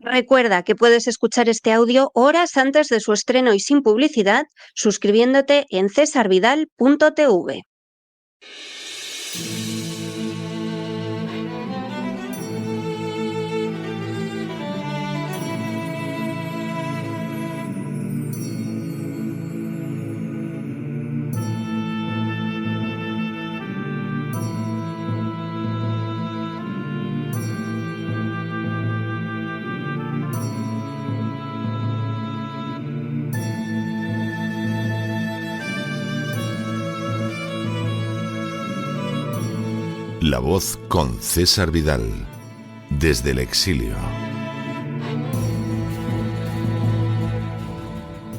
Recuerda que puedes escuchar este audio horas antes de su estreno y sin publicidad suscribiéndote en cesarvidal.tv. La Voz con César Vidal, desde el exilio.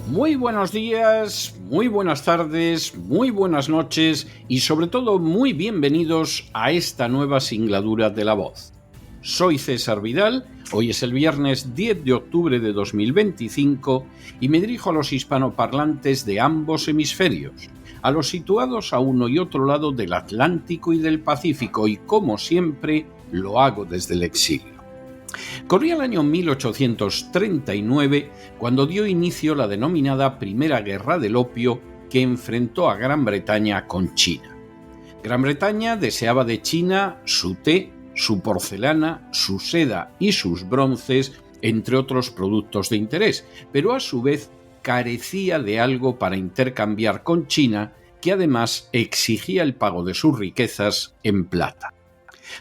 Muy buenos días, muy buenas tardes, muy buenas noches y sobre todo muy bienvenidos a esta nueva singladura de La Voz. Soy César Vidal, hoy es el viernes 10 de octubre de 2025 y me dirijo a los hispanoparlantes de ambos hemisferios, a los situados a uno y otro lado del Atlántico y del Pacífico, y como siempre lo hago desde el exilio. Corría el año 1839 cuando dio inicio la denominada Primera Guerra del Opio, que enfrentó a Gran Bretaña con China. Gran Bretaña deseaba de China su té, su porcelana, su seda y sus bronces, entre otros productos de interés, pero a su vez carecía de algo para intercambiar con China, que además exigía el pago de sus riquezas en plata.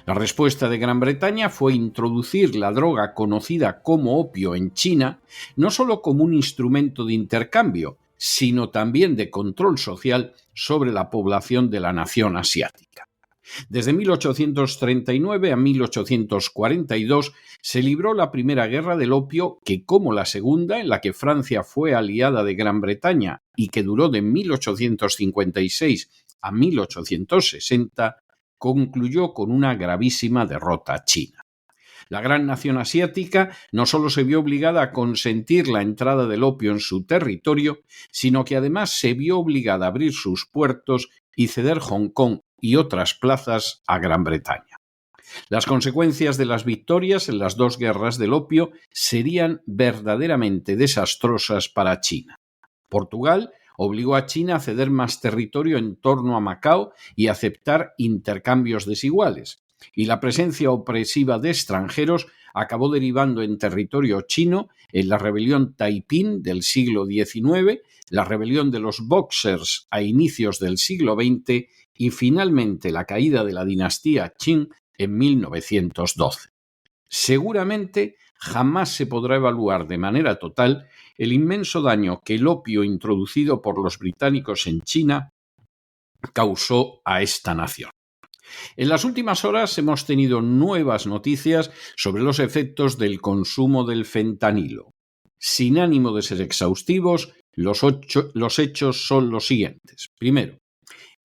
La respuesta de Gran Bretaña fue introducir la droga conocida como opio en China, no solo como un instrumento de intercambio, sino también de control social sobre la población de la nación asiática. Desde 1839 a 1842 se libró la Primera Guerra del Opio, que, como la Segunda, en la que Francia fue aliada de Gran Bretaña y que duró de 1856 a 1860, concluyó con una gravísima derrota china. La gran nación asiática no solo se vio obligada a consentir la entrada del opio en su territorio, sino que además se vio obligada a abrir sus puertos y ceder Hong Kong y otras plazas a Gran Bretaña. Las consecuencias de las victorias en las dos guerras del opio serían verdaderamente desastrosas para China. Portugal obligó a China a ceder más territorio en torno a Macao y a aceptar intercambios desiguales, y la presencia opresiva de extranjeros acabó derivando en territorio chino en la rebelión Taiping del siglo XIX, la rebelión de los Boxers a inicios del siglo XX y finalmente la caída de la dinastía Qing en 1912. Seguramente jamás se podrá evaluar de manera total el inmenso daño que el opio introducido por los británicos en China causó a esta nación. En las últimas horas hemos tenido nuevas noticias sobre los efectos del consumo del fentanilo. Sin ánimo de ser exhaustivos, los hechos son los siguientes. Primero,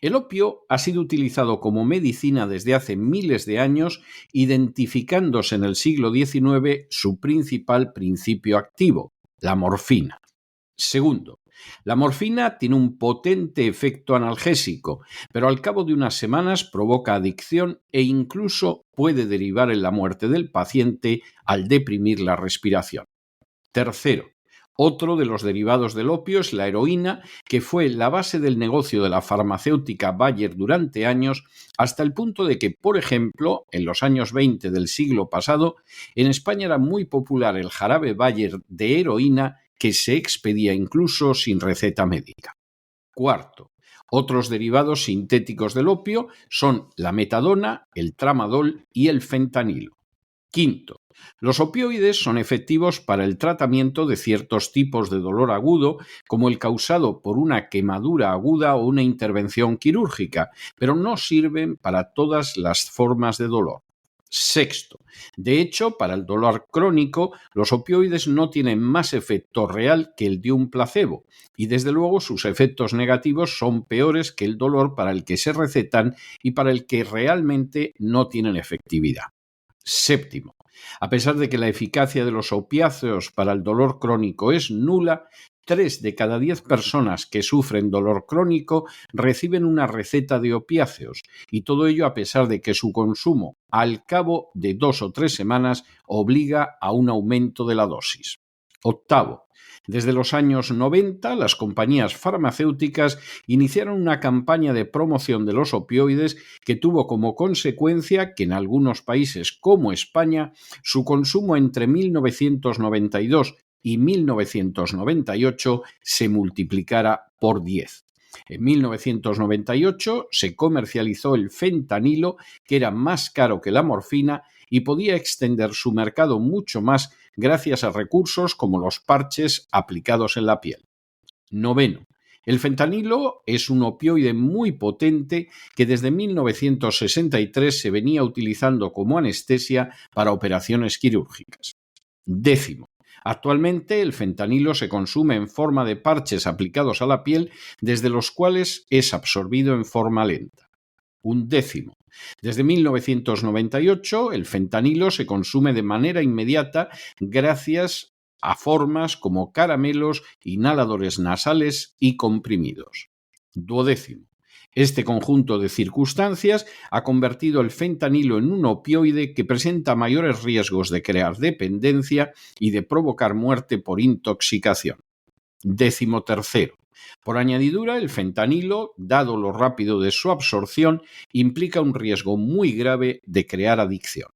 el opio ha sido utilizado como medicina desde hace miles de años, identificándose en el siglo XIX su principal principio activo, la morfina. Segundo, la morfina tiene un potente efecto analgésico, pero al cabo de unas semanas provoca adicción e incluso puede derivar en la muerte del paciente al deprimir la respiración. Tercero, otro de los derivados del opio es la heroína, que fue la base del negocio de la farmacéutica Bayer durante años, hasta el punto de que, por ejemplo, en los años 20 del siglo pasado, en España era muy popular el jarabe Bayer de heroína, que se expedía incluso sin receta médica. Cuarto, otros derivados sintéticos del opio son la metadona, el tramadol y el fentanilo. Quinto, los opioides son efectivos para el tratamiento de ciertos tipos de dolor agudo, como el causado por una quemadura aguda o una intervención quirúrgica, pero no sirven para todas las formas de dolor. Sexto, de hecho, para el dolor crónico, los opioides no tienen más efecto real que el de un placebo, y desde luego sus efectos negativos son peores que el dolor para el que se recetan y para el que realmente no tienen efectividad. Séptimo, a pesar de que la eficacia de los opiáceos para el dolor crónico es nula, 3 de cada 10 personas que sufren dolor crónico reciben una receta de opiáceos, y todo ello a pesar de que su consumo al cabo de 2 o 3 semanas obliga a un aumento de la dosis. Octavo, desde los años 90 las compañías farmacéuticas iniciaron una campaña de promoción de los opioides que tuvo como consecuencia que en algunos países como España su consumo entre 1992 y 1998 se multiplicara por 10. En 1998 se comercializó el fentanilo, que era más caro que la morfina y podía extender su mercado mucho más gracias a recursos como los parches aplicados en la piel. Noveno, el fentanilo es un opioide muy potente que desde 1963 se venía utilizando como anestesia para operaciones quirúrgicas. Décimo, actualmente el fentanilo se consume en forma de parches aplicados a la piel, desde los cuales es absorbido en forma lenta. Undécimo, desde 1998 el fentanilo se consume de manera inmediata gracias a formas como caramelos, inhaladores nasales y comprimidos. Duodécimo, este conjunto de circunstancias ha convertido el fentanilo en un opioide que presenta mayores riesgos de crear dependencia y de provocar muerte por intoxicación. Décimo tercero, por añadidura, el fentanilo, dado lo rápido de su absorción, implica un riesgo muy grave de crear adicción.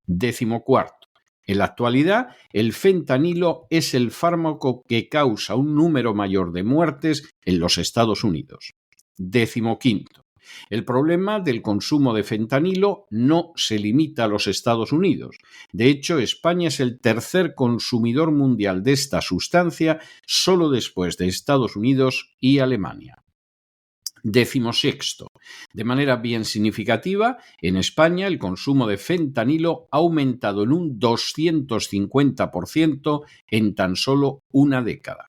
Décimo cuarto, en la actualidad, el fentanilo es el fármaco que causa un número mayor de muertes en los Estados Unidos. Décimo quinto, el problema del consumo de fentanilo no se limita a los Estados Unidos. De hecho, España es el tercer consumidor mundial de esta sustancia, solo después de Estados Unidos y Alemania. Décimo sexto, de manera bien significativa, en España el consumo de fentanilo ha aumentado en un 250% en tan solo una década.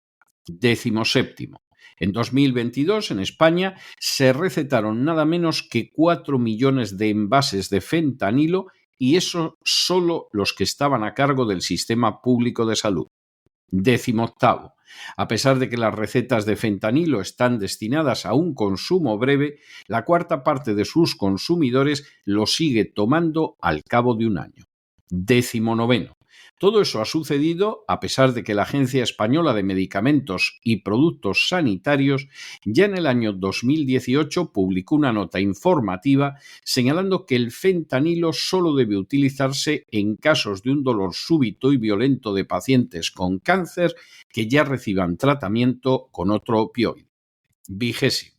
Décimo séptimo, en 2022 en España se recetaron nada menos que 4 millones de envases de fentanilo, y eso solo los que estaban a cargo del sistema público de salud. Décimo octavo, a pesar de que las recetas de fentanilo están destinadas a un consumo breve, la cuarta parte de sus consumidores lo sigue tomando al cabo de un año. Décimo noveno, todo eso ha sucedido a pesar de que la Agencia Española de Medicamentos y Productos Sanitarios ya en el año 2018 publicó una nota informativa señalando que el fentanilo solo debe utilizarse en casos de un dolor súbito y violento de pacientes con cáncer que ya reciban tratamiento con otro opioide. Vigésimo,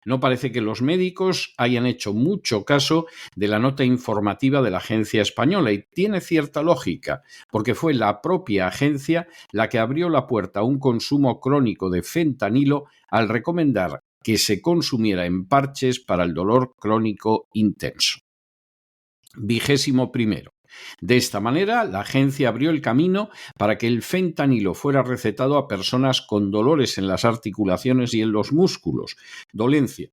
no parece que los médicos hayan hecho mucho caso de la nota informativa de la agencia española, y tiene cierta lógica, porque fue la propia agencia la que abrió la puerta a un consumo crónico de fentanilo al recomendar que se consumiera en parches para el dolor crónico intenso. Vigésimo primero. De esta manera, la agencia abrió el camino para que el fentanilo fuera recetado a personas con dolores en las articulaciones y en los músculos, dolencia,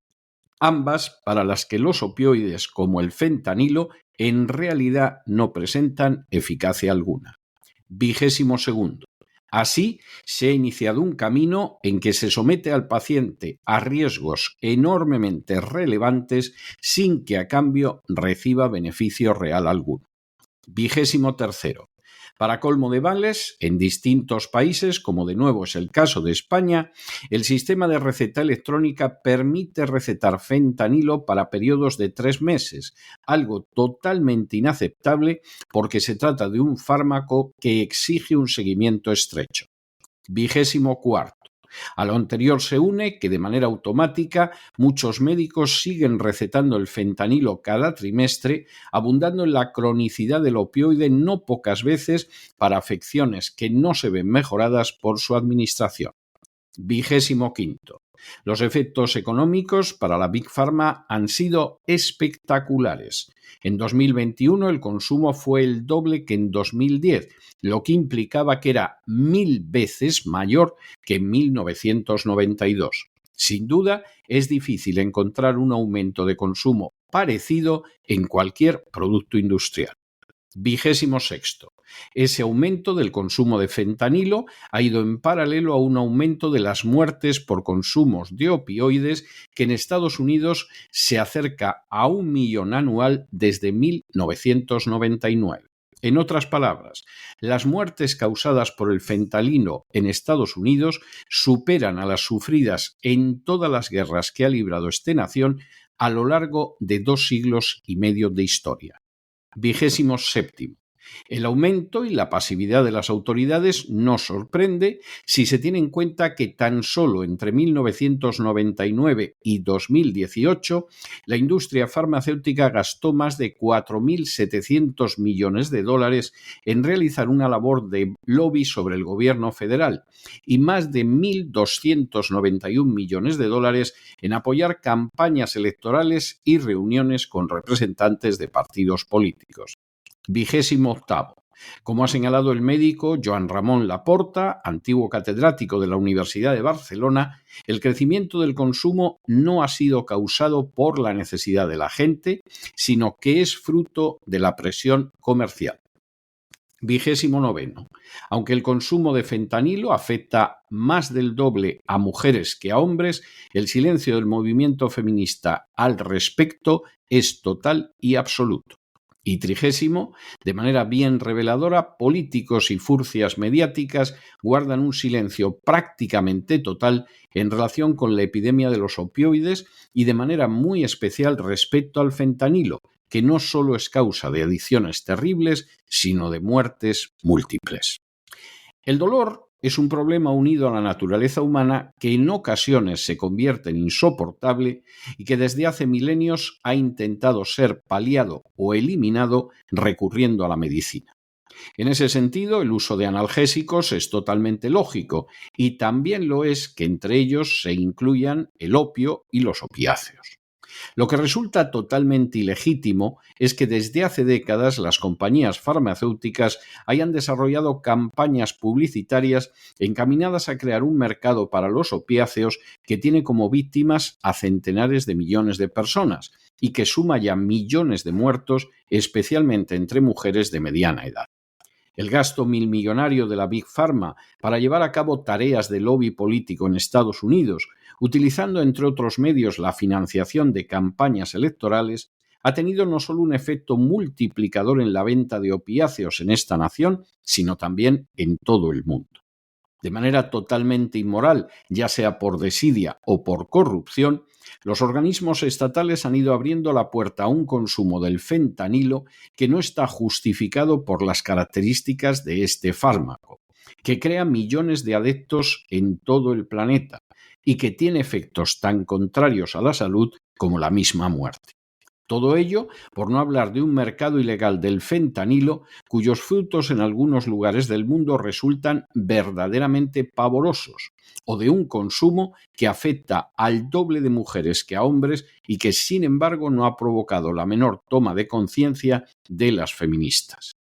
ambas para las que los opioides como el fentanilo en realidad no presentan eficacia alguna. Vigésimo segundo. Así, se ha iniciado un camino en que se somete al paciente a riesgos enormemente relevantes sin que a cambio reciba beneficio real alguno. Vigésimo tercero. Para colmo de males, en distintos países, como de nuevo es el caso de España, el sistema de receta electrónica permite recetar fentanilo para periodos de 3 meses, algo totalmente inaceptable porque se trata de un fármaco que exige un seguimiento estrecho. Vigésimo cuarto. A lo anterior se une que de manera automática muchos médicos siguen recetando el fentanilo cada trimestre, abundando en la cronicidad del opioide no pocas veces para afecciones que no se ven mejoradas por su administración. Vigésimo quinto. Los efectos económicos para la Big Pharma han sido espectaculares. En 2021 el consumo fue el doble que en 2010, lo que implicaba que era 1000 veces mayor que en 1992. Sin duda, es difícil encontrar un aumento de consumo parecido en cualquier producto industrial. 26. Ese aumento del consumo de fentanilo ha ido en paralelo a un aumento de las muertes por consumos de opioides que en Estados Unidos se acerca a 1 millón anual desde 1999. En otras palabras, las muertes causadas por el fentanilo en Estados Unidos superan a las sufridas en todas las guerras que ha librado esta nación a lo largo de 2 siglos y medio de historia. 27. El aumento y la pasividad de las autoridades no sorprende si se tiene en cuenta que tan solo entre 1999 y 2018 la industria farmacéutica gastó más de 4.700 millones de dólares en realizar una labor de lobby sobre el gobierno federal y más de 1.291 millones de dólares en apoyar campañas electorales y reuniones con representantes de partidos políticos. 28. Como ha señalado el médico Joan Ramon Laporta, antiguo catedrático de la Universidad de Barcelona, el crecimiento del consumo no ha sido causado por la necesidad de la gente, sino que es fruto de la presión comercial. 29. Aunque el consumo de fentanilo afecta más del doble a mujeres que a hombres, el silencio del movimiento feminista al respecto es total y absoluto. Y 30, de manera bien reveladora, políticos y furcias mediáticas guardan un silencio prácticamente total en relación con la epidemia de los opioides y de manera muy especial respecto al fentanilo, que no solo es causa de adicciones terribles, sino de muertes múltiples. El dolor es un problema unido a la naturaleza humana que en ocasiones se convierte en insoportable y que desde hace milenios ha intentado ser paliado o eliminado recurriendo a la medicina. En ese sentido, el uso de analgésicos es totalmente lógico y también lo es que entre ellos se incluyan el opio y los opiáceos. Lo que resulta totalmente ilegítimo es que desde hace décadas las compañías farmacéuticas hayan desarrollado campañas publicitarias encaminadas a crear un mercado para los opiáceos que tiene como víctimas a centenares de millones de personas y que suma ya millones de muertos, especialmente entre mujeres de mediana edad. El gasto milmillonario de la Big Pharma para llevar a cabo tareas de lobby político en Estados Unidos, utilizando entre otros medios la financiación de campañas electorales, ha tenido no solo un efecto multiplicador en la venta de opiáceos en esta nación, sino también en todo el mundo. De manera totalmente inmoral, ya sea por desidia o por corrupción, los organismos estatales han ido abriendo la puerta a un consumo del fentanilo que no está justificado por las características de este fármaco, que crea millones de adeptos en todo el planeta y que tiene efectos tan contrarios a la salud como la misma muerte. Todo ello por no hablar de un mercado ilegal del fentanilo cuyos frutos en algunos lugares del mundo resultan verdaderamente pavorosos, o de un consumo que afecta al doble de mujeres que a hombres y que sin embargo no ha provocado la menor toma de conciencia de las feministas.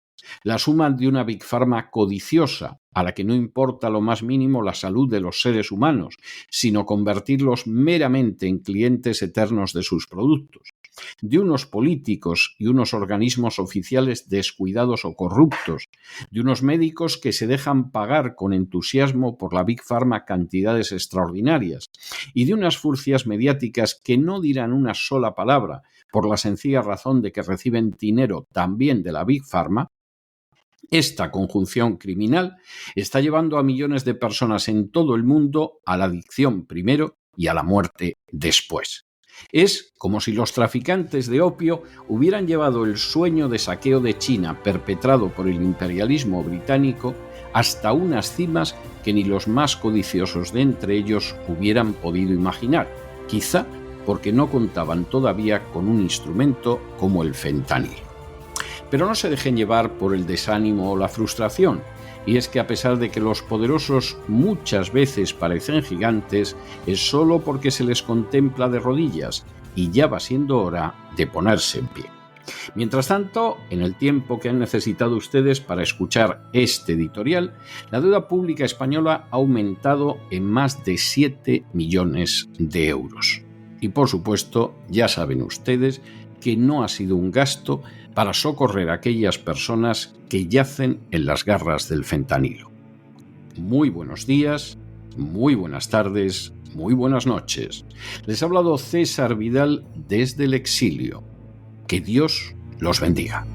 La suma de una Big Pharma codiciosa, a la que no importa lo más mínimo la salud de los seres humanos, sino convertirlos meramente en clientes eternos de sus productos, de unos políticos y unos organismos oficiales descuidados o corruptos, de unos médicos que se dejan pagar con entusiasmo por la Big Pharma cantidades extraordinarias y de unas furcias mediáticas que no dirán una sola palabra por la sencilla razón de que reciben dinero también de la Big Pharma. Esta conjunción criminal está llevando a millones de personas en todo el mundo a la adicción primero y a la muerte después. Es como si los traficantes de opio hubieran llevado el sueño de saqueo de China perpetrado por el imperialismo británico hasta unas cimas que ni los más codiciosos de entre ellos hubieran podido imaginar, quizá porque no contaban todavía con un instrumento como el fentanilo. Pero no se dejen llevar por el desánimo o la frustración, y es que a pesar de que los poderosos muchas veces parecen gigantes, es solo porque se les contempla de rodillas, y ya va siendo hora de ponerse en pie. Mientras tanto, en el tiempo que han necesitado ustedes para escuchar este editorial, la deuda pública española ha aumentado en más de 7 millones de euros. Y por supuesto, ya saben ustedes que no ha sido un gasto para socorrer a aquellas personas que yacen en las garras del fentanilo. Muy buenos días, muy buenas tardes, muy buenas noches. Les ha hablado César Vidal desde el exilio. Que Dios los bendiga.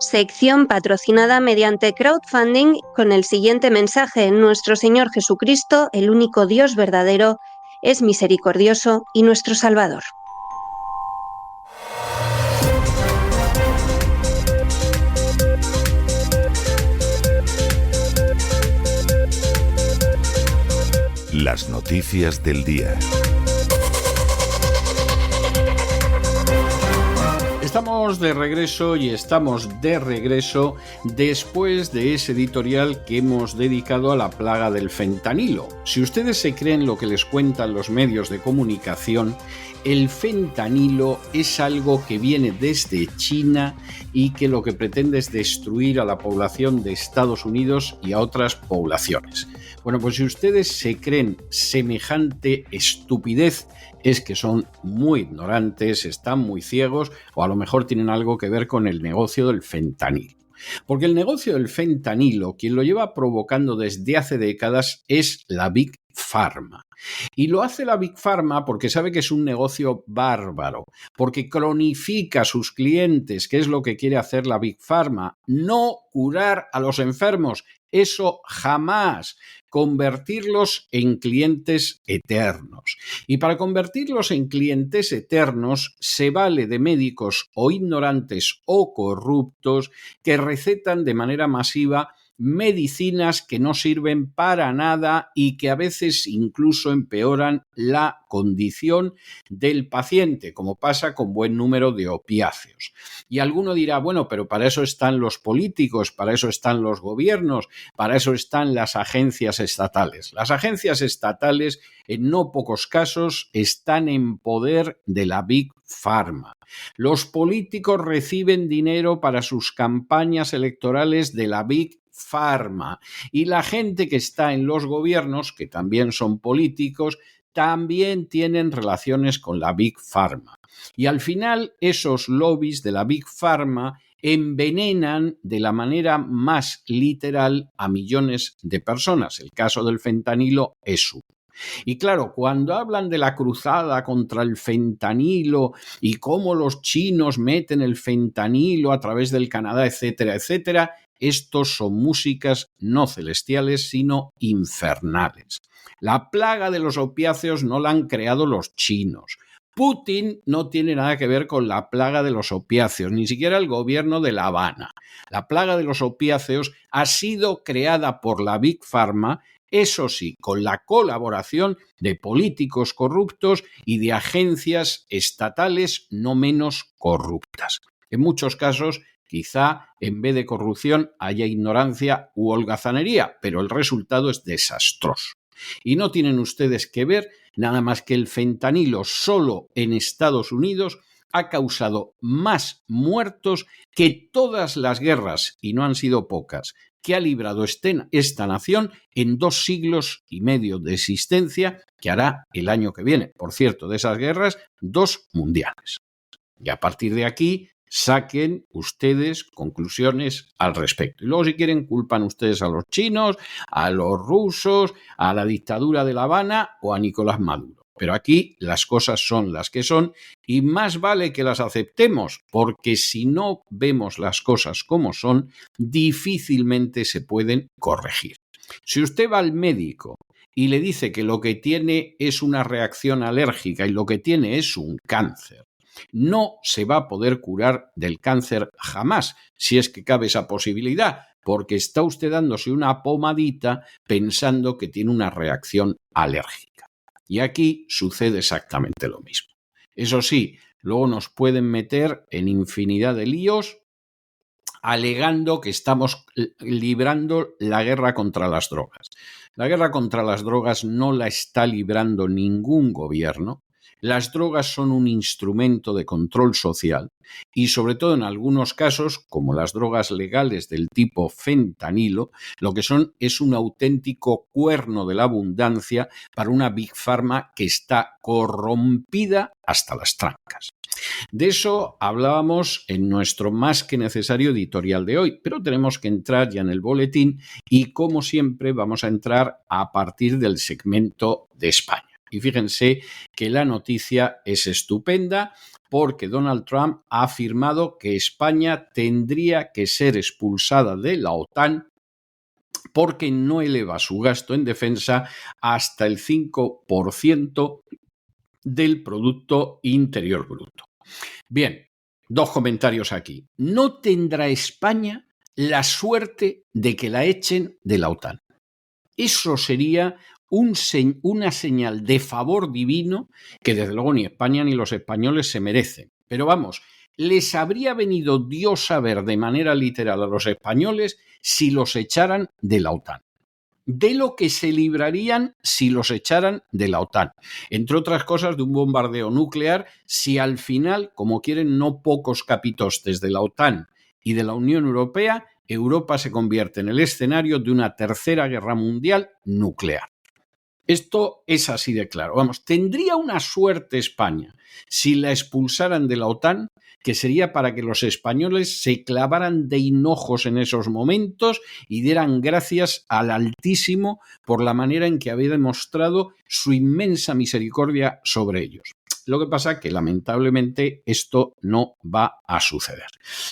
Sección patrocinada mediante crowdfunding con el siguiente mensaje: Nuestro Señor Jesucristo, el único Dios verdadero, es misericordioso y nuestro Salvador. Las noticias del día. Estamos de regreso después de ese editorial que hemos dedicado a la plaga del fentanilo. Si ustedes se creen lo que les cuentan los medios de comunicación, el fentanilo es algo que viene desde China y que lo que pretende es destruir a la población de Estados Unidos y a otras poblaciones. Bueno, pues si ustedes se creen semejante estupidez, es que son muy ignorantes, están muy ciegos o a lo mejor tienen algo que ver con el negocio del fentanilo. Porque el negocio del fentanilo, quien lo lleva provocando desde hace décadas, es la Big Pharma. Y lo hace la Big Pharma porque sabe que es un negocio bárbaro, porque cronifica a sus clientes, que es lo que quiere hacer la Big Pharma, no curar a los enfermos, eso jamás, convertirlos en clientes eternos. Y para convertirlos en clientes eternos se vale de médicos o ignorantes o corruptos que recetan de manera masiva medicinas que no sirven para nada y que a veces incluso empeoran la condición del paciente, como pasa con buen número de opiáceos. Y alguno dirá, bueno, pero para eso están los políticos, para eso están los gobiernos, para eso están las agencias estatales. Las agencias estatales, en no pocos casos, están en poder de la Big Pharma. Los políticos reciben dinero para sus campañas electorales de la Big Pharma y la gente que está en los gobiernos, que también son políticos, también tienen relaciones con la Big Pharma. Y al final esos lobbies de la Big Pharma envenenan de la manera más literal a millones de personas. El caso del fentanilo es uno. Y claro, cuando hablan de la cruzada contra el fentanilo y cómo los chinos meten el fentanilo a través del Canadá, etcétera, etcétera, estos son músicas no celestiales, sino infernales. La plaga de los opiáceos no la han creado los chinos. Putin no tiene nada que ver con la plaga de los opiáceos, ni siquiera el gobierno de La Habana. La plaga de los opiáceos ha sido creada por la Big Pharma, eso sí, con la colaboración de políticos corruptos y de agencias estatales no menos corruptas. En muchos casos, quizá en vez de corrupción haya ignorancia u holgazanería, pero el resultado es desastroso. Y no tienen ustedes que ver nada más que el fentanilo solo en Estados Unidos ha causado más muertos que todas las guerras, y no han sido pocas, que ha librado esta nación en 2 siglos y medio de existencia, que hará el año que viene. Por cierto, de esas guerras, 2 mundiales. Y a partir de aquí, saquen ustedes conclusiones al respecto. Y luego, si quieren, culpan ustedes a los chinos, a los rusos, a la dictadura de La Habana o a Nicolás Maduro. Pero aquí las cosas son las que son y más vale que las aceptemos, porque si no vemos las cosas como son, difícilmente se pueden corregir. Si usted va al médico y le dice que lo que tiene es una reacción alérgica y lo que tiene es un cáncer, no se va a poder curar del cáncer jamás, si es que cabe esa posibilidad, porque está usted dándose una pomadita pensando que tiene una reacción alérgica. Y aquí sucede exactamente lo mismo. Eso sí, luego nos pueden meter en infinidad de líos alegando que estamos librando la guerra contra las drogas. La guerra contra las drogas no la está librando ningún gobierno. Las drogas son un instrumento de control social y sobre todo en algunos casos, como las drogas legales del tipo fentanilo, lo que son es un auténtico cuerno de la abundancia para una Big Pharma que está corrompida hasta las trancas. De eso hablábamos en nuestro más que necesario editorial de hoy, pero tenemos que entrar ya en el boletín y, como siempre, vamos a entrar a partir del segmento de España. Y fíjense que la noticia es estupenda porque Donald Trump ha afirmado que España tendría que ser expulsada de la OTAN porque no eleva su gasto en defensa hasta el 5% del Producto Interior Bruto. Bien, dos comentarios aquí. No tendrá España la suerte de que la echen de la OTAN. Eso sería una señal de favor divino que desde luego ni España ni los españoles se merecen. Pero vamos, les habría venido Dios a ver de manera literal a los españoles si los echaran de la OTAN. De lo que se librarían si los echaran de la OTAN. Entre otras cosas, de un bombardeo nuclear, si al final, como quieren no pocos capitostes de la OTAN y de la Unión Europea, Europa se convierte en el escenario de una tercera guerra mundial nuclear. Esto es así de claro. Vamos, tendría una suerte España si la expulsaran de la OTAN, que sería para que los españoles se clavaran de hinojos en esos momentos y dieran gracias al Altísimo por la manera en que había demostrado su inmensa misericordia sobre ellos. Lo que pasa es que lamentablemente esto no va a suceder.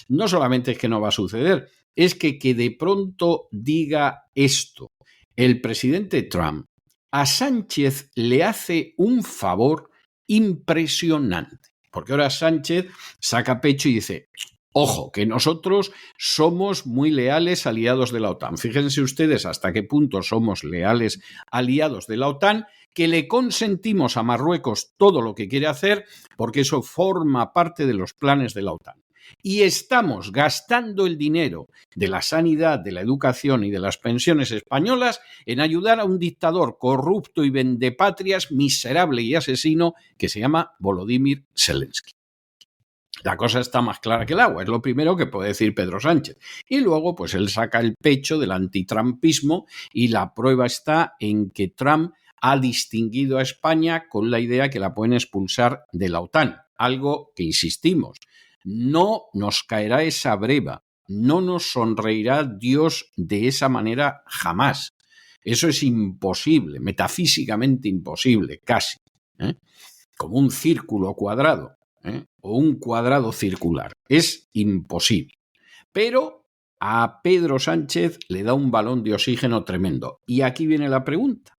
No solamente es que no va a suceder, es que de pronto diga esto el presidente Trump, a Sánchez le hace un favor impresionante, porque ahora Sánchez saca pecho y dice, ojo, que nosotros somos muy leales aliados de la OTAN. Fíjense ustedes hasta qué punto somos leales aliados de la OTAN, que le consentimos a Marruecos todo lo que quiere hacer, porque eso forma parte de los planes de la OTAN. Y estamos gastando el dinero de la sanidad, de la educación y de las pensiones españolas en ayudar a un dictador corrupto y vendepatrias, miserable y asesino que se llama Volodymyr Zelensky. La cosa está más clara que el agua, es lo primero que puede decir Pedro Sánchez. Y luego, pues él saca el pecho del antitrampismo y la prueba está en que Trump ha distinguido a España con la idea que la pueden expulsar de la OTAN, algo que insistimos. No nos caerá esa breva, no nos sonreirá Dios de esa manera jamás. Eso es imposible, metafísicamente imposible, casi. Como un círculo cuadrado, o un cuadrado circular. Es imposible. Pero a Pedro Sánchez le da un balón de oxígeno tremendo. Y aquí viene la pregunta.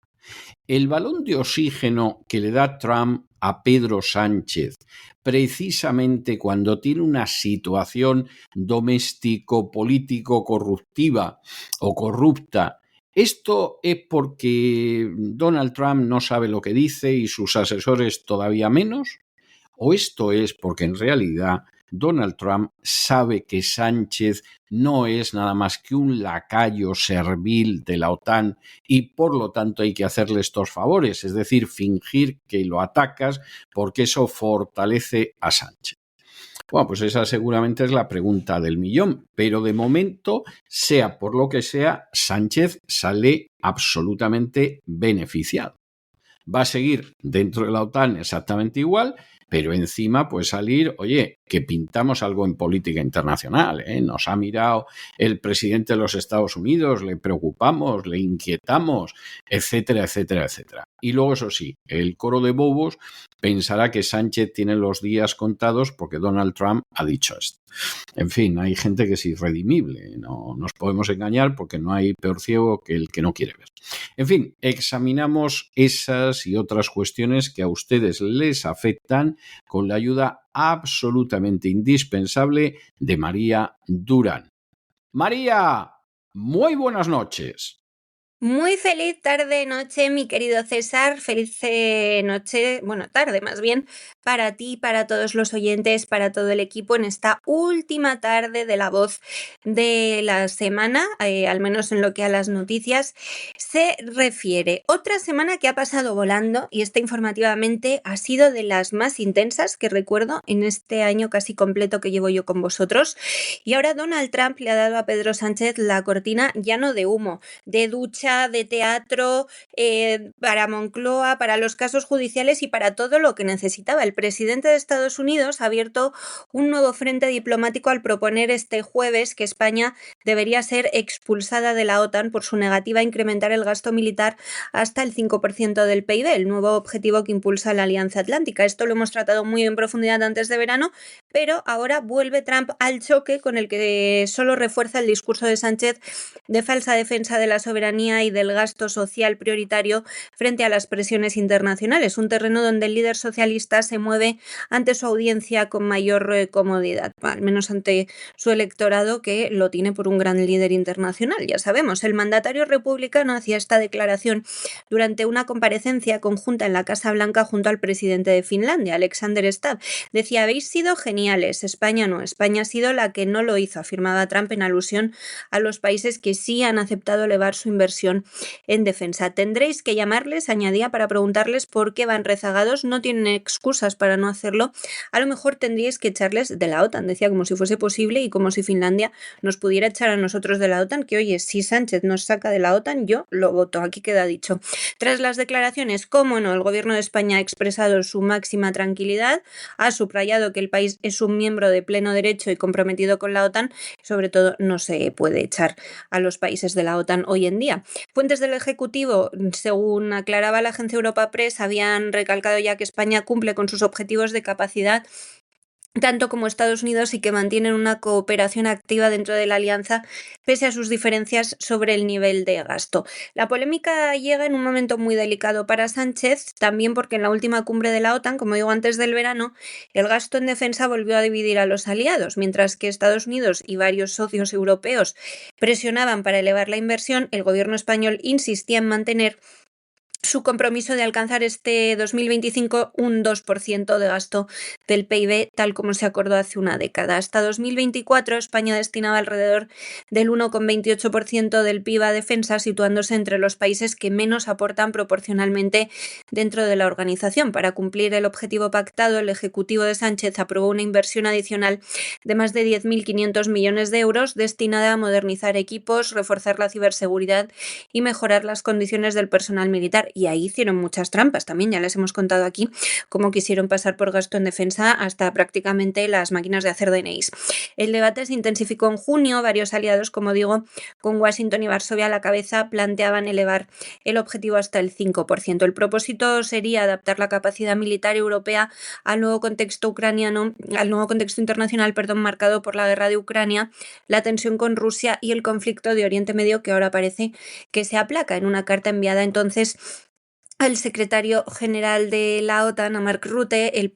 El balón de oxígeno que le da Trump a Pedro Sánchez, precisamente cuando tiene una situación doméstico-político corruptiva o corrupta, ¿esto es porque Donald Trump no sabe lo que dice y sus asesores todavía menos? ¿O esto es porque en realidad Donald Trump sabe que Sánchez no es nada más que un lacayo servil de la OTAN y por lo tanto hay que hacerle estos favores, es decir, fingir que lo atacas porque eso fortalece a Sánchez? Bueno, pues esa seguramente es la pregunta del millón, pero de momento, sea por lo que sea, Sánchez sale absolutamente beneficiado. Va a seguir dentro de la OTAN exactamente igual, pero encima puede salir, oye, que pintamos algo en política internacional, Nos ha mirado el presidente de los Estados Unidos, le preocupamos, le inquietamos, etcétera, etcétera, etcétera. Y luego, eso sí, el coro de bobos pensará que Sánchez tiene los días contados porque Donald Trump ha dicho esto. En fin, hay gente que es irredimible, no nos podemos engañar porque no hay peor ciego que el que no quiere ver. En fin, examinamos esas y otras cuestiones que a ustedes les afectan con la ayuda absolutamente indispensable de María Durán. María, muy buenas noches. Muy feliz tarde-noche, mi querido César. Feliz noche, bueno, tarde más bien, para ti, para todos los oyentes, para todo el equipo en esta última tarde de La Voz de la semana, al menos en lo que a las noticias se refiere. Otra semana que ha pasado volando y esta informativamente ha sido de las más intensas que recuerdo en este año casi completo que llevo yo con vosotros. Y ahora Donald Trump le ha dado a Pedro Sánchez la cortina ya no de humo, de ducha, de teatro, para Moncloa, para los casos judiciales y para todo lo que necesitaba. El presidente de Estados Unidos ha abierto un nuevo frente diplomático al proponer este jueves que España debería ser expulsada de la OTAN por su negativa a incrementar el gasto militar hasta el 5% del PIB, el nuevo objetivo que impulsa la Alianza Atlántica. Esto lo hemos tratado muy en profundidad antes de verano, pero ahora vuelve Trump al choque con el que solo refuerza el discurso de Sánchez de falsa defensa de la soberanía y del gasto social prioritario frente a las presiones internacionales, un terreno donde el líder socialista se mueve ante su audiencia con mayor comodidad, al menos ante su electorado que lo tiene por un gran líder internacional. Ya sabemos, el mandatario republicano hacía esta declaración durante una comparecencia conjunta en la Casa Blanca junto al presidente de Finlandia, Alexander Stubb. Decía, habéis sido geniales, España no, España ha sido la que no lo hizo, afirmaba Trump en alusión a los países que sí han aceptado elevar su inversión en defensa. Tendréis que llamarles, añadía, para preguntarles por qué van rezagados, no tienen excusas para no hacerlo, a lo mejor tendríais que echarles de la OTAN, decía, como si fuese posible y como si Finlandia nos pudiera echar a nosotros de la OTAN, que oye, si Sánchez nos saca de la OTAN, yo lo voto, aquí queda dicho. Tras las declaraciones, cómo no, el gobierno de España ha expresado su máxima tranquilidad, ha subrayado que el país es un miembro de pleno derecho y comprometido con la OTAN, sobre todo no se puede echar a los países de la OTAN hoy en día. Fuentes del Ejecutivo, según aclaraba la agencia Europa Press, habían recalcado ya que España cumple con sus objetivos de capacidad tanto como Estados Unidos y que mantienen una cooperación activa dentro de la alianza pese a sus diferencias sobre el nivel de gasto. La polémica llega en un momento muy delicado para Sánchez, también porque en la última cumbre de la OTAN, como digo antes del verano, el gasto en defensa volvió a dividir a los aliados, mientras que Estados Unidos y varios socios europeos presionaban para elevar la inversión, el gobierno español insistía en mantener su compromiso de alcanzar este 2025 un 2% de gasto del PIB, tal como se acordó hace una década. Hasta 2024, España destinaba alrededor del 1,28% del PIB a defensa, situándose entre los países que menos aportan proporcionalmente dentro de la organización. Para cumplir el objetivo pactado, el Ejecutivo de Sánchez aprobó una inversión adicional de más de 10.500 millones de euros destinada a modernizar equipos, reforzar la ciberseguridad y mejorar las condiciones del personal militar. Y ahí hicieron muchas trampas también, ya les hemos contado aquí cómo quisieron pasar por gasto en defensa hasta prácticamente las máquinas de hacer DNIs. El debate se intensificó en junio, varios aliados, como digo, con Washington y Varsovia a la cabeza, planteaban elevar el objetivo hasta el 5%. El propósito sería adaptar la capacidad militar europea al nuevo contexto ucraniano, al nuevo contexto internacional, marcado por la guerra de Ucrania, la tensión con Rusia y el conflicto de Oriente Medio, que ahora parece que se aplaca. En una carta enviada entonces al secretario general de la OTAN, a Mark Rutte, el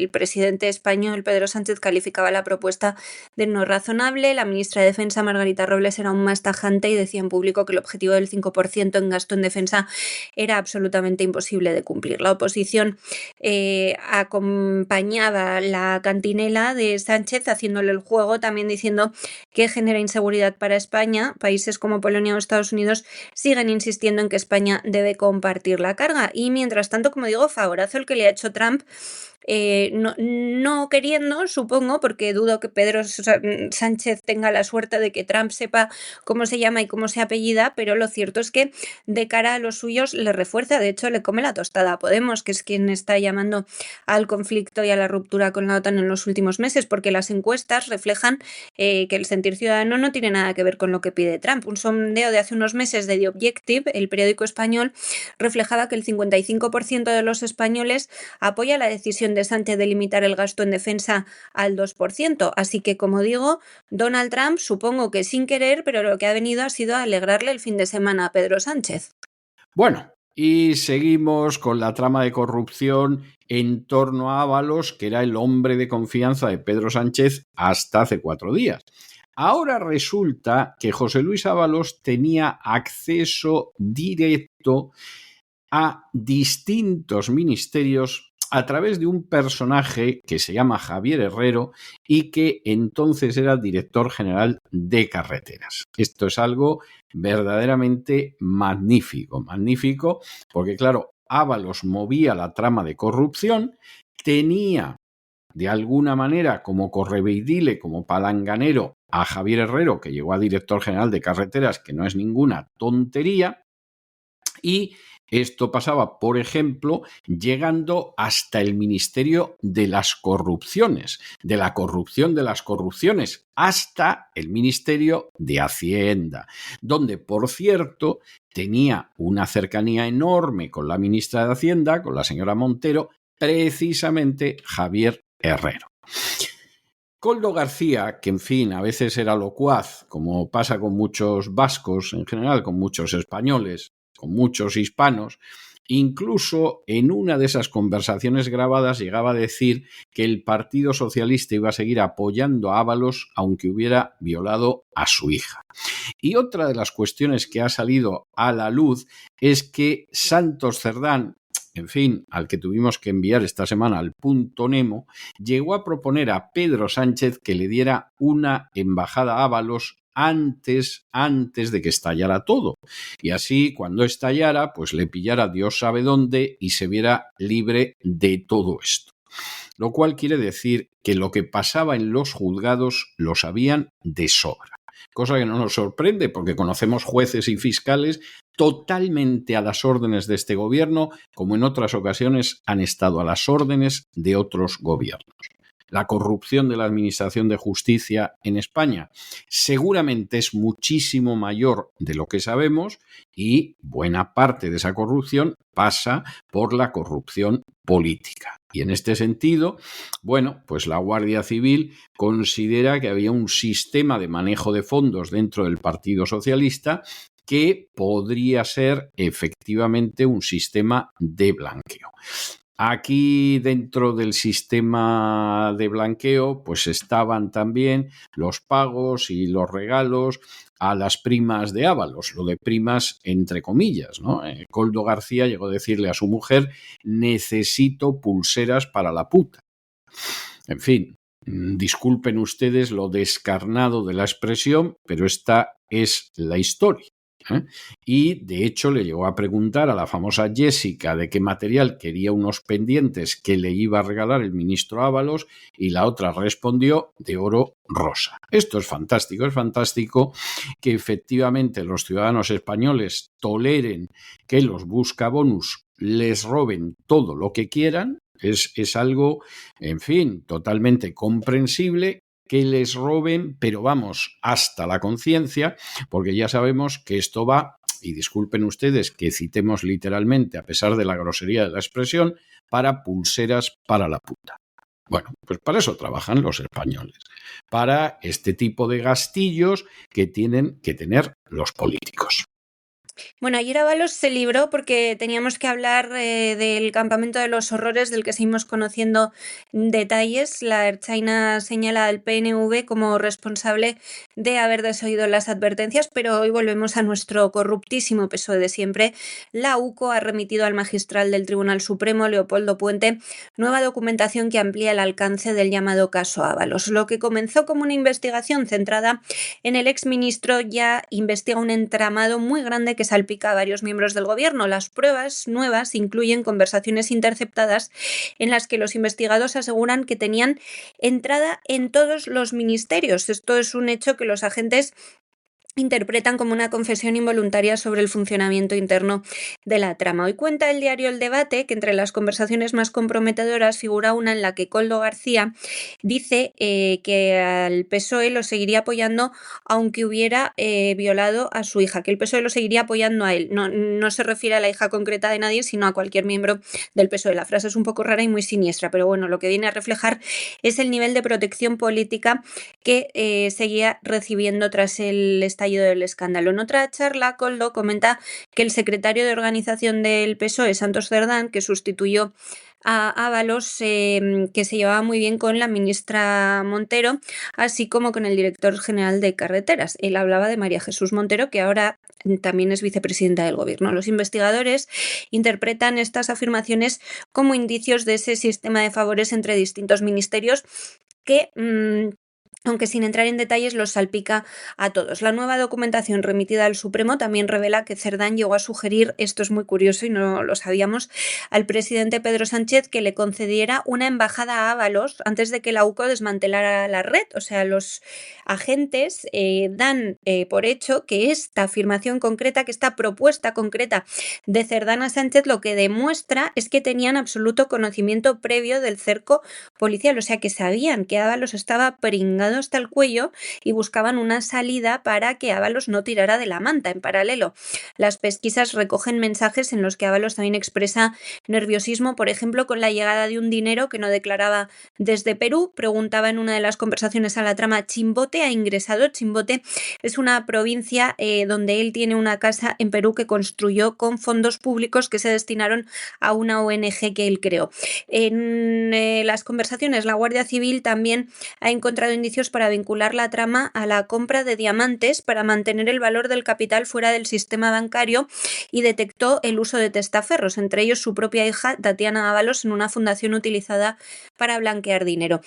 presidente español Pedro Sánchez calificaba la propuesta de no razonable. La ministra de Defensa, Margarita Robles, era aún más tajante y decía en público que el objetivo del 5% en gasto en defensa era absolutamente imposible de cumplir. La oposición acompañaba la cantinela de Sánchez haciéndole el juego, también diciendo que genera inseguridad para España. Países como Polonia o Estados Unidos siguen insistiendo en que España debe compartir la carga. Y mientras tanto, como digo, favorazo el que le ha hecho Trump, no queriendo, supongo, porque dudo que Pedro Sánchez tenga la suerte de que Trump sepa cómo se llama y cómo se apellida, pero lo cierto es que de cara a los suyos le refuerza, de hecho le come la tostada a Podemos, que es quien está llamando al conflicto y a la ruptura con la OTAN en los últimos meses, porque las encuestas reflejan que el sentir ciudadano no tiene nada que ver con lo que pide Trump. Un sondeo de hace unos meses de The Objective, el periódico español, reflejaba que el 55% de los españoles apoya la decisión de Sánchez de limitar el gasto en defensa al 2%. Así que, como digo, Donald Trump, supongo que sin querer, pero lo que ha venido ha sido alegrarle el fin de semana a Pedro Sánchez. Bueno, y seguimos con la trama de corrupción en torno a Ábalos, que era el hombre de confianza de Pedro Sánchez hasta hace 4 días. Ahora resulta que José Luis Ábalos tenía acceso directo a distintos ministerios a través de un personaje que se llama Javier Herrero y que entonces era director general de carreteras. Esto es algo verdaderamente magnífico, porque claro, Ábalos movía la trama de corrupción, tenía de alguna manera como correveidile, como palanganero a Javier Herrero, que llegó a director general de carreteras, que no es ninguna tontería, y esto pasaba, por ejemplo, llegando hasta el Ministerio de las Corrupciones, de la corrupción de las corrupciones, hasta el Ministerio de Hacienda, donde, por cierto, tenía una cercanía enorme con la ministra de Hacienda, con la señora Montero, precisamente Javier Herrero. Koldo García, que en fin, a veces era locuaz, como pasa con muchos vascos en general, con muchos españoles, con muchos hispanos, incluso en una de esas conversaciones grabadas llegaba a decir que el Partido Socialista iba a seguir apoyando a Ábalos aunque hubiera violado a su hija. Y otra de las cuestiones que ha salido a la luz es que Santos Cerdán, en fin, al que tuvimos que enviar esta semana al Punto Nemo, llegó a proponer a Pedro Sánchez que le diera una embajada a Ábalos antes de que estallara todo. Y así, cuando estallara, pues le pillara Dios sabe dónde y se viera libre de todo esto. Lo cual quiere decir que lo que pasaba en los juzgados lo sabían de sobra. Cosa que no nos sorprende porque conocemos jueces y fiscales totalmente a las órdenes de este gobierno, como en otras ocasiones han estado a las órdenes de otros gobiernos. La corrupción de la Administración de Justicia en España seguramente es muchísimo mayor de lo que sabemos y buena parte de esa corrupción pasa por la corrupción política. Y en este sentido, bueno, pues la Guardia Civil considera que había un sistema de manejo de fondos dentro del Partido Socialista que podría ser efectivamente un sistema de blanqueo. Aquí dentro del sistema de blanqueo pues estaban también los pagos y los regalos a las primas de Ábalos, lo de primas entre comillas, ¿no? Koldo García llegó a decirle a su mujer: necesito pulseras para la puta. En fin, disculpen ustedes lo descarnado de la expresión, pero esta es la historia. Y de hecho le llegó a preguntar a la famosa Jessica de qué material quería unos pendientes que le iba a regalar el ministro Ábalos y la otra respondió de oro rosa. Esto es fantástico que efectivamente los ciudadanos españoles toleren que los buscabonus les roben todo lo que quieran. Es algo, en fin, totalmente comprensible que les roben, pero vamos, hasta la conciencia, porque ya sabemos que esto va, y disculpen ustedes que citemos literalmente, a pesar de la grosería de la expresión, para pulseras para la puta. Bueno, pues para eso trabajan los españoles, para este tipo de gastillos que tienen que tener los políticos. Bueno, ayer Ábalos se libró porque teníamos que hablar del campamento de los horrores del que seguimos conociendo detalles. La Ertzaina señala al PNV como responsable de haber desoído las advertencias, pero hoy volvemos a nuestro corruptísimo PSOE de siempre. La UCO ha remitido al magistral del Tribunal Supremo, Leopoldo Puente, nueva documentación que amplía el alcance del llamado caso Ábalos. Lo que comenzó como una investigación centrada en el exministro ya investiga un entramado muy grande que salpica a varios miembros del gobierno. Las pruebas nuevas incluyen conversaciones interceptadas en las que los investigados aseguran que tenían entrada en todos los ministerios. Esto es un hecho que los agentes interpretan como una confesión involuntaria sobre el funcionamiento interno de la trama. Hoy cuenta el diario El Debate que entre las conversaciones más comprometedoras figura una en la que Koldo García dice que al PSOE lo seguiría apoyando aunque hubiera violado a su hija, que el PSOE lo seguiría apoyando a él. No se refiere a la hija concreta de nadie, sino a cualquier miembro del PSOE. La frase es un poco rara y muy siniestra, pero bueno, lo que viene a reflejar es el nivel de protección política que seguía recibiendo tras el estallido del escándalo. En otra charla, Koldo comenta que el secretario de organización del PSOE, Santos Cerdán, que sustituyó a Ábalos, que se llevaba muy bien con la ministra Montero, así como con el director general de Carreteras. Él hablaba de María Jesús Montero, que ahora también es vicepresidenta del Gobierno. Los investigadores interpretan estas afirmaciones como indicios de ese sistema de favores entre distintos ministerios que aunque sin entrar en detalles, los salpica a todos. La nueva documentación remitida al Supremo también revela que Cerdán llegó a sugerir, esto es muy curioso y no lo sabíamos, al presidente Pedro Sánchez que le concediera una embajada a Ábalos antes de que la UCO desmantelara la red. O sea, los agentes dan por hecho que esta afirmación concreta, que esta propuesta concreta de Cerdán a Sánchez lo que demuestra es que tenían absoluto conocimiento previo del cerco policial, o sea que sabían que Ábalos estaba pringado hasta el cuello y buscaban una salida para que Ábalos no tirara de la manta. En paralelo, las pesquisas recogen mensajes en los que Ábalos también expresa nerviosismo, por ejemplo, con la llegada de un dinero que no declaraba desde Perú. Preguntaba en una de las conversaciones a la trama, ¿Chimbote ha ingresado? Chimbote es una provincia donde él tiene una casa en Perú que construyó con fondos públicos que se destinaron a una ONG que él creó. En las conversaciones, la Guardia Civil también ha encontrado indicios para vincular la trama a la compra de diamantes para mantener el valor del capital fuera del sistema bancario y detectó el uso de testaferros, entre ellos su propia hija Tatiana Ábalos, en una fundación utilizada para blanquear dinero.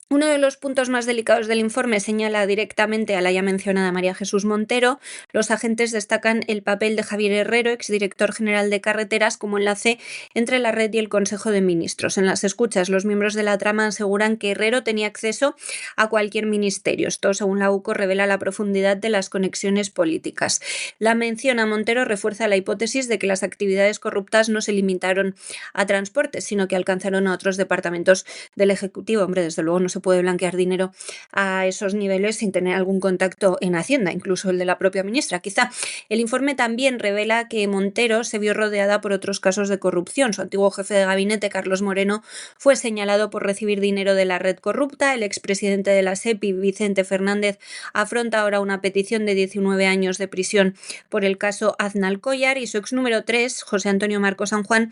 Uno de los puntos más delicados del informe señala directamente a la ya mencionada María Jesús Montero. Los agentes destacan el papel de Javier Herrero, exdirector general de Carreteras, como enlace entre la red y el Consejo de Ministros. En las escuchas, los miembros de la trama aseguran que Herrero tenía acceso a cualquier ministerio. Esto, según la UCO, revela la profundidad de las conexiones políticas. La mención a Montero refuerza la hipótesis de que las actividades corruptas no se limitaron a transporte, sino que alcanzaron a otros departamentos del Ejecutivo. Hombre, desde luego no se puede blanquear dinero a esos niveles sin tener algún contacto en Hacienda, incluso el de la propia ministra. Quizá el informe también revela que Montero se vio rodeada por otros casos de corrupción. Su antiguo jefe de gabinete, Carlos Moreno, fue señalado por recibir dinero de la red corrupta. El expresidente de la SEPI, Vicente Fernández, afronta ahora una petición de 19 años de prisión por el caso Aznalcóllar, y su ex número 3, José Antonio Marco San Juan,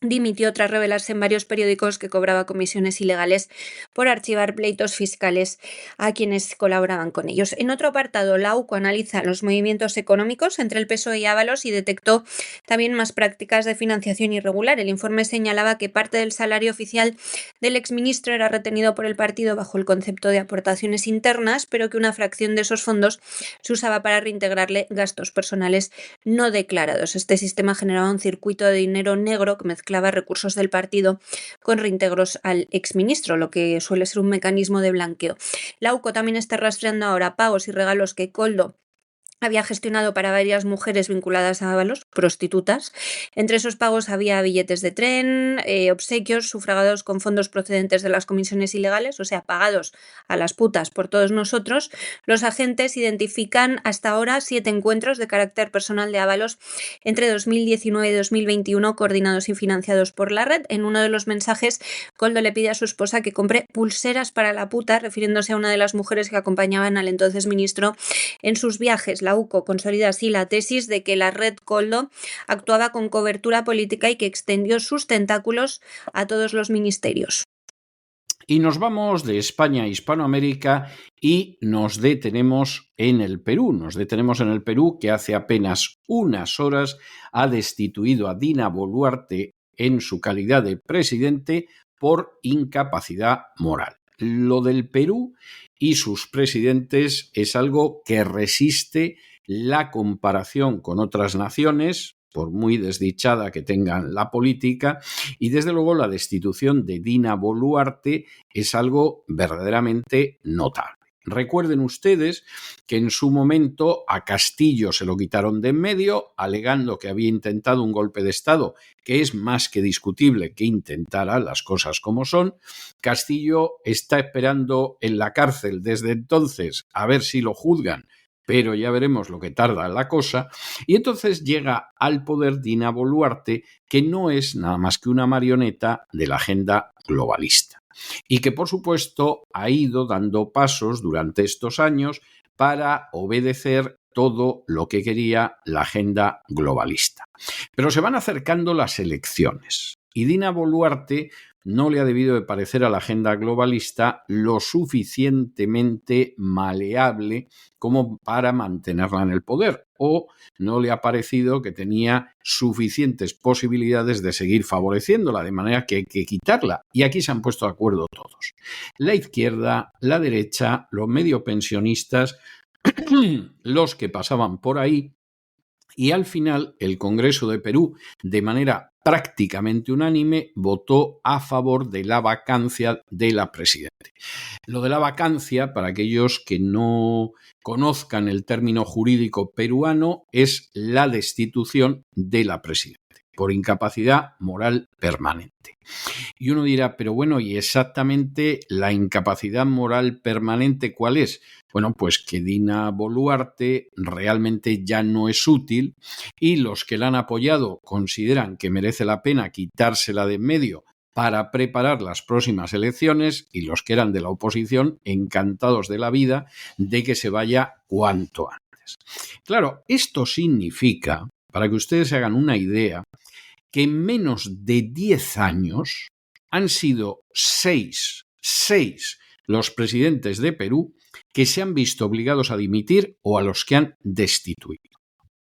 dimitió tras revelarse en varios periódicos que cobraba comisiones ilegales por archivar pleitos fiscales a quienes colaboraban con ellos. En otro apartado, la UCO analiza los movimientos económicos entre el PSOE y Ábalos y detectó también más prácticas de financiación irregular. El informe señalaba que parte del salario oficial del exministro era retenido por el partido bajo el concepto de aportaciones internas, pero que una fracción de esos fondos se usaba para reintegrarle gastos personales no declarados. Este sistema generaba un circuito de dinero negro que mezclaba recursos del partido con reintegros al exministro, lo que suele ser un mecanismo de blanqueo. La UCO también está rastreando ahora pagos y regalos que Koldo había gestionado para varias mujeres vinculadas a Ábalos, prostitutas. Entre esos pagos había billetes de tren, obsequios sufragados con fondos procedentes de las comisiones ilegales, o sea, pagados a las putas por todos nosotros. Los agentes identifican hasta ahora 7 encuentros de carácter personal de Ábalos entre 2019 y 2021, coordinados y financiados por la red. En uno de los mensajes, Koldo le pide a su esposa que compre pulseras para la puta, refiriéndose a una de las mujeres que acompañaban al entonces ministro en sus viajes. La UCO consolida así la tesis de que la red Koldo actuaba con cobertura política y que extendió sus tentáculos a todos los ministerios. Y nos vamos de España a Hispanoamérica y nos detenemos en el Perú. Nos detenemos en el Perú, que hace apenas unas horas ha destituido a Dina Boluarte en su calidad de presidente por incapacidad moral. Lo del Perú y sus presidentes es algo que resiste la comparación con otras naciones, por muy desdichada que tengan la política, y desde luego la destitución de Dina Boluarte es algo verdaderamente notable. Recuerden ustedes que en su momento a Castillo se lo quitaron de en medio, alegando que había intentado un golpe de Estado, que es más que discutible que intentara las cosas como son. Castillo está esperando en la cárcel desde entonces a ver si lo juzgan, pero ya veremos lo que tarda la cosa. Y entonces llega al poder Dina Boluarte, que no es nada más que una marioneta de la agenda globalista, y que por supuesto ha ido dando pasos durante estos años para obedecer todo lo que quería la agenda globalista. Pero se van acercando las elecciones. Y Dina Boluarte no le ha debido de parecer a la agenda globalista lo suficientemente maleable como para mantenerla en el poder, o no le ha parecido que tenía suficientes posibilidades de seguir favoreciéndola, de manera que hay que quitarla. Y aquí se han puesto de acuerdo todos. La izquierda, la derecha, los medio pensionistas, los que pasaban por ahí, y al final el Congreso de Perú, de manera prácticamente unánime, votó a favor de la vacancia de la presidenta. Lo de la vacancia, para aquellos que no conozcan el término jurídico peruano, es la destitución de la presidenta por incapacidad moral permanente. Y uno dirá, pero bueno, ¿y exactamente la incapacidad moral permanente cuál es? Bueno, pues que Dina Boluarte realmente ya no es útil y los que la han apoyado consideran que merece la pena quitársela de en medio para preparar las próximas elecciones, y los que eran de la oposición encantados de la vida de que se vaya cuanto antes. Claro, esto significa, para que ustedes se hagan una idea, que en menos de 10 años han sido 6 los presidentes de Perú que se han visto obligados a dimitir o a los que han destituido.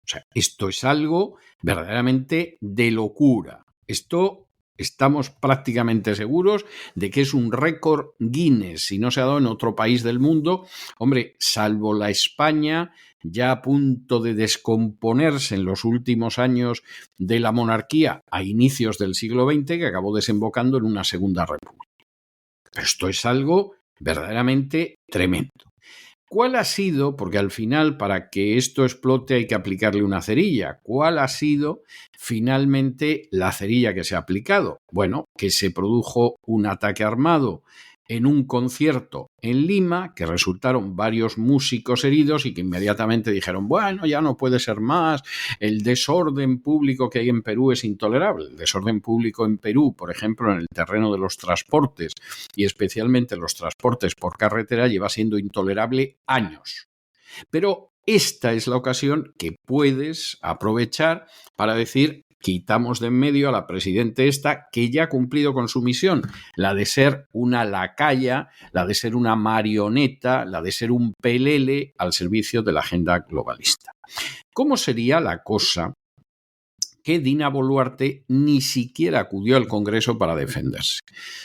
O sea, esto es algo verdaderamente de locura. Esto estamos prácticamente seguros de que es un récord Guinness, si no se ha dado en otro país del mundo, hombre, salvo la España ya a punto de descomponerse en los últimos años de la monarquía a inicios del siglo XX, que acabó desembocando en una segunda república. Pero esto es algo verdaderamente tremendo. ¿Cuál ha sido, porque al final para que esto explote hay que aplicarle una cerilla, cuál ha sido finalmente la cerilla que se ha aplicado? Bueno, que se produjo un ataque armado en un concierto en Lima, que resultaron varios músicos heridos y que inmediatamente dijeron, bueno, ya no puede ser más, el desorden público que hay en Perú es intolerable. El desorden público en Perú, por ejemplo, en el terreno de los transportes y especialmente los transportes por carretera, lleva siendo intolerable años. Pero esta es la ocasión que puedes aprovechar para decir, quitamos de en medio a la presidenta esta que ya ha cumplido con su misión, la de ser una lacaya, la de ser una marioneta, la de ser un pelele al servicio de la agenda globalista. ¿Cómo sería la cosa que Dina Boluarte ni siquiera acudió al Congreso para defenderse?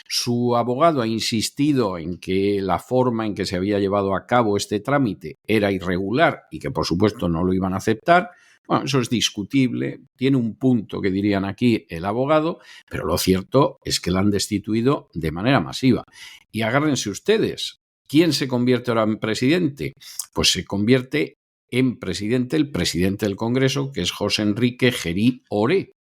Su abogado ha insistido en que la forma en que se había llevado a cabo este trámite era irregular y que por supuesto no lo iban a aceptar. Bueno, eso es discutible, tiene un punto que dirían aquí el abogado, pero lo cierto es que la han destituido de manera masiva. Y agárrense ustedes, ¿quién se convierte ahora en presidente? Pues se convierte en presidente el presidente del Congreso, que es José Enrique Gerí Oré,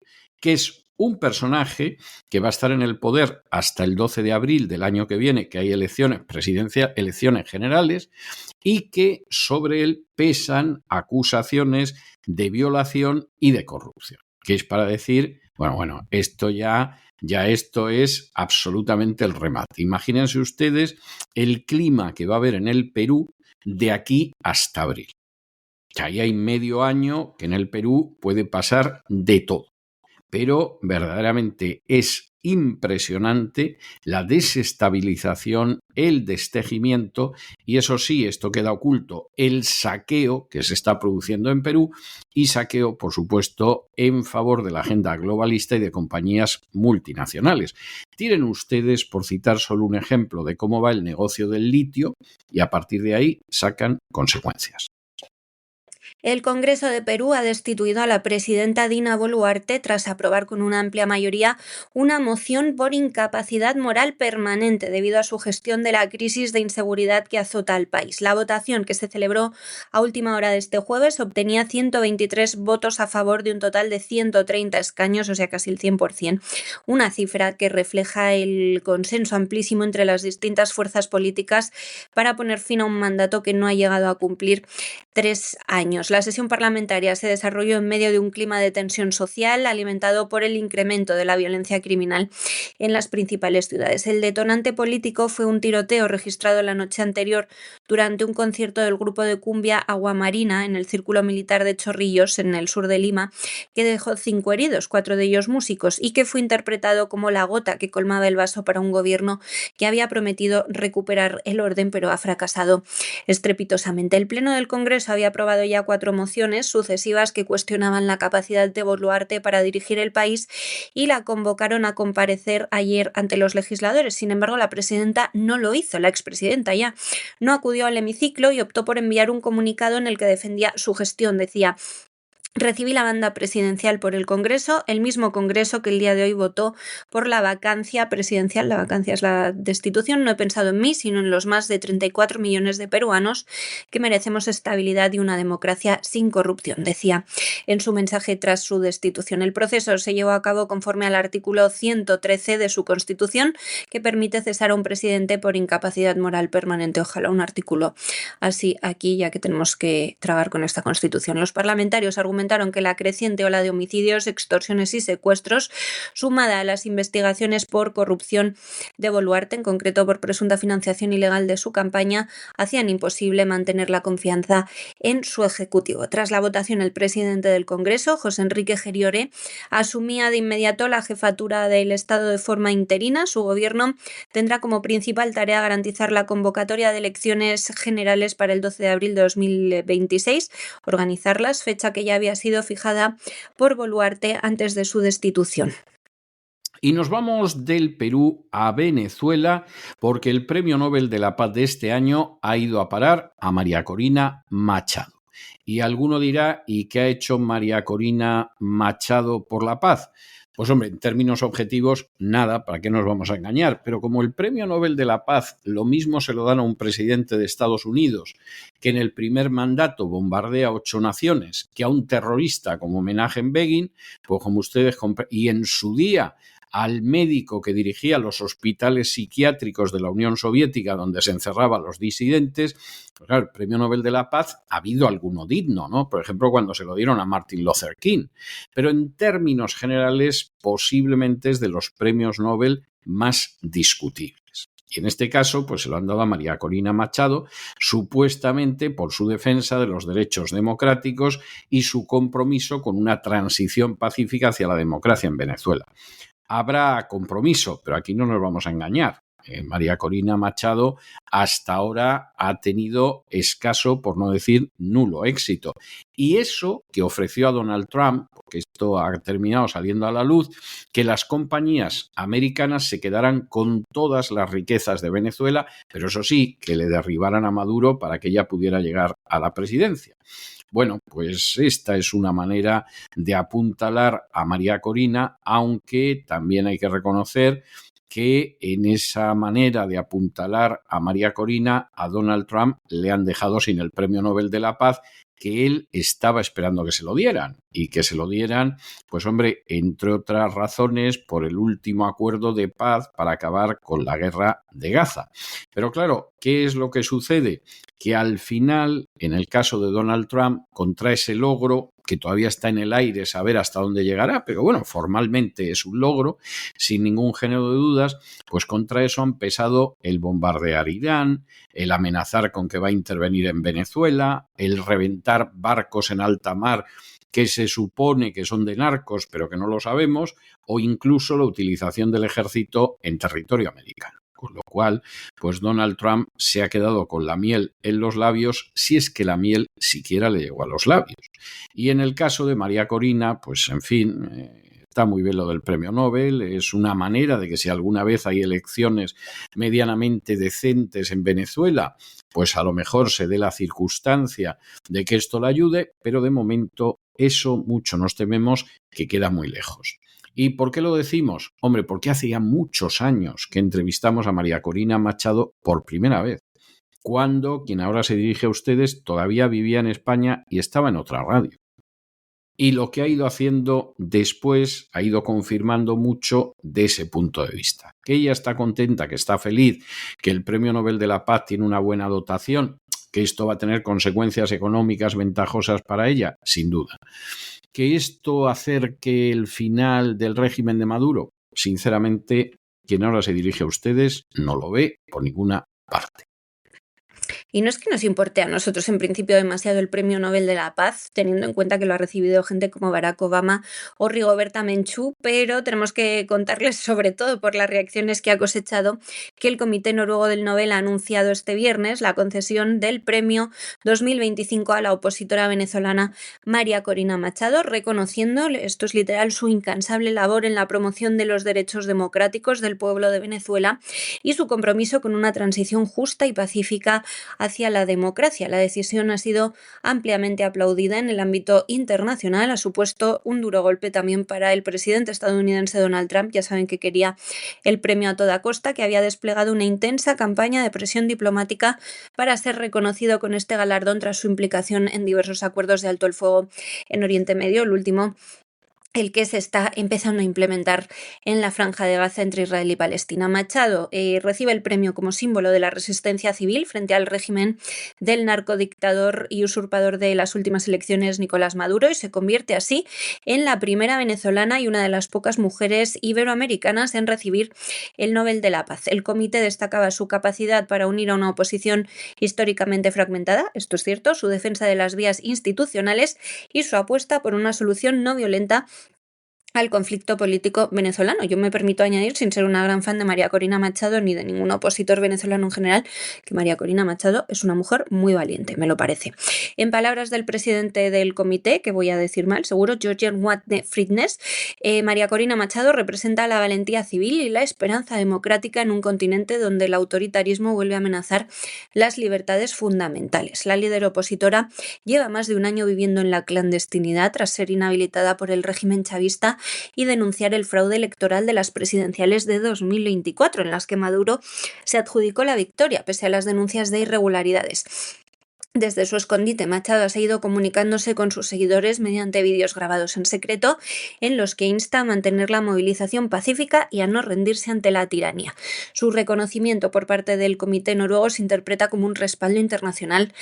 que es un personaje que va a estar en el poder hasta el 12 de abril del año que viene, que hay elecciones generales, y que sobre él pesan acusaciones de violación y de corrupción, que es para decir, bueno, esto esto es absolutamente el remate. Imagínense ustedes el clima que va a haber en el Perú de aquí hasta abril. Que ahí hay medio año que en el Perú puede pasar de todo. Pero verdaderamente es impresionante la desestabilización, el destejimiento y eso sí, esto queda oculto, el saqueo que se está produciendo en Perú y saqueo, por supuesto, en favor de la agenda globalista y de compañías multinacionales. Tienen ustedes, por citar solo un ejemplo de cómo va el negocio del litio y a partir de ahí sacan consecuencias. El Congreso de Perú ha destituido a la presidenta Dina Boluarte tras aprobar con una amplia mayoría una moción por incapacidad moral permanente debido a su gestión de la crisis de inseguridad que azota al país. La votación, que se celebró a última hora de este jueves, obtenía 123 votos a favor de un total de 130 escaños, o sea, casi el 100%, una cifra que refleja el consenso amplísimo entre las distintas fuerzas políticas para poner fin a un mandato que no ha llegado a cumplir 3 años. La sesión parlamentaria se desarrolló en medio de un clima de tensión social alimentado por el incremento de la violencia criminal en las principales ciudades. El detonante político fue un tiroteo registrado la noche anterior durante un concierto del grupo de cumbia Aguamarina en el Círculo Militar de Chorrillos, en el sur de Lima, que dejó 5 heridos, 4 de ellos músicos, y que fue interpretado como la gota que colmaba el vaso para un gobierno que había prometido recuperar el orden, pero ha fracasado estrepitosamente. El Pleno del Congreso había aprobado ya 4 mociones sucesivas que cuestionaban la capacidad de Boluarte para dirigir el país y la convocaron a comparecer ayer ante los legisladores. Sin embargo, la presidenta no lo hizo, la expresidenta ya no acudió al hemiciclo y optó por enviar un comunicado en el que defendía su gestión. Decía: recibí la banda presidencial por el Congreso, el mismo Congreso que el día de hoy votó por la vacancia presidencial. La vacancia es la destitución. No he pensado en mí, sino en los más de 34 millones de peruanos que merecemos estabilidad y una democracia sin corrupción, decía en su mensaje tras su destitución. El proceso se llevó a cabo conforme al artículo 113 de su Constitución, que permite cesar a un presidente por incapacidad moral permanente. Ojalá un artículo así aquí, ya que tenemos que tragar con esta Constitución. Los parlamentarios argumentaron que la creciente ola de homicidios, extorsiones y secuestros, sumada a las investigaciones por corrupción de Boluarte, en concreto por presunta financiación ilegal de su campaña, hacían imposible mantener la confianza en su ejecutivo. Tras la votación, el presidente del Congreso, José Enrique Geriore, asumía de inmediato la jefatura del Estado de forma interina. Su gobierno tendrá como principal tarea garantizar la convocatoria de elecciones generales para el 12 de abril de 2026, organizarlas, fecha que ya había sido fijada por Boluarte antes de su destitución. Y nos vamos del Perú a Venezuela porque el Premio Nobel de la Paz de este año ha ido a parar a María Corina Machado. Y alguno dirá: ¿y qué ha hecho María Corina Machado por la paz? Pues hombre, en términos objetivos, nada, ¿para qué nos vamos a engañar? Pero como el Premio Nobel de la Paz lo mismo se lo dan a un presidente de Estados Unidos que en el primer mandato bombardea 8 naciones, que a un terrorista como Menachem Begin, pues como ustedes y en su día al médico que dirigía los hospitales psiquiátricos de la Unión Soviética donde se encerraban los disidentes, pues claro, el Premio Nobel de la Paz ha habido alguno digno, ¿no? Por ejemplo, cuando se lo dieron a Martin Luther King. Pero en términos generales, posiblemente es de los premios Nobel más discutibles. Y en este caso, pues se lo han dado a María Corina Machado, supuestamente por su defensa de los derechos democráticos y su compromiso con una transición pacífica hacia la democracia en Venezuela. Habrá compromiso, pero aquí no nos vamos a engañar. María Corina Machado hasta ahora ha tenido escaso, por no decir nulo, éxito. Y eso que ofreció a Donald Trump, porque esto ha terminado saliendo a la luz, que las compañías americanas se quedaran con todas las riquezas de Venezuela, pero eso sí, que le derribaran a Maduro para que ella pudiera llegar a la presidencia. Bueno, pues esta es una manera de apuntalar a María Corina, aunque también hay que reconocer que en esa manera de apuntalar a María Corina, a Donald Trump le han dejado sin el Premio Nobel de la Paz, que él estaba esperando que se lo dieran, y que se lo dieran, pues hombre, entre otras razones, por el último acuerdo de paz para acabar con la guerra de Gaza. Pero claro, ¿qué es lo que sucede? Que al final, en el caso de Donald Trump, contra ese logro, que todavía está en el aire saber hasta dónde llegará, pero bueno, formalmente es un logro, sin ningún género de dudas, pues contra eso han pesado el bombardear Irán, el amenazar con que va a intervenir en Venezuela, el reventar barcos en alta mar que se supone que son de narcos, pero que no lo sabemos, o incluso la utilización del ejército en territorio americano. Con lo cual, pues Donald Trump se ha quedado con la miel en los labios, si es que la miel siquiera le llegó a los labios. Y en el caso de María Corina, pues en fin, está muy bien lo del Premio Nobel, es una manera de que si alguna vez hay elecciones medianamente decentes en Venezuela, pues a lo mejor se dé la circunstancia de que esto le ayude, pero de momento eso mucho nos tememos que queda muy lejos. ¿Y por qué lo decimos? Hombre, porque hace ya muchos años que entrevistamos a María Corina Machado por primera vez, cuando quien ahora se dirige a ustedes todavía vivía en España y estaba en otra radio. Y lo que ha ido haciendo después ha ido confirmando mucho de ese punto de vista. Que ella está contenta, que está feliz, que el Premio Nobel de la Paz tiene una buena dotación, ¿Que esto va a tener consecuencias económicas ventajosas para ella? Sin duda. ¿Que esto acerque el final del régimen de Maduro? Sinceramente, quien ahora se dirige a ustedes no lo ve por ninguna parte. Y no es que nos importe a nosotros en principio demasiado el Premio Nobel de la Paz, teniendo en cuenta que lo ha recibido gente como Barack Obama o Rigoberta Menchú, pero tenemos que contarles, sobre todo por las reacciones que ha cosechado, que el Comité Noruego del Nobel ha anunciado este viernes la concesión del premio 2025 a la opositora venezolana María Corina Machado, reconociendo, esto es literal, su incansable labor en la promoción de los derechos democráticos del pueblo de Venezuela y su compromiso con una transición justa y pacífica hacia la democracia. La decisión ha sido ampliamente aplaudida en el ámbito internacional, ha supuesto un duro golpe también para el presidente estadounidense Donald Trump. Ya saben que quería el premio a toda costa, que había desplegado una intensa campaña de presión diplomática para ser reconocido con este galardón tras su implicación en diversos acuerdos de alto el fuego en Oriente Medio, el último el que se está empezando a implementar en la Franja de Gaza entre Israel y Palestina. Machado recibe el premio como símbolo de la resistencia civil frente al régimen del narcodictador y usurpador de las últimas elecciones, Nicolás Maduro, y se convierte así en la primera venezolana y una de las pocas mujeres iberoamericanas en recibir el Nobel de la Paz. El comité destacaba su capacidad para unir a una oposición históricamente fragmentada, esto es cierto, su defensa de las vías institucionales y su apuesta por una solución no violenta al conflicto político venezolano. Yo me permito añadir, sin ser una gran fan de María Corina Machado ni de ningún opositor venezolano en general, que María Corina Machado es una mujer muy valiente, me lo parece. En palabras del presidente del comité, que voy a decir mal, seguro, Georgian Watne Fritnes, María Corina Machado representa la valentía civil y la esperanza democrática en un continente donde el autoritarismo vuelve a amenazar las libertades fundamentales. La líder opositora lleva más de un año viviendo en la clandestinidad tras ser inhabilitada por el régimen chavista y denunciar el fraude electoral de las presidenciales de 2024, en las que Maduro se adjudicó la victoria, pese a las denuncias de irregularidades. Desde su escondite, Machado ha seguido comunicándose con sus seguidores mediante vídeos grabados en secreto, en los que insta a mantener la movilización pacífica y a no rendirse ante la tiranía. Su reconocimiento por parte del Comité Noruego se interpreta como un respaldo internacional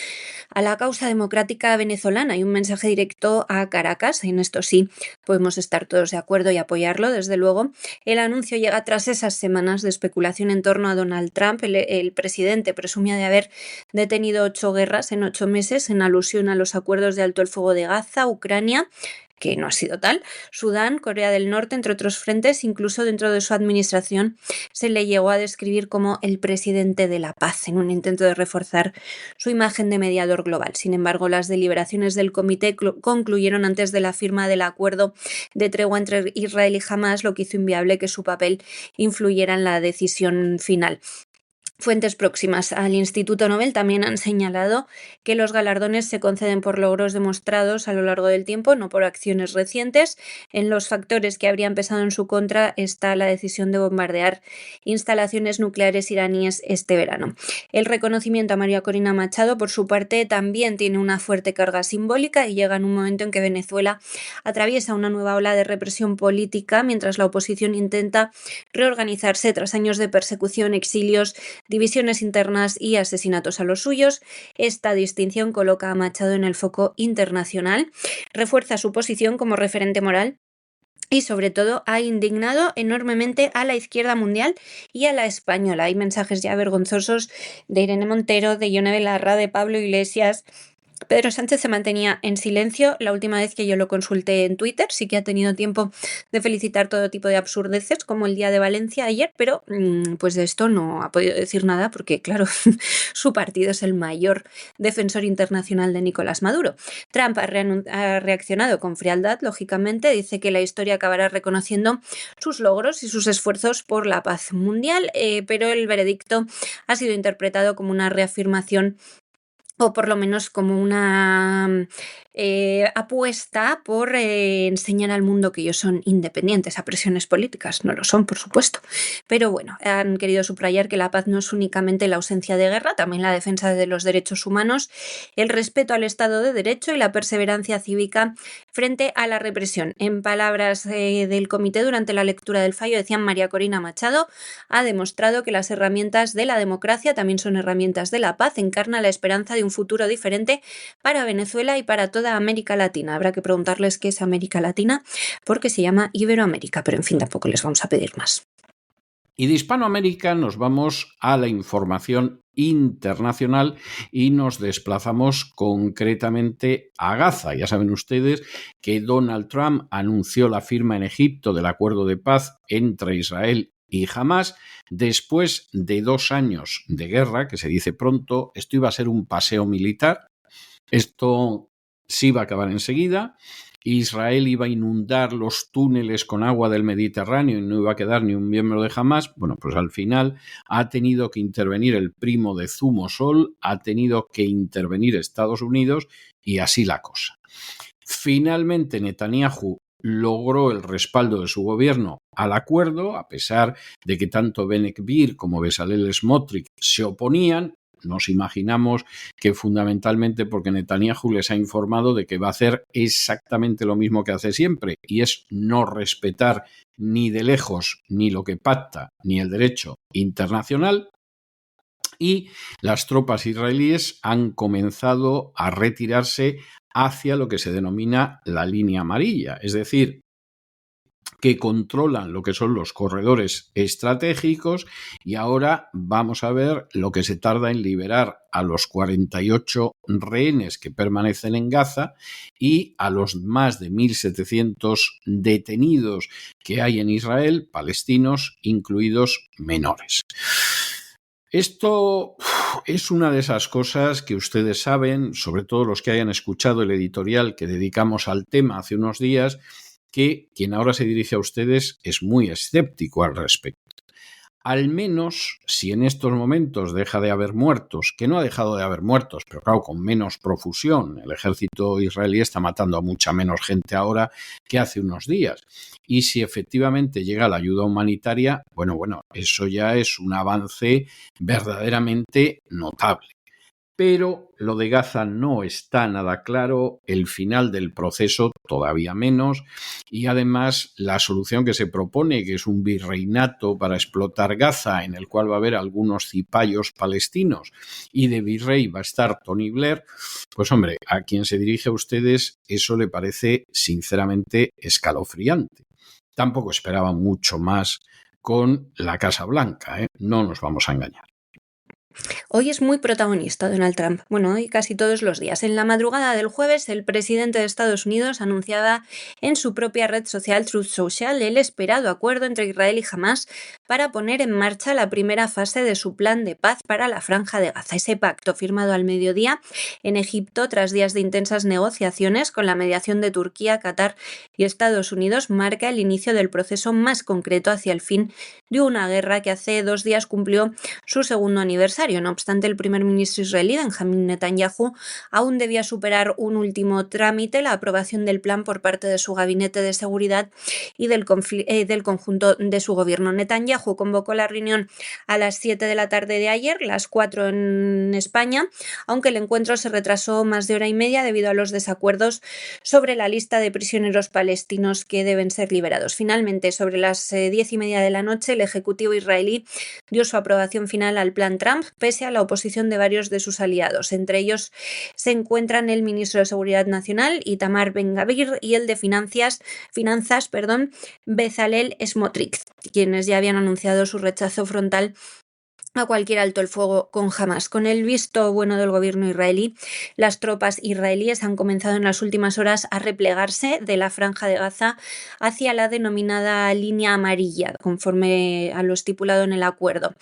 a la causa democrática venezolana y un mensaje directo a Caracas. En esto sí podemos estar todos de acuerdo y apoyarlo, desde luego. El anuncio llega tras esas semanas de especulación en torno a Donald Trump. El presidente presumía de haber detenido 8 guerras en 8 meses en alusión a los acuerdos de alto el fuego de Gaza, Ucrania, que no ha sido tal, Sudán, Corea del Norte, entre otros frentes. Incluso dentro de su administración se le llegó a describir como el presidente de la paz, en un intento de reforzar su imagen de mediador global. Sin embargo, las deliberaciones del comité concluyeron antes de la firma del acuerdo de tregua entre Israel y Hamás, lo que hizo inviable que su papel influyera en la decisión final. Fuentes próximas al Instituto Nobel también han señalado que los galardones se conceden por logros demostrados a lo largo del tiempo, no por acciones recientes. En los factores que habrían pesado en su contra está la decisión de bombardear instalaciones nucleares iraníes este verano. El reconocimiento a María Corina Machado, por su parte, también tiene una fuerte carga simbólica y llega en un momento en que Venezuela atraviesa una nueva ola de represión política, mientras la oposición intenta reorganizarse tras años de persecución, exilios, divisiones internas y asesinatos a los suyos. Esta distinción coloca a Machado en el foco internacional, refuerza su posición como referente moral y, sobre todo, ha indignado enormemente a la izquierda mundial y a la española. Hay mensajes ya vergonzosos de Irene Montero, de Yone Belarra, de Pablo Iglesias. Pedro Sánchez se mantenía en silencio. La última vez que yo lo consulté en Twitter, sí que ha tenido tiempo de felicitar todo tipo de absurdeces, como el Día de Valencia ayer, pero pues de esto no ha podido decir nada porque, claro, su partido es el mayor defensor internacional de Nicolás Maduro. Trump ha reaccionado con frialdad, lógicamente. Dice que la historia acabará reconociendo sus logros y sus esfuerzos por la paz mundial, pero el veredicto ha sido interpretado como una reafirmación, o por lo menos como una apuesta por enseñar al mundo que ellos son independientes a presiones políticas. No lo son, por supuesto. Pero bueno, han querido subrayar que la paz no es únicamente la ausencia de guerra, también la defensa de los derechos humanos, el respeto al Estado de Derecho y la perseverancia cívica frente a la represión. En palabras del comité, durante la lectura del fallo, decían: María Corina Machado ha demostrado que las herramientas de la democracia también son herramientas de la paz, encarna la esperanza de un futuro diferente para Venezuela y para toda América Latina. Habrá que preguntarles qué es América Latina, porque se llama Iberoamérica, pero en fin, tampoco les vamos a pedir más. Y de Hispanoamérica nos vamos a la información internacional y nos desplazamos concretamente a Gaza. Ya saben ustedes que Donald Trump anunció la firma en Egipto del acuerdo de paz entre Israel y Hamás. Después de 2 años de guerra, que se dice pronto, esto iba a ser un paseo militar. Esto sí va a acabar enseguida. Israel iba a inundar los túneles con agua del Mediterráneo y no iba a quedar ni un miembro de Hamás. Bueno, pues al final ha tenido que intervenir el primo de Zumo Sol, ha tenido que intervenir Estados Unidos y así la cosa. Finalmente Netanyahu logró el respaldo de su gobierno al acuerdo, a pesar de que tanto Ben Gvir como Bezalel Smotrich se oponían. Nos imaginamos que fundamentalmente porque Netanyahu les ha informado de que va a hacer exactamente lo mismo que hace siempre, y es no respetar ni de lejos ni lo que pacta ni el derecho internacional. Y las tropas israelíes han comenzado a retirarse hacia lo que se denomina la línea amarilla, es decir, que controlan lo que son los corredores estratégicos, y ahora vamos a ver lo que se tarda en liberar a los 48 rehenes que permanecen en Gaza y a los más de 1.700 detenidos que hay en Israel, palestinos, incluidos menores. Esto es una de esas cosas que ustedes saben, sobre todo los que hayan escuchado el editorial que dedicamos al tema hace unos días, que quien ahora se dirige a ustedes es muy escéptico al respecto. Al menos, si en estos momentos deja de haber muertos, que no ha dejado de haber muertos, pero claro, con menos profusión. El ejército israelí está matando a mucha menos gente ahora que hace unos días. Y si efectivamente llega la ayuda humanitaria, bueno, eso ya es un avance verdaderamente notable. Pero lo de Gaza no está nada claro, el final del proceso todavía menos, y además la solución que se propone, que es un virreinato para explotar Gaza, en el cual va a haber algunos cipayos palestinos y de virrey va a estar Tony Blair, pues hombre, a quien se dirige a ustedes eso le parece sinceramente escalofriante. Tampoco esperaba mucho más con la Casa Blanca, no nos vamos a engañar. Hoy es muy protagonista Donald Trump. Bueno, hoy casi todos los días. En la madrugada del jueves, el presidente de Estados Unidos anunciaba en su propia red social Truth Social el esperado acuerdo entre Israel y Hamás para poner en marcha la primera fase de su plan de paz para la Franja de Gaza. Ese pacto, firmado al mediodía en Egipto tras días de intensas negociaciones con la mediación de Turquía, Qatar y Estados Unidos, marca el inicio del proceso más concreto hacia el fin de una guerra que hace 2 días cumplió su segundo aniversario. No obstante, el primer ministro israelí, Benjamin Netanyahu, aún debía superar un último trámite, la aprobación del plan por parte de su gabinete de seguridad y del conjunto de su gobierno. Netanyahu convocó la reunión a las 7 de la tarde de ayer, las 4 en España, aunque el encuentro se retrasó más de hora y media debido a los desacuerdos sobre la lista de prisioneros palestinos que deben ser liberados. Finalmente, sobre las 10:30 de la noche, el Ejecutivo israelí dio su aprobación final al plan Trump, pese a la oposición de varios de sus aliados. Entre ellos se encuentran el ministro de Seguridad Nacional, Itamar Ben-Gvir, y el de Finanzas, Bezalel Smotrich, quienes ya habían anunciado su rechazo frontal a cualquier alto el fuego con Hamás. Con el visto bueno del gobierno israelí, las tropas israelíes han comenzado en las últimas horas a replegarse de la Franja de Gaza hacia la denominada línea amarilla, conforme a lo estipulado en el acuerdo.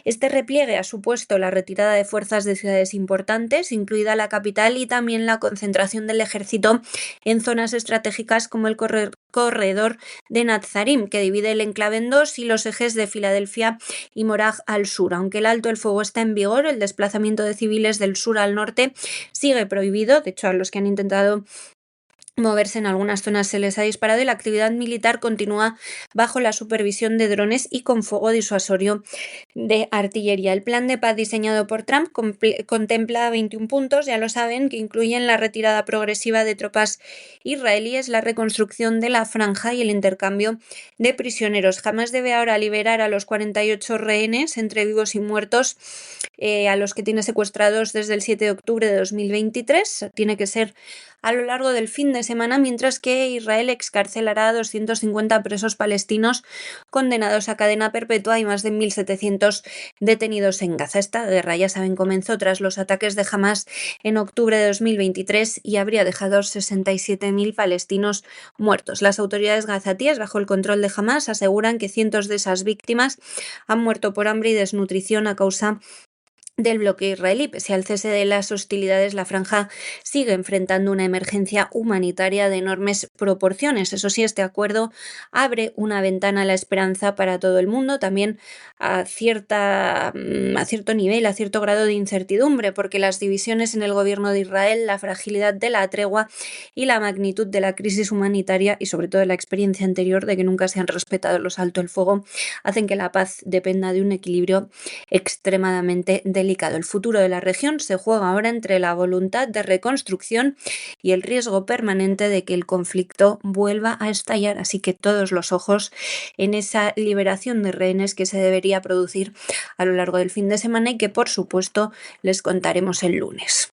Este repliegue ha supuesto la retirada de fuerzas de ciudades importantes, incluida la capital, y también la concentración del ejército en zonas estratégicas como el corredor de Nazarim, que divide el enclave en dos, y los ejes de Filadelfia y Morag al sur. Aunque el alto el fuego está en vigor, el desplazamiento de civiles del sur al norte sigue prohibido. De hecho, a los que han intentado moverse en algunas zonas se les ha disparado y la actividad militar continúa bajo la supervisión de drones y con fuego disuasorio de artillería. El plan de paz diseñado por Trump contempla 21 puntos, ya lo saben, que incluyen la retirada progresiva de tropas israelíes, la reconstrucción de la franja y el intercambio de prisioneros. Hamás debe ahora liberar a los 48 rehenes, entre vivos y muertos, a los que tiene secuestrados desde el 7 de octubre de 2023. Tiene que ser a lo largo del fin de semana, mientras que Israel excarcelará a 250 presos palestinos condenados a cadena perpetua y más de 1.700 detenidos en Gaza. Esta guerra, ya saben, comenzó tras los ataques de Hamás en octubre de 2023 y habría dejado 67.000 palestinos muertos. Las autoridades gazatíes, bajo el control de Hamás, aseguran que cientos de esas víctimas han muerto por hambre y desnutrición a causa del bloqueo israelí. Pese al cese de las hostilidades, la franja sigue enfrentando una emergencia humanitaria de enormes proporciones. Eso sí, este acuerdo abre una ventana a la esperanza para todo el mundo, también a cierto nivel, a cierto grado de incertidumbre, porque las divisiones en el gobierno de Israel, la fragilidad de la tregua y la magnitud de la crisis humanitaria y sobre todo la experiencia anterior de que nunca se han respetado los alto el fuego hacen que la paz dependa de un equilibrio extremadamente delicado. El futuro de la región se juega ahora entre la voluntad de reconstrucción y el riesgo permanente de que el conflicto vuelva a estallar. Así que todos los ojos en esa liberación de rehenes que se debería producir a lo largo del fin de semana y que, por supuesto, les contaremos el lunes.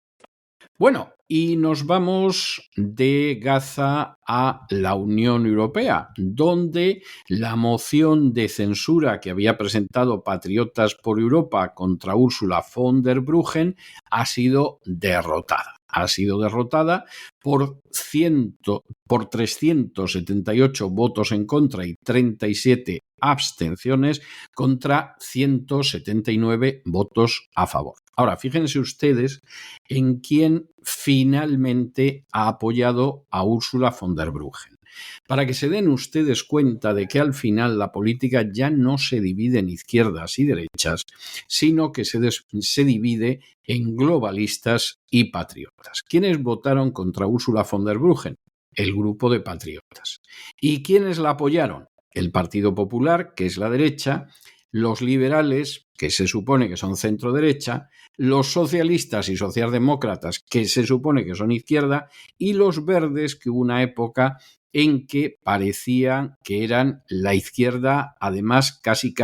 Bueno, y nos vamos de Gaza a la Unión Europea, donde la moción de censura que había presentado Patriotas por Europa contra Ursula von der Leyen ha sido derrotada. Ha sido derrotada por 378 votos en contra y 37 abstenciones contra 179 votos a favor. Ahora, fíjense ustedes en quién finalmente ha apoyado a Ursula von der Leyen. Para que se den ustedes cuenta de que al final la política ya no se divide en izquierdas y derechas, sino que se divide en globalistas y patriotas. ¿Quiénes votaron contra Ursula von der Leyen? El grupo de patriotas. ¿Y quiénes la apoyaron? El Partido Popular, que es la derecha, los liberales, que se supone que son centro-derecha, los socialistas y socialdemócratas, que se supone que son izquierda, y los verdes, que hubo una época en que parecían que eran la izquierda, además casi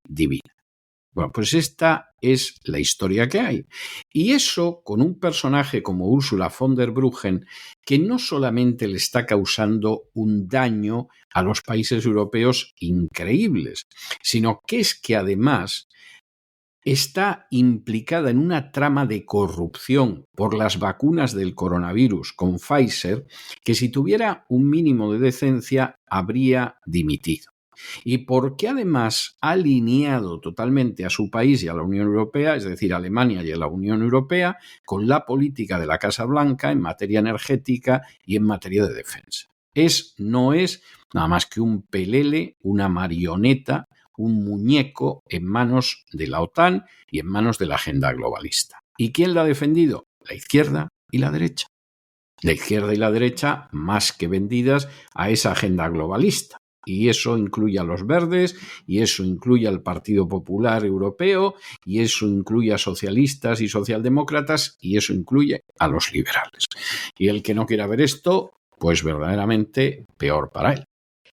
divina. Bueno, pues esta es la historia que hay. Y eso con un personaje como Ursula von der Leyen, que no solamente le está causando un daño a los países europeos increíbles, sino que es que además está implicada en una trama de corrupción por las vacunas del coronavirus con Pfizer, que si tuviera un mínimo de decencia habría dimitido. Y porque además ha alineado totalmente a su país y a la Unión Europea, es decir, a Alemania y a la Unión Europea, con la política de la Casa Blanca en materia energética y en materia de defensa. No es nada más que un pelele, una marioneta, un muñeco en manos de la OTAN y en manos de la agenda globalista. ¿Y quién la ha defendido? La izquierda y la derecha. La izquierda y la derecha más que vendidas a esa agenda globalista. Y eso incluye a los verdes, y eso incluye al Partido Popular Europeo, y eso incluye a socialistas y socialdemócratas, y eso incluye a los liberales. Y el que no quiera ver esto, pues verdaderamente peor para él.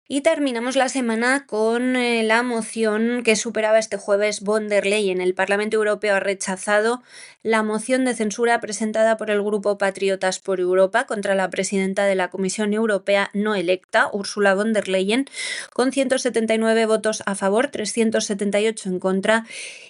Y terminamos la semana con la moción que superaba este jueves von der Leyen. El Parlamento Europeo ha rechazado la moción de censura presentada por el Grupo Patriotas por Europa contra la presidenta de la Comisión Europea no electa, Ursula von der Leyen, con 179 votos a favor, 378 en contra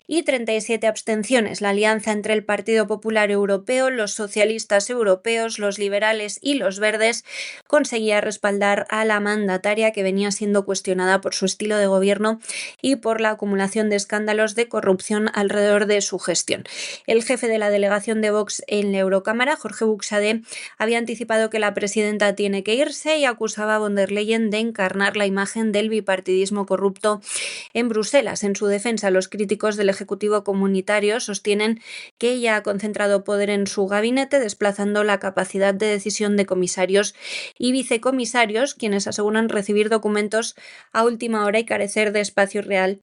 y 37 abstenciones. La alianza entre el Partido Popular Europeo, los socialistas europeos, los liberales y los verdes conseguía respaldar a la mandataria que venía siendo cuestionada por su estilo de gobierno y por la acumulación de escándalos de corrupción alrededor de su gestión. El jefe de la delegación de Vox en la Eurocámara, Jorge Buxadé, había anticipado que la presidenta tiene que irse y acusaba a von der Leyen de encarnar la imagen del bipartidismo corrupto en Bruselas. En su defensa, los críticos del Ejecutivo comunitario sostienen que ella ha concentrado poder en su gabinete, desplazando la capacidad de decisión de comisarios y vicecomisarios, quienes aseguran recibir documentos a última hora y carecer de espacio real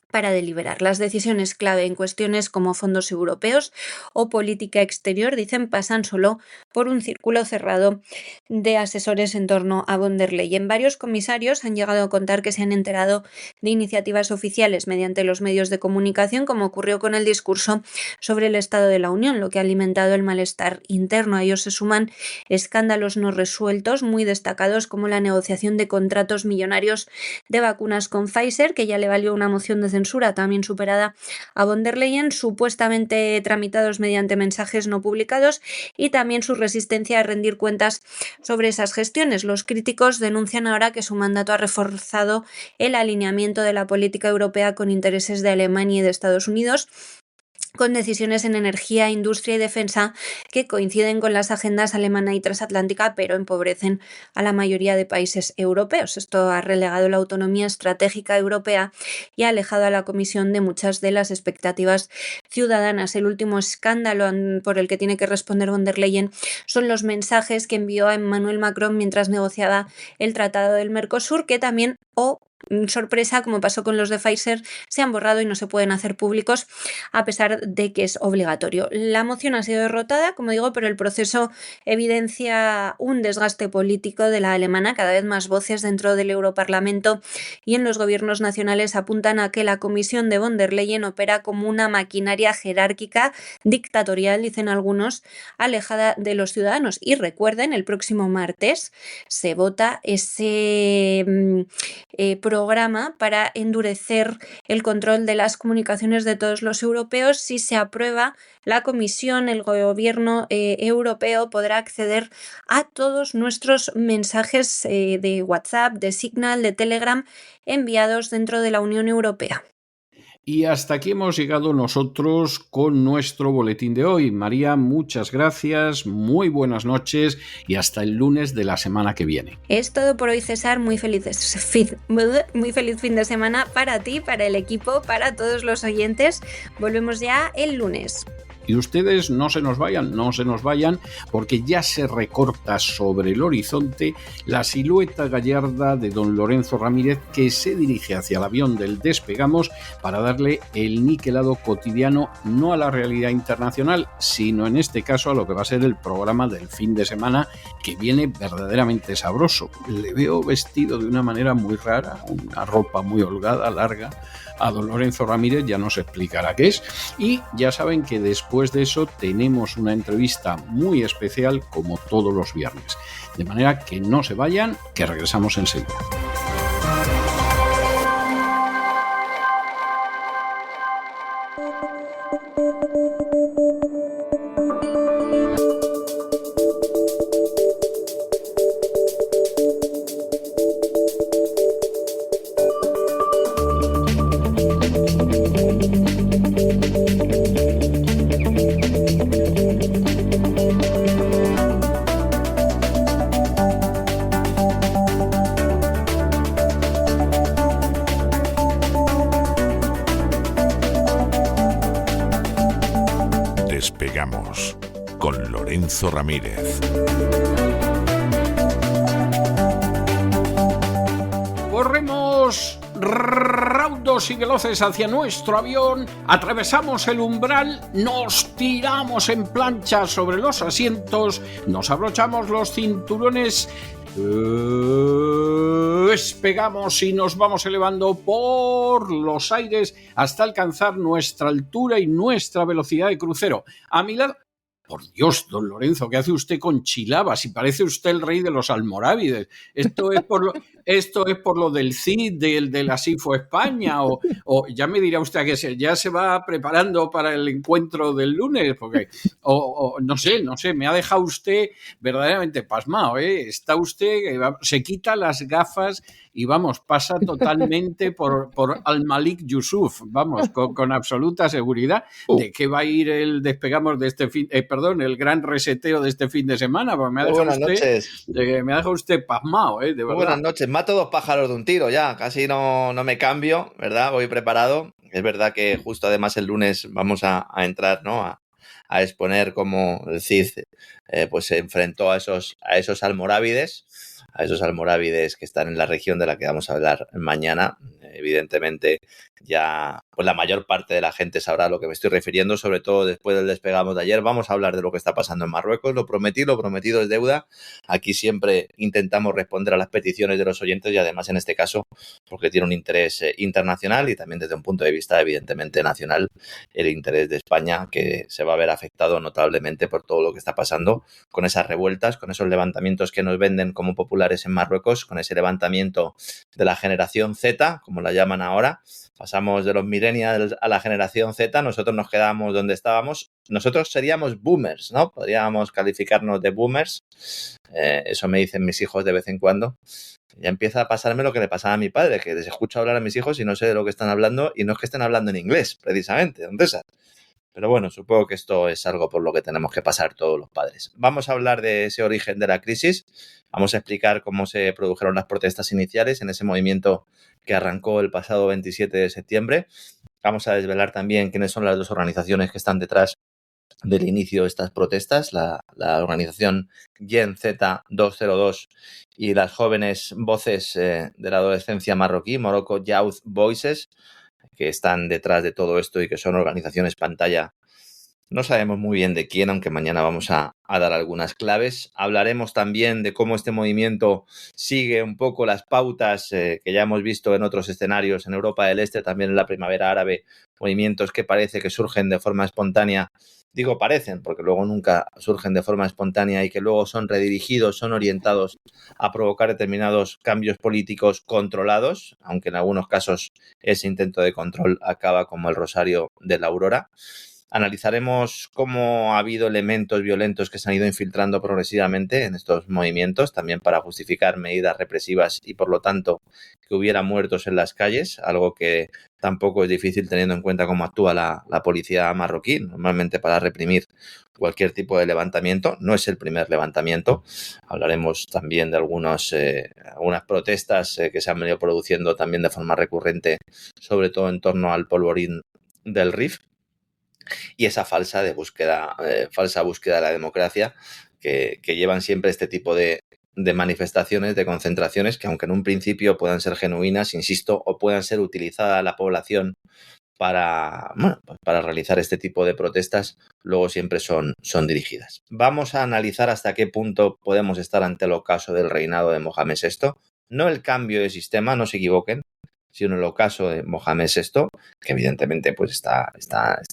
para deliberar. Las decisiones clave en cuestiones como fondos europeos o política exterior, dicen, pasan solo por un círculo cerrado de asesores en torno a von der Leyen. Varios comisarios han llegado a contar que se han enterado de iniciativas oficiales mediante los medios de comunicación, como ocurrió con el discurso sobre el Estado de la Unión, lo que ha alimentado el malestar interno. A ellos se suman escándalos no resueltos muy destacados, como la negociación de contratos millonarios de vacunas con Pfizer, que ya le valió una moción de censura también superada a von der Leyen, supuestamente tramitados mediante mensajes no publicados, y también su resistencia a rendir cuentas sobre esas gestiones. Los críticos denuncian ahora que su mandato ha reforzado el alineamiento de la política europea con intereses de Alemania y de Estados Unidos, con decisiones en energía, industria y defensa que coinciden con las agendas alemana y transatlántica, pero empobrecen a la mayoría de países europeos. Esto ha relegado la autonomía estratégica europea y ha alejado a la Comisión de muchas de las expectativas ciudadanas. El último escándalo por el que tiene que responder von der Leyen son los mensajes que envió a Emmanuel Macron mientras negociaba el Tratado del Mercosur, que también, sorpresa, como pasó con los de Pfizer, se han borrado y no se pueden hacer públicos a pesar de que es obligatorio. La moción ha sido derrotada, como digo, pero el proceso evidencia un desgaste político de la alemana. Cada vez más voces dentro del Europarlamento y en los gobiernos nacionales apuntan a que la Comisión de von der Leyen opera como una maquinaria jerárquica, dictatorial, dicen algunos, alejada de los ciudadanos. Y recuerden, el próximo martes se vota ese programa para endurecer el control de las comunicaciones de todos los europeos. Si se aprueba, la Comisión, el gobierno europeo podrá acceder a todos nuestros mensajes de WhatsApp, de Signal, de Telegram enviados dentro de la Unión Europea. Y hasta aquí hemos llegado nosotros con nuestro boletín de hoy. María, muchas gracias, muy buenas noches y hasta el lunes de la semana que viene. Es todo por hoy, César. Muy feliz fin de semana para ti, para el equipo, para todos los oyentes. Volvemos ya el lunes. Y ustedes no se nos vayan, porque ya se recorta sobre el horizonte la silueta gallarda de don Lorenzo Ramírez, que se dirige hacia el avión del Despegamos para darle el niquelado cotidiano, no a la realidad internacional, sino en este caso a lo que va a ser el programa del fin de semana, que viene verdaderamente sabroso. Le veo vestido de una manera muy rara, una ropa muy holgada, larga. A don Lorenzo Ramírez ya nos explicará qué es. Y ya saben que después de eso tenemos una entrevista muy especial como todos los viernes. De manera que no se vayan, que regresamos enseguida. Despegamos con Lorenzo Ramírez. Corremos raudos y veloces hacia nuestro avión, atravesamos el umbral, nos tiramos en plancha sobre los asientos, nos abrochamos los cinturones, despegamos y nos vamos elevando por los aires hasta alcanzar nuestra altura y nuestra velocidad de crucero. A mi lado... Por Dios, don Lorenzo, ¿qué hace usted con chilabas? Si parece usted el rey de los almorávides. Esto es por lo... esto es por lo del CID, de la SIFO España, o ya me dirá usted que ya se va preparando para el encuentro del lunes, porque, o no sé, me ha dejado usted verdaderamente pasmado, ¿eh? Está usted, se quita las gafas y vamos, pasa totalmente por Al-Malik Yusuf, vamos, con absoluta seguridad de que va a ir el despegamos de este el gran reseteo de este fin de semana, porque me ha dejado usted pasmado, de verdad. Muy buenas noches, mato 2 pájaros de un tiro ya, casi no me cambio, ¿verdad? Voy preparado. Es verdad que justo además el lunes vamos a entrar, ¿no? A exponer cómo el CID pues se enfrentó a esos almorávides, que están en la región de la que vamos a hablar mañana. Evidentemente ya pues la mayor parte de la gente sabrá a lo que me estoy refiriendo, sobre todo después del despegamos de ayer. Vamos a hablar de lo que está pasando en Marruecos, lo prometido es deuda. Aquí siempre intentamos responder a las peticiones de los oyentes y además en este caso porque tiene un interés internacional y también desde un punto de vista evidentemente nacional, el interés de España, que se va a ver afectado notablemente por todo lo que está pasando con esas revueltas, con esos levantamientos que nos venden como populares en Marruecos, con ese levantamiento de la generación Z, como la llaman ahora. Pasamos de los millennials a la generación Z, nosotros nos quedamos donde estábamos. Nosotros seríamos boomers, ¿no? Podríamos calificarnos de boomers. Eso me dicen mis hijos de vez en cuando. Ya empieza a pasarme lo que le pasaba a mi padre, que les escucho hablar a mis hijos y no sé de lo que están hablando, y no es que estén hablando en inglés, precisamente, don César. Pero bueno, supongo que esto es algo por lo que tenemos que pasar todos los padres. Vamos a hablar de ese origen de la crisis. Vamos a explicar cómo se produjeron las protestas iniciales en ese movimiento que arrancó el pasado 27 de septiembre. Vamos a desvelar también quiénes son las dos organizaciones que están detrás del inicio de estas protestas, la organización Gen Z 202 y las jóvenes voces de la adolescencia marroquí, Morocco Youth Voices, que están detrás de todo esto y que son organizaciones pantalla. No sabemos muy bien de quién, aunque mañana vamos a dar algunas claves. Hablaremos también de cómo este movimiento sigue un poco las pautas que ya hemos visto en otros escenarios en Europa del Este, también en la primavera árabe, movimientos que parece que surgen de forma espontánea. Digo parecen, porque luego nunca surgen de forma espontánea y que luego son redirigidos, son orientados a provocar determinados cambios políticos controlados, aunque en algunos casos ese intento de control acaba como el rosario de la aurora. Analizaremos cómo ha habido elementos violentos que se han ido infiltrando progresivamente en estos movimientos, también para justificar medidas represivas y, por lo tanto, que hubiera muertos en las calles, algo que tampoco es difícil teniendo en cuenta cómo actúa la policía marroquí, normalmente para reprimir cualquier tipo de levantamiento. No es el primer levantamiento. Hablaremos también de algunas protestas que se han venido produciendo también de forma recurrente, sobre todo en torno al polvorín del Rif. Y esa falsa búsqueda de la democracia que llevan siempre este tipo de manifestaciones, de concentraciones, que aunque en un principio puedan ser genuinas, insisto, o puedan ser utilizadas la población para realizar este tipo de protestas, luego siempre son dirigidas. Vamos a analizar hasta qué punto podemos estar ante el ocaso del reinado de Mohamed VI. No el cambio de sistema, no se equivoquen, sino el ocaso de Mohamed VI, que evidentemente pues está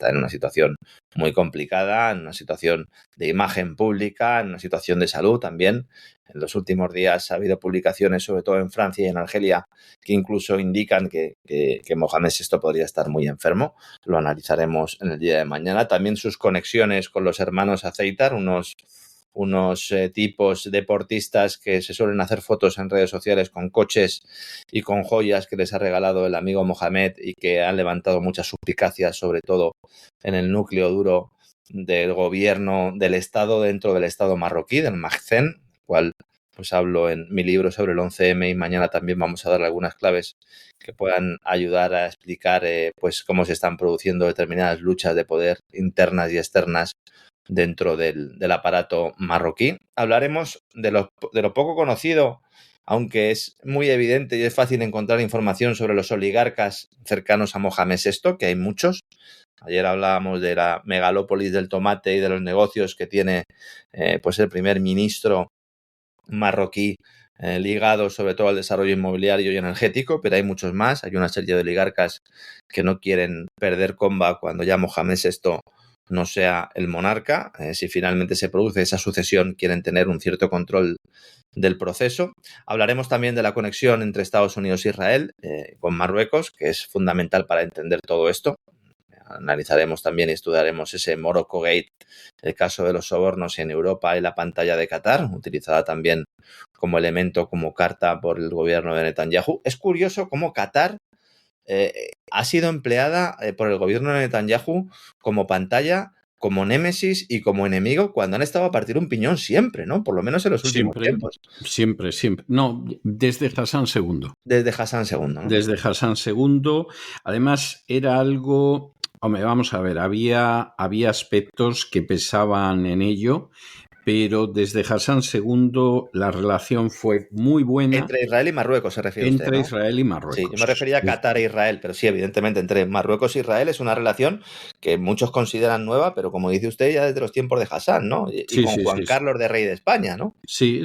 en una situación muy complicada, en una situación de imagen pública, en una situación de salud también. En los últimos días ha habido publicaciones, sobre todo en Francia y en Argelia, que incluso indican que Mohamed VI podría estar muy enfermo. Lo analizaremos en el día de mañana. También sus conexiones con los hermanos Azeitar, unos tipos deportistas que se suelen hacer fotos en redes sociales con coches y con joyas que les ha regalado el amigo Mohamed y que han levantado muchas suspicacias, sobre todo en el núcleo duro del gobierno del Estado, dentro del Estado marroquí, del Magzen, cual pues hablo en mi libro sobre el 11M y mañana también vamos a dar algunas claves que puedan ayudar a explicar pues cómo se están produciendo determinadas luchas de poder internas y externas dentro del aparato marroquí. Hablaremos de lo poco conocido, aunque es muy evidente y es fácil encontrar información sobre los oligarcas cercanos a Mohamed VI, que hay muchos. Ayer hablábamos de la megalópolis del tomate y de los negocios que tiene pues el primer ministro marroquí ligado sobre todo al desarrollo inmobiliario y energético, pero hay muchos más. Hay una serie de oligarcas que no quieren perder comba cuando ya Mohamed VI no sea el monarca. Si finalmente se produce esa sucesión, quieren tener un cierto control del proceso. Hablaremos también de la conexión entre Estados Unidos e Israel con Marruecos, que es fundamental para entender todo esto. Analizaremos también y estudiaremos ese Morocco Gate, el caso de los sobornos en Europa y la pantalla de Qatar, utilizada también como elemento, como carta por el gobierno de Netanyahu. Es curioso cómo Qatar ha sido empleada por el gobierno de Netanyahu como pantalla, como némesis y como enemigo cuando han estado a partir un piñón siempre, ¿no? Por lo menos en los últimos tiempos. Siempre. No, desde Hassan II. Desde Hassan II, ¿no? Desde Hassan II. Además, era algo... Hombre, vamos a ver, había aspectos que pesaban en ello, pero desde Hassan II la relación fue muy buena. Entre Israel y Marruecos se refiere Entre usted, ¿no? Israel y Marruecos. Sí, yo me refería a Qatar e Israel, pero sí, evidentemente, entre Marruecos e Israel es una relación que muchos consideran nueva, pero como dice usted, ya desde los tiempos de Hassan, ¿no? Y con Juan Carlos de Rey de España, ¿no? Sí.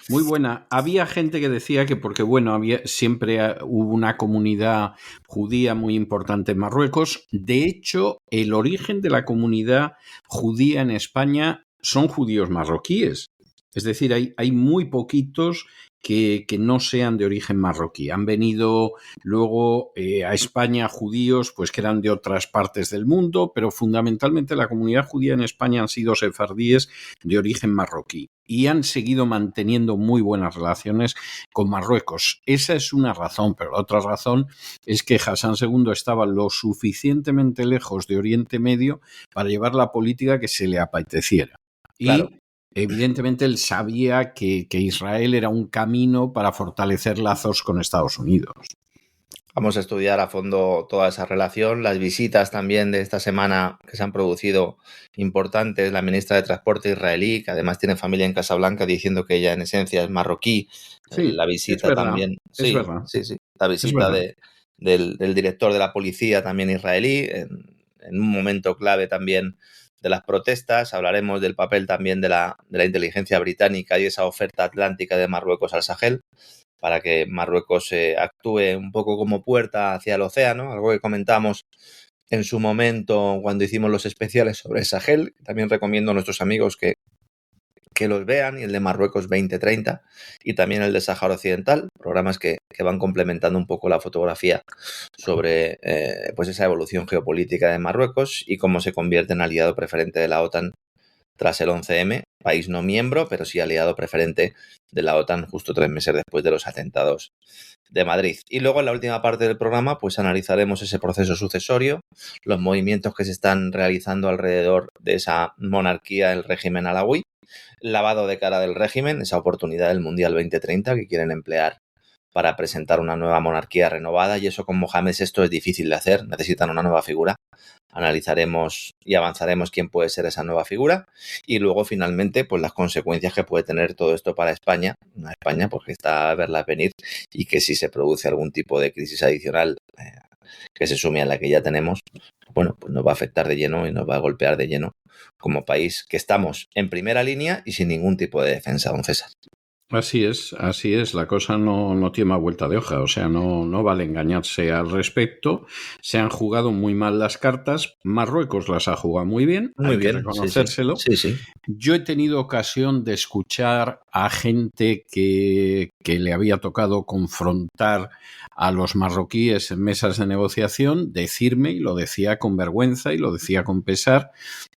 Muy buena. Había gente que decía que porque, bueno, siempre hubo una comunidad judía muy importante en Marruecos. De hecho, el origen de la comunidad judía en España son judíos marroquíes. Es decir, hay muy poquitos que no sean de origen marroquí. Han venido luego a España judíos pues que eran de otras partes del mundo, pero fundamentalmente la comunidad judía en España han sido sefardíes de origen marroquí y han seguido manteniendo muy buenas relaciones con Marruecos. Esa es una razón, pero la otra razón es que Hassan II estaba lo suficientemente lejos de Oriente Medio para llevar la política que se le apeteciera. Claro. Y evidentemente él sabía que Israel era un camino para fortalecer lazos con Estados Unidos. Vamos a estudiar a fondo toda esa relación, las visitas también de esta semana que se han producido importantes, la ministra de Transporte israelí, que además tiene familia en Casablanca, diciendo que ella en esencia es marroquí. Sí, la visita es verdad, también. Es verdad. Sí. La visita del director de la policía también israelí, en un momento clave también de las protestas. Hablaremos del papel también de la inteligencia británica y esa oferta atlántica de Marruecos al Sahel, para que Marruecos actúe un poco como puerta hacia el océano, algo que comentamos en su momento cuando hicimos los especiales sobre el Sahel. También recomiendo a nuestros amigos que los vean, y el de Marruecos 2030 y también el de Sáhara Occidental, programas que van complementando un poco la fotografía sobre pues esa evolución geopolítica de Marruecos y cómo se convierte en aliado preferente de la OTAN tras el 11M, país no miembro, pero sí aliado preferente de la OTAN justo 3 meses después de los atentados de Madrid. Y luego en la última parte del programa pues analizaremos ese proceso sucesorio, los movimientos que se están realizando alrededor de esa monarquía, el régimen alawí, lavado de cara del régimen, esa oportunidad del Mundial 2030 que quieren emplear para presentar una nueva monarquía renovada, y eso con Mohamed VI es difícil de hacer, necesitan una nueva figura. Analizaremos y avanzaremos quién puede ser esa nueva figura y luego finalmente pues las consecuencias que puede tener todo esto para España, una España porque está a verla venir y que si se produce algún tipo de crisis adicional que se sume a la que ya tenemos, bueno, pues nos va a afectar de lleno y nos va a golpear de lleno como país que estamos en primera línea y sin ningún tipo de defensa, don César. Así es, la cosa no tiene más vuelta de hoja, o sea, no vale engañarse al respecto. Se han jugado muy mal las cartas, Marruecos las ha jugado muy bien, hay que reconocérselo. Sí. Yo he tenido ocasión de escuchar a gente que le había tocado confrontar a los marroquíes en mesas de negociación, decirme, y lo decía con vergüenza y lo decía con pesar,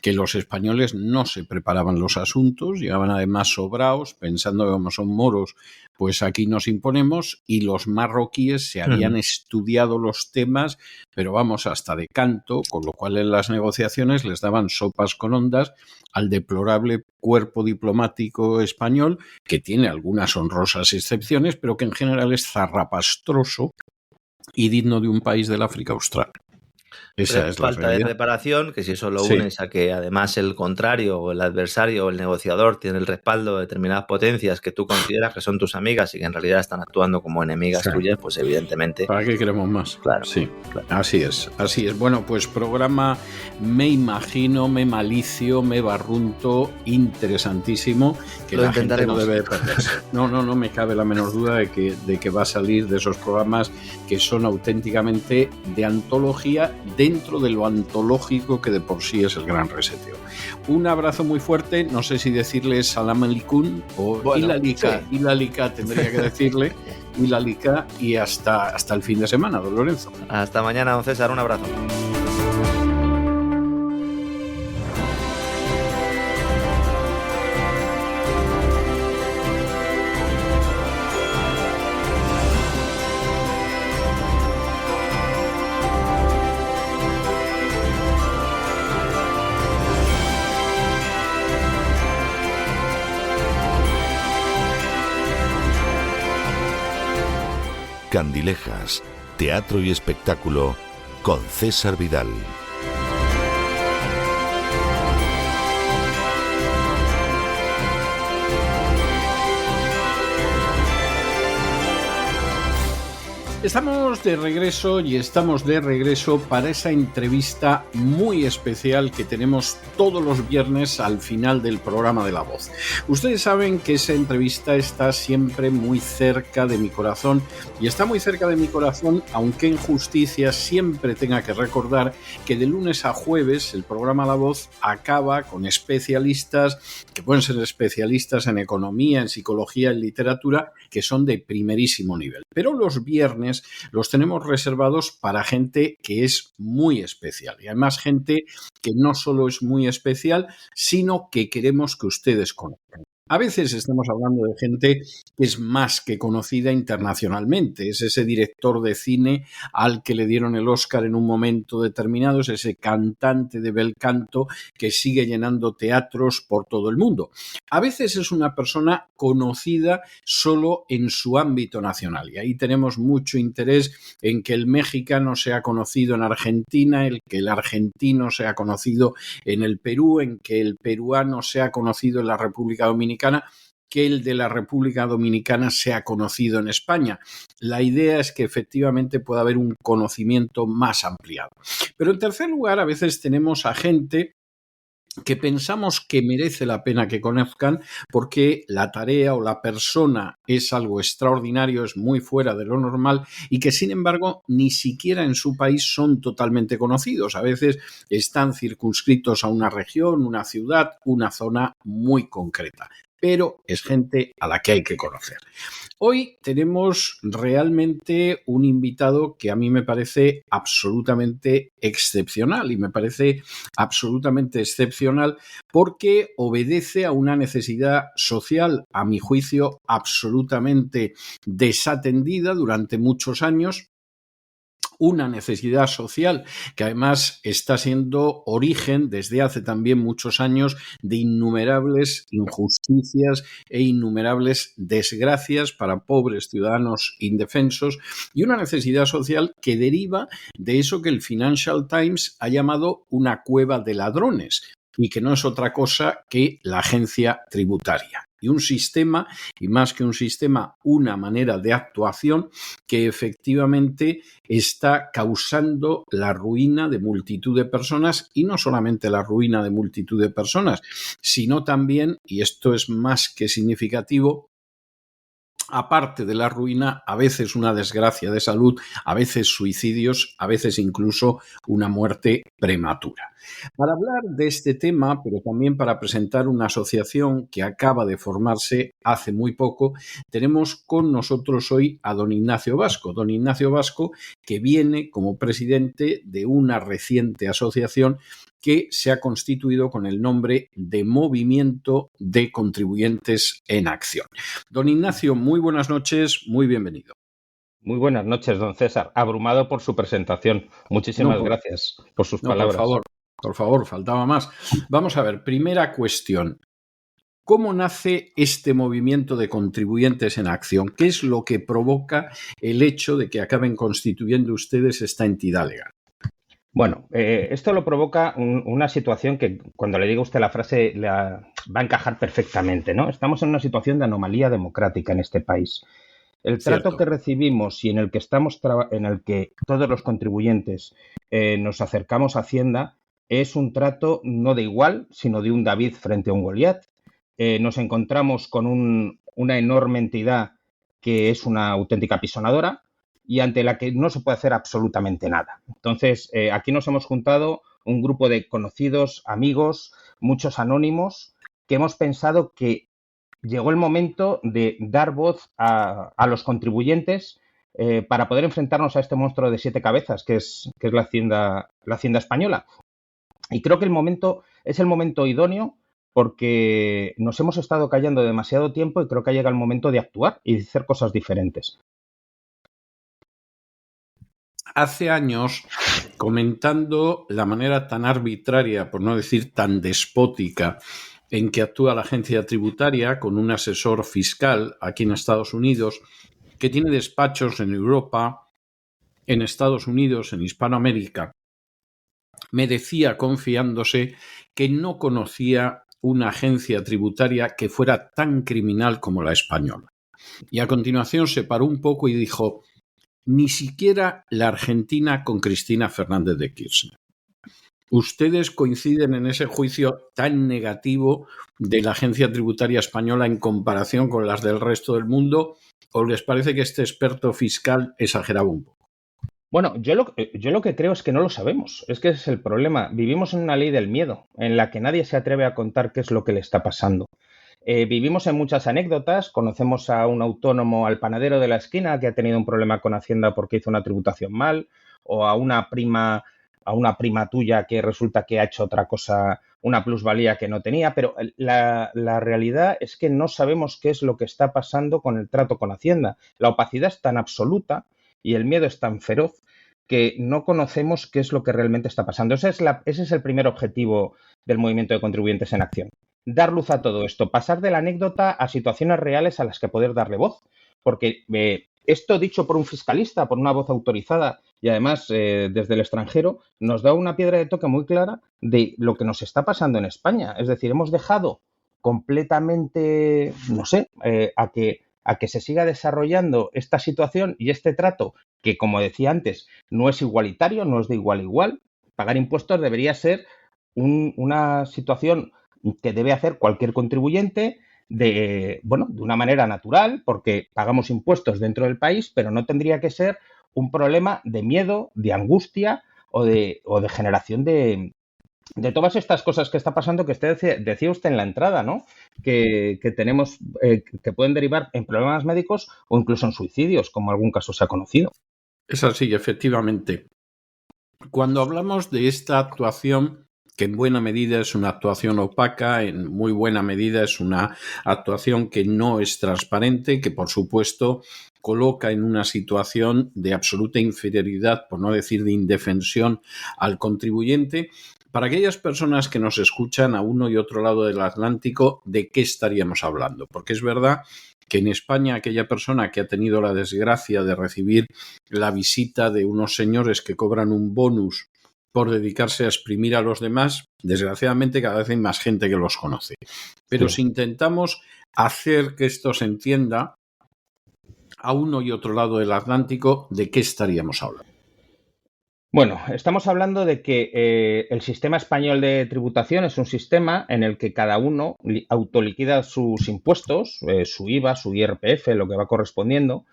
que los españoles no se preparaban los asuntos, llegaban además sobraos, pensando que como son moros, pues aquí nos imponemos, y los marroquíes se habían estudiado los temas, pero vamos, hasta de canto, con lo cual en las negociaciones les daban sopas con ondas al deplorable cuerpo diplomático español, que tiene algunas honrosas excepciones, pero que en general es zarrapastroso y digno de un país del África Austral. Esa es la falta de preparación, que si eso lo unes a que además el contrario o el adversario o el negociador tiene el respaldo de determinadas potencias que tú consideras que son tus amigas y que en realidad están actuando como enemigas tuyas, pues evidentemente... ¿Para qué queremos más? Claro. Sí, claro. Así es. Bueno, pues programa, me imagino, me malicio, me barrunto, interesantísimo, que lo la gente no intentaremos. debe perderse. No me cabe la menor duda de que va a salir de esos programas que son auténticamente de antología dentro de lo antológico que de por sí es el Gran Reseteo. Un abrazo muy fuerte, no sé si decirle Salam Aleikum o Bueno, Ilalika, sí. Ilalika tendría que decirle, Ilalika, y hasta el fin de semana, don Lorenzo. Hasta mañana, don César, un abrazo. Candilejas, teatro y espectáculo con César Vidal. Estamos de regreso para esa entrevista muy especial que tenemos todos los viernes al final del programa de La Voz. Ustedes saben que esa entrevista está siempre muy cerca de mi corazón, y está muy cerca de mi corazón, aunque en justicia siempre tenga que recordar que de lunes a jueves el programa La Voz acaba con especialistas, que pueden ser especialistas en economía, en psicología, en literatura, que son de primerísimo nivel. Pero los viernes los tenemos reservados para gente que es muy especial, y además gente que no solo es muy especial, sino que queremos que ustedes conozcan. A veces estamos hablando de gente que es más que conocida internacionalmente. Es ese director de cine al que le dieron el Oscar en un momento determinado, es ese cantante de bel canto que sigue llenando teatros por todo el mundo. A veces es una persona conocida solo en su ámbito nacional, y ahí tenemos mucho interés en que el mexicano sea conocido en Argentina, que el argentino sea conocido en el Perú, en que el peruano sea conocido en la República Dominicana, que el de la República Dominicana sea conocido en España. La idea es que efectivamente pueda haber un conocimiento más ampliado. Pero en tercer lugar, a veces tenemos a gente que pensamos que merece la pena que conozcan porque la tarea o la persona es algo extraordinario, es muy fuera de lo normal, y que sin embargo ni siquiera en su país son totalmente conocidos. A veces están circunscritos a una región, una ciudad, una zona muy concreta, pero es gente a la que hay que conocer. Hoy tenemos realmente un invitado que a mí me parece absolutamente excepcional, y me parece absolutamente excepcional porque obedece a una necesidad social, a mi juicio, absolutamente desatendida durante muchos años. Una necesidad social que además está siendo origen desde hace también muchos años de innumerables injusticias e innumerables desgracias para pobres ciudadanos indefensos, y una necesidad social que deriva de eso que el Financial Times ha llamado una cueva de ladrones, y que no es otra cosa que la agencia tributaria. Y un sistema, y más que un sistema, una manera de actuación que efectivamente está causando la ruina de multitud de personas, y no solamente la ruina de multitud de personas, sino también, y esto es más que significativo, aparte de la ruina, a veces una desgracia de salud, a veces suicidios, a veces incluso una muerte prematura. Para hablar de este tema, pero también para presentar una asociación que acaba de formarse hace muy poco, tenemos con nosotros hoy a don Ignacio Vasco. Don Ignacio Vasco, que viene como presidente de una reciente asociación que se ha constituido con el nombre de Movimiento de Contribuyentes en Acción. Don Ignacio, muy buenas noches, muy bienvenido. Muy buenas noches, don César. Abrumado por su presentación. Muchísimas gracias por sus palabras. Por favor, faltaba más. Vamos a ver, primera cuestión. ¿Cómo nace este movimiento de contribuyentes en acción? ¿Qué es lo que provoca el hecho de que acaben constituyendo ustedes esta entidad legal? Bueno, esto lo provoca una situación que, cuando le diga usted la frase, va a encajar perfectamente, ¿no? Estamos en una situación de anomalía democrática en este país. El trato que recibimos y en el que en el que todos los contribuyentes nos acercamos a Hacienda es un trato no de igual, sino de un David frente a un Goliat. Nos encontramos con una enorme entidad que es una auténtica pisonadora, y ante la que no se puede hacer absolutamente nada. Entonces, aquí nos hemos juntado un grupo de conocidos, amigos, muchos anónimos, que hemos pensado que llegó el momento de dar voz a los contribuyentes para poder enfrentarnos a este monstruo de 7 cabezas que es la Hacienda española. Y creo que es el momento idóneo porque nos hemos estado callando demasiado tiempo y creo que ha llegado el momento de actuar y de hacer cosas diferentes. Hace años, comentando la manera tan arbitraria, por no decir tan despótica, en que actúa la agencia tributaria con un asesor fiscal aquí en Estados Unidos, que tiene despachos en Europa, en Estados Unidos, en Hispanoamérica, me decía confiándose que no conocía una agencia tributaria que fuera tan criminal como la española. Y a continuación se paró un poco y dijo: ni siquiera la Argentina con Cristina Fernández de Kirchner. ¿Ustedes coinciden en ese juicio tan negativo de la agencia tributaria española en comparación con las del resto del mundo? ¿O les parece que este experto fiscal exageraba un poco? Bueno, yo lo que creo es que no lo sabemos. Es que ese es el problema. Vivimos en una ley del miedo, en la que nadie se atreve a contar qué es lo que le está pasando. Vivimos en muchas anécdotas. Conocemos a un autónomo, al panadero de la esquina, que ha tenido un problema con Hacienda porque hizo una tributación mal, o a una prima tuya que resulta que ha hecho otra cosa, una plusvalía que no tenía. Pero la realidad es que no sabemos qué es lo que está pasando con el trato con Hacienda. La opacidad es tan absoluta y el miedo es tan feroz que no conocemos qué es lo que realmente está pasando. Ese es el primer objetivo del movimiento de contribuyentes en acción. Dar luz a todo esto, pasar de la anécdota a situaciones reales a las que poder darle voz. Porque esto dicho por un fiscalista, por una voz autorizada y además desde el extranjero, nos da una piedra de toque muy clara de lo que nos está pasando en España. Es decir, hemos dejado completamente, a que se siga desarrollando esta situación y este trato que, como decía antes, no es igualitario, no es de igual a igual. Pagar impuestos debería ser una situación que debe hacer cualquier contribuyente de una manera natural, porque pagamos impuestos dentro del país, pero no tendría que ser un problema de miedo, de angustia o de generación de todas estas cosas que está pasando, que decía usted en la entrada, ¿no? Que tenemos, que pueden derivar en problemas médicos o incluso en suicidios, como algún caso se ha conocido. Es así, efectivamente. Cuando hablamos de esta actuación, que en buena medida es una actuación opaca, en muy buena medida es una actuación que no es transparente, que por supuesto coloca en una situación de absoluta inferioridad, por no decir de indefensión, al contribuyente. Para aquellas personas que nos escuchan a uno y otro lado del Atlántico, ¿de qué estaríamos hablando? Porque es verdad que en España aquella persona que ha tenido la desgracia de recibir la visita de unos señores que cobran un bonus por dedicarse a exprimir a los demás, desgraciadamente cada vez hay más gente que los conoce. Pero Sí. si intentamos hacer que esto se entienda a uno y otro lado del Atlántico, ¿de qué estaríamos hablando? Bueno, estamos hablando de que el sistema español de tributación es un sistema en el que cada uno autoliquida sus impuestos, su IVA, su IRPF, lo que va correspondiendo,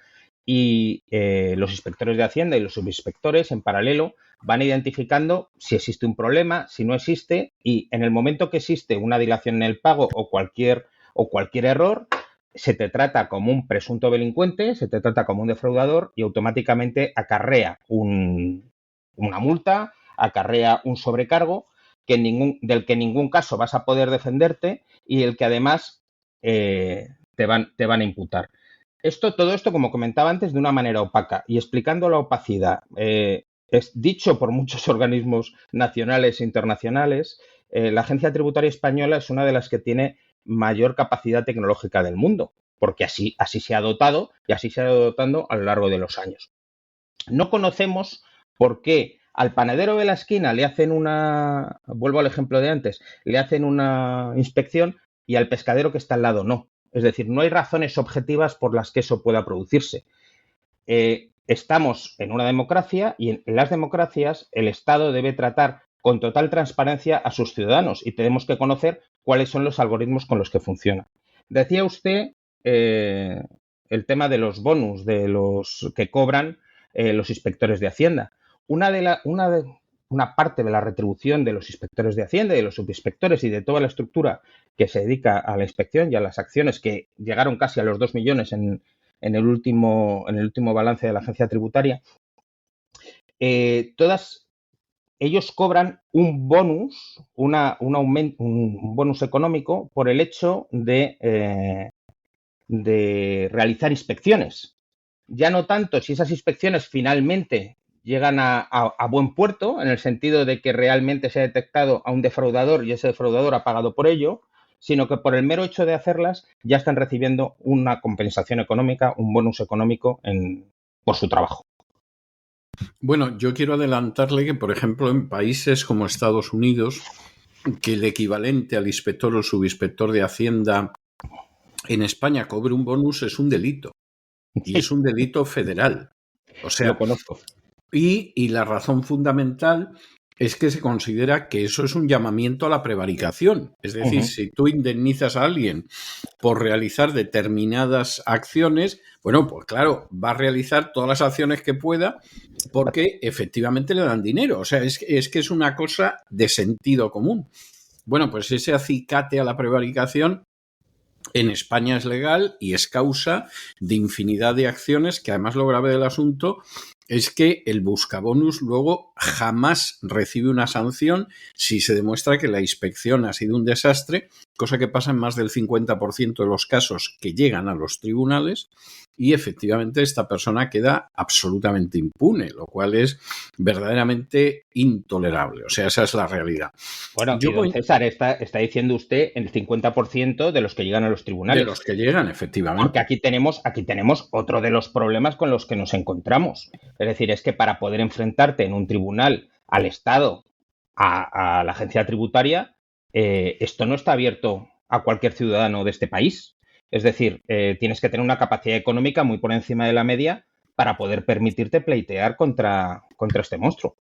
y los inspectores de Hacienda y los subinspectores en paralelo van identificando si existe un problema, si no existe, y en el momento que existe una dilación en el pago o cualquier error, se te trata como un presunto delincuente, se te trata como un defraudador y automáticamente acarrea una multa, acarrea un sobrecargo del que en ningún caso vas a poder defenderte y el que además te van a imputar. Todo esto, como comentaba antes, de una manera opaca y explicando la opacidad. Es dicho por muchos organismos nacionales e internacionales, la Agencia Tributaria Española es una de las que tiene mayor capacidad tecnológica del mundo, porque así se ha dotado y así se ha ido dotando a lo largo de los años. No conocemos por qué al panadero de la esquina le hacen vuelvo al ejemplo de antes, le hacen una inspección y al pescadero que está al lado no. Es decir, no hay razones objetivas por las que eso pueda producirse. Estamos en una democracia y en las democracias el Estado debe tratar con total transparencia a sus ciudadanos y tenemos que conocer cuáles son los algoritmos con los que funciona. Decía usted el tema de los bonus, de los que cobran los inspectores de Hacienda. Una parte de la retribución de los inspectores de Hacienda, de los subinspectores y de toda la estructura que se dedica a la inspección y a las acciones que llegaron casi a los 2 millones en el último balance de la agencia tributaria, ellos cobran un bonus, un bonus económico por el hecho de realizar inspecciones. Ya no tanto si esas inspecciones finalmente llegan a buen puerto, en el sentido de que realmente se ha detectado a un defraudador y ese defraudador ha pagado por ello, sino que por el mero hecho de hacerlas ya están recibiendo una compensación económica, un bonus económico por su trabajo. Bueno, yo quiero adelantarle que, por ejemplo, en países como Estados Unidos, que el equivalente al inspector o subinspector de Hacienda en España cobre un bonus es un delito. Y es un delito federal. O sea, lo conozco. Y la razón fundamental es que se considera que eso es un llamamiento a la prevaricación. Es decir, si tú indemnizas a alguien por realizar determinadas acciones, bueno, pues claro, va a realizar todas las acciones que pueda porque efectivamente le dan dinero. O sea, es que es una cosa de sentido común. Bueno, pues ese acicate a la prevaricación en España es legal y es causa de infinidad de acciones que, además, lo grave del asunto es que el buscabonus luego jamás recibe una sanción si se demuestra que la inspección ha sido un desastre, cosa que pasa en más del 50% de los casos que llegan a los tribunales, y efectivamente esta persona queda absolutamente impune, lo cual es verdaderamente intolerable. O sea, esa es la realidad. Bueno, don César, está diciendo usted el 50% de los que llegan a los tribunales. De los que llegan, efectivamente. Porque aquí tenemos otro de los problemas con los que nos encontramos. Es decir, es que para poder enfrentarte en un tribunal al Estado, a la agencia tributaria, esto no está abierto a cualquier ciudadano de este país. Es decir, tienes que tener una capacidad económica muy por encima de la media para poder permitirte pleitear contra este monstruo.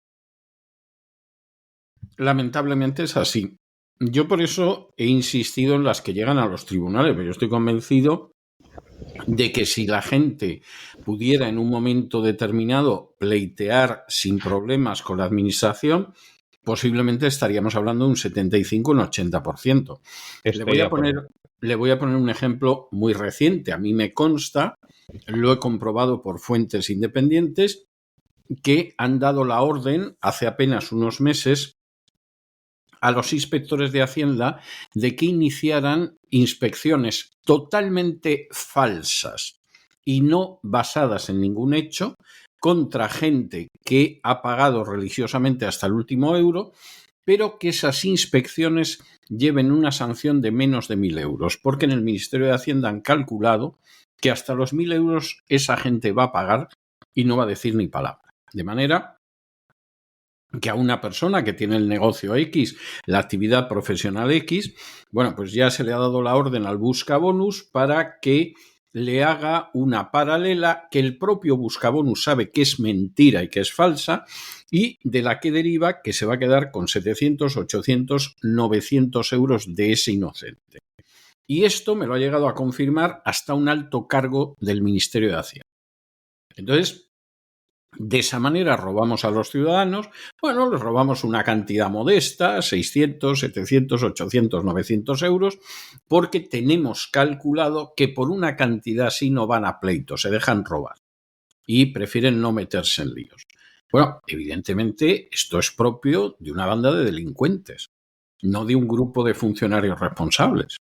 Lamentablemente es así. Yo por eso he insistido en las que llegan a los tribunales, pero yo estoy convencido de que si la gente pudiera en un momento determinado pleitear sin problemas con la administración, posiblemente estaríamos hablando de un 75 o un 80%. Le voy a poner un ejemplo muy reciente. A mí me consta, lo he comprobado por fuentes independientes, que han dado la orden hace apenas unos meses a los inspectores de Hacienda de que iniciaran inspecciones totalmente falsas y no basadas en ningún hecho contra gente que ha pagado religiosamente hasta el último euro, pero que esas inspecciones lleven una sanción de menos de 1.000 euros, porque en el Ministerio de Hacienda han calculado que hasta los 1.000 euros esa gente va a pagar y no va a decir ni palabra. De manera que a una persona que tiene el negocio X, la actividad profesional X, bueno, pues ya se le ha dado la orden al buscabonus para que le haga una paralela que el propio buscabonus sabe que es mentira y que es falsa, y de la que deriva que se va a quedar con 700, 800, 900 euros de ese inocente. Y esto me lo ha llegado a confirmar hasta un alto cargo del Ministerio de Hacienda. Entonces, de esa manera robamos a los ciudadanos. Bueno, les robamos una cantidad modesta, 600, 700, 800, 900 euros, porque tenemos calculado que por una cantidad así no van a pleito, se dejan robar y prefieren no meterse en líos. Bueno, evidentemente esto es propio de una banda de delincuentes, no de un grupo de funcionarios responsables.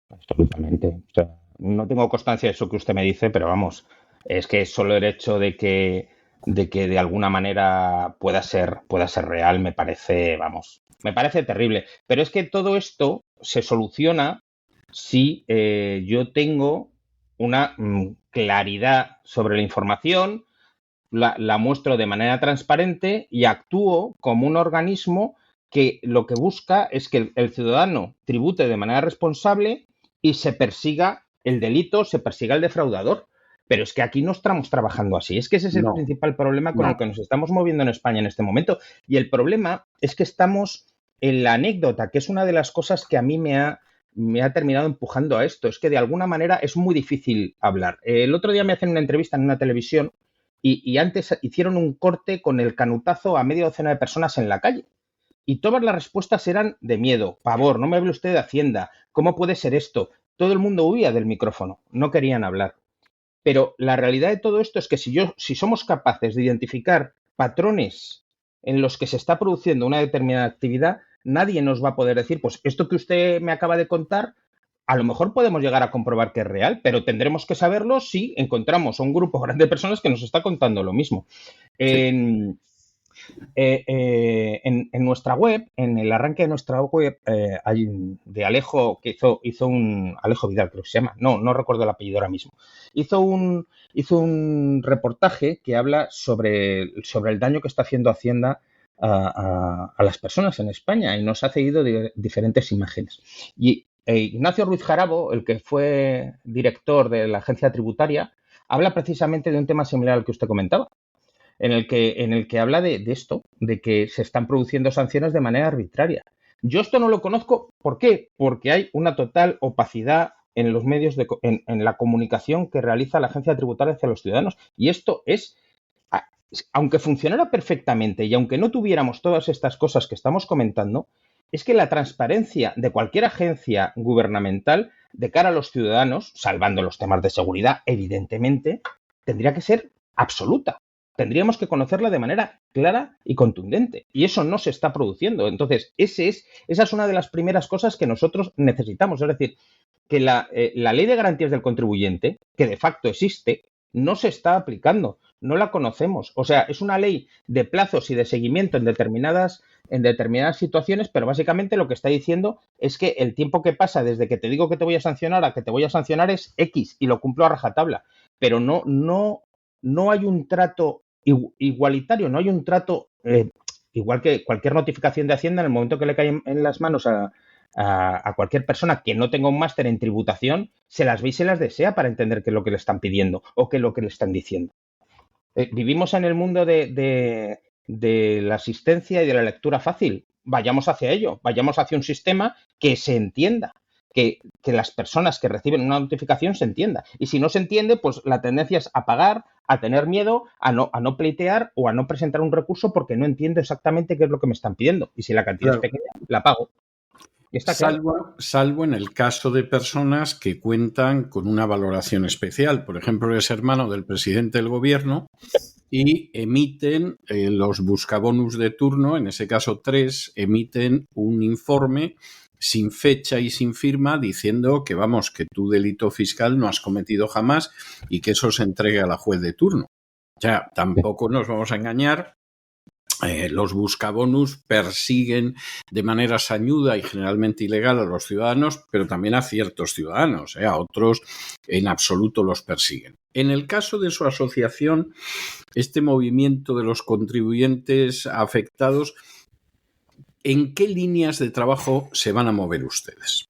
Absolutamente. O sea, no tengo constancia de eso que usted me dice, pero vamos, es que solo el hecho de que de alguna manera pueda ser real me parece terrible. Pero es que todo esto se soluciona si yo tengo una claridad sobre la información, la muestro de manera transparente y actúo como un organismo que lo que busca es que el ciudadano tribute de manera responsable y se persiga el delito, se persiga el defraudador. Pero es que aquí no estamos trabajando así. Es que ese es el principal problema con el que nos estamos moviendo en España en este momento. Y el problema es que estamos en la anécdota, que es una de las cosas que a mí me ha terminado empujando a esto. Es que de alguna manera es muy difícil hablar. El otro día me hacen una entrevista en una televisión y antes hicieron un corte con el canutazo a media docena de personas en la calle. Y todas las respuestas eran de miedo, pavor, no me hable usted de Hacienda, ¿cómo puede ser esto? Todo el mundo huía del micrófono, no querían hablar. Pero la realidad de todo esto es que si somos capaces de identificar patrones en los que se está produciendo una determinada actividad, nadie nos va a poder decir, pues esto que usted me acaba de contar, a lo mejor podemos llegar a comprobar que es real, pero tendremos que saberlo si encontramos a un grupo grande de personas que nos está contando lo mismo. Sí. En nuestra web, en el arranque de nuestra web, hay de Alejo, que hizo un... Alejo Vidal, creo que se llama. No recuerdo el apellido ahora mismo. Hizo un reportaje que habla sobre el daño que está haciendo Hacienda a las personas en España y nos ha cedido diferentes imágenes. Y Ignacio Ruiz Jarabo, el que fue director de la agencia tributaria, habla precisamente de un tema similar al que usted comentaba, en el que habla de esto, de que se están produciendo sanciones de manera arbitraria. Yo esto no lo conozco. ¿Por qué? Porque hay una total opacidad en los medios, en la comunicación que realiza la agencia tributaria hacia los ciudadanos. Y esto es, aunque funcionara perfectamente y aunque no tuviéramos todas estas cosas que estamos comentando, es que la transparencia de cualquier agencia gubernamental de cara a los ciudadanos, salvando los temas de seguridad, evidentemente, tendría que ser absoluta. Tendríamos que conocerla de manera clara y contundente. Y eso no se está produciendo. Entonces, esa es una de las primeras cosas que nosotros necesitamos. Es decir, que la ley de garantías del contribuyente, que de facto existe, no se está aplicando. No la conocemos. O sea, es una ley de plazos y de seguimiento en determinadas situaciones, pero básicamente lo que está diciendo es que el tiempo que pasa desde que te digo que te voy a sancionar a que te voy a sancionar es X y lo cumplo a rajatabla. Pero no hay un trato igualitario, no hay un trato igual que cualquier notificación de Hacienda, en el momento que le cae en las manos a cualquier persona que no tenga un máster en tributación, se las ve y se las desea para entender qué es lo que le están pidiendo o qué es lo que le están diciendo. Vivimos en el mundo de la asistencia y de la lectura fácil. Vayamos hacia ello, vayamos hacia un sistema que se entienda, que las personas que reciben una notificación se entienda. Y si no se entiende, pues la tendencia es a pagar, a tener miedo, a no pleitear o a no presentar un recurso porque no entiendo exactamente qué es lo que me están pidiendo. Y si la cantidad es pequeña, la pago. Está claro. Salvo en el caso de personas que cuentan con una valoración especial. Por ejemplo, es hermano del presidente del gobierno y emiten los buscabonus de turno, en ese caso 3, emiten un informe sin fecha y sin firma diciendo que, vamos, que tu delito fiscal no has cometido jamás y que eso se entregue a la juez de turno. O sea, tampoco nos vamos a engañar. Los buscabonus persiguen de manera sañuda y generalmente ilegal a los ciudadanos, pero también a ciertos ciudadanos, a otros en absoluto los persiguen. En el caso de su asociación, este movimiento de los contribuyentes afectados, ¿en qué líneas de trabajo se van a mover ustedes?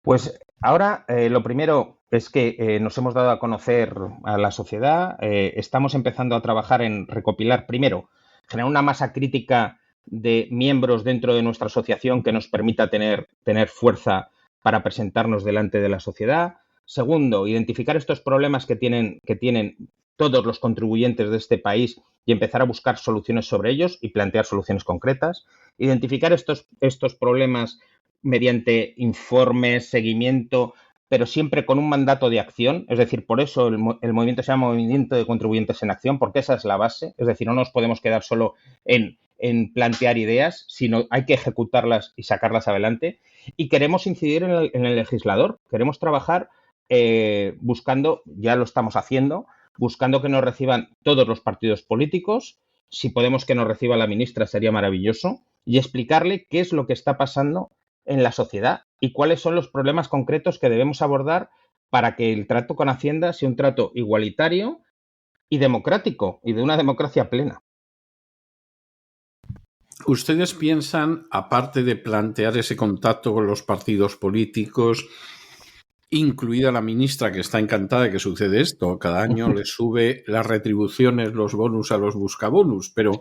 Pues ahora lo primero es que nos hemos dado a conocer a la sociedad, estamos empezando a trabajar en recopilar primero, generar una masa crítica de miembros dentro de nuestra asociación que nos permita tener fuerza para presentarnos delante de la sociedad. Segundo, identificar estos problemas que tienen todos los contribuyentes de este país y empezar a buscar soluciones sobre ellos y plantear soluciones concretas. Identificar estos problemas mediante informes, seguimiento, pero siempre con un mandato de acción. Es decir, por eso el movimiento se llama Movimiento de Contribuyentes en Acción, porque esa es la base. Es decir, no nos podemos quedar solo en plantear ideas, sino hay que ejecutarlas y sacarlas adelante. Y queremos incidir en el legislador. Queremos trabajar buscando, ya lo estamos haciendo, buscando que nos reciban todos los partidos políticos. Si podemos que nos reciba la ministra sería maravilloso. Y explicarle qué es lo que está pasando en la sociedad y cuáles son los problemas concretos que debemos abordar para que el trato con Hacienda sea un trato igualitario y democrático y de una democracia plena. ¿Ustedes piensan, aparte de plantear ese contacto con los partidos políticos, incluida la ministra, que está encantada de que sucede esto, cada año le sube las retribuciones, los bonus a los buscabonus, pero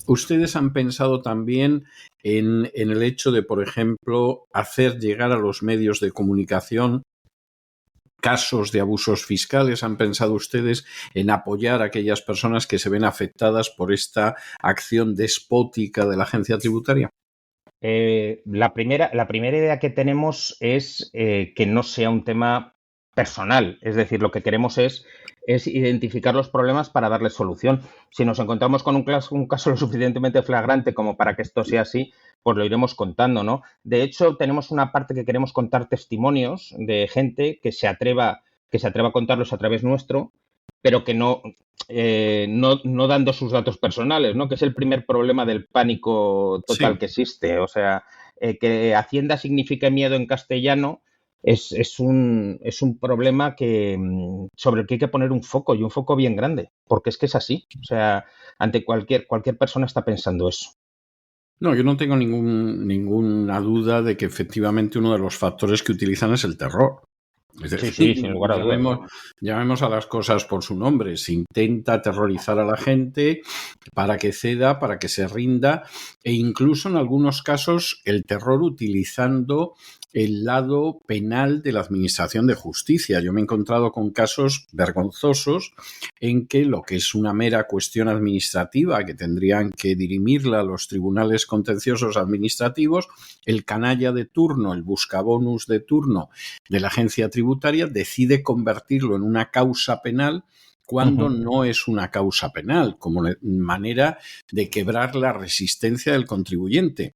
ustedes han pensado también en el hecho de, por ejemplo, hacer llegar a los medios de comunicación casos de abusos fiscales? ¿Han pensado ustedes en apoyar a aquellas personas que se ven afectadas por esta acción despótica de la agencia tributaria? La primera idea que tenemos es que no sea un tema personal. Es decir, lo que queremos es identificar los problemas para darles solución. Si nos encontramos con un caso lo suficientemente flagrante como para que esto sea así, pues lo iremos contando, ¿no? De hecho, tenemos una parte que queremos contar testimonios de gente que se atreva a contarlos a través nuestro, pero que no dando sus datos personales, ¿no? Que es el primer problema del pánico total que existe. O sea, que Hacienda signifique miedo en castellano es un problema sobre el que hay que poner un foco, y un foco bien grande, porque es que es así. O sea, ante cualquier persona está pensando eso. No, yo no tengo ninguna duda de que efectivamente uno de los factores que utilizan es el terror. Es decir, Sí, sin lugar a dudas. Llamemos a las cosas por su nombre. Se intenta aterrorizar a la gente para que ceda, para que se rinda, e incluso en algunos casos el terror utilizando el lado penal de la administración de justicia. Yo me he encontrado con casos vergonzosos en que lo que es una mera cuestión administrativa que tendrían que dirimirla los tribunales contenciosos administrativos, el canalla de turno, el buscabonus de turno de la agencia tributaria decide convertirlo en una causa penal cuando no es una causa penal, como manera de quebrar la resistencia del contribuyente.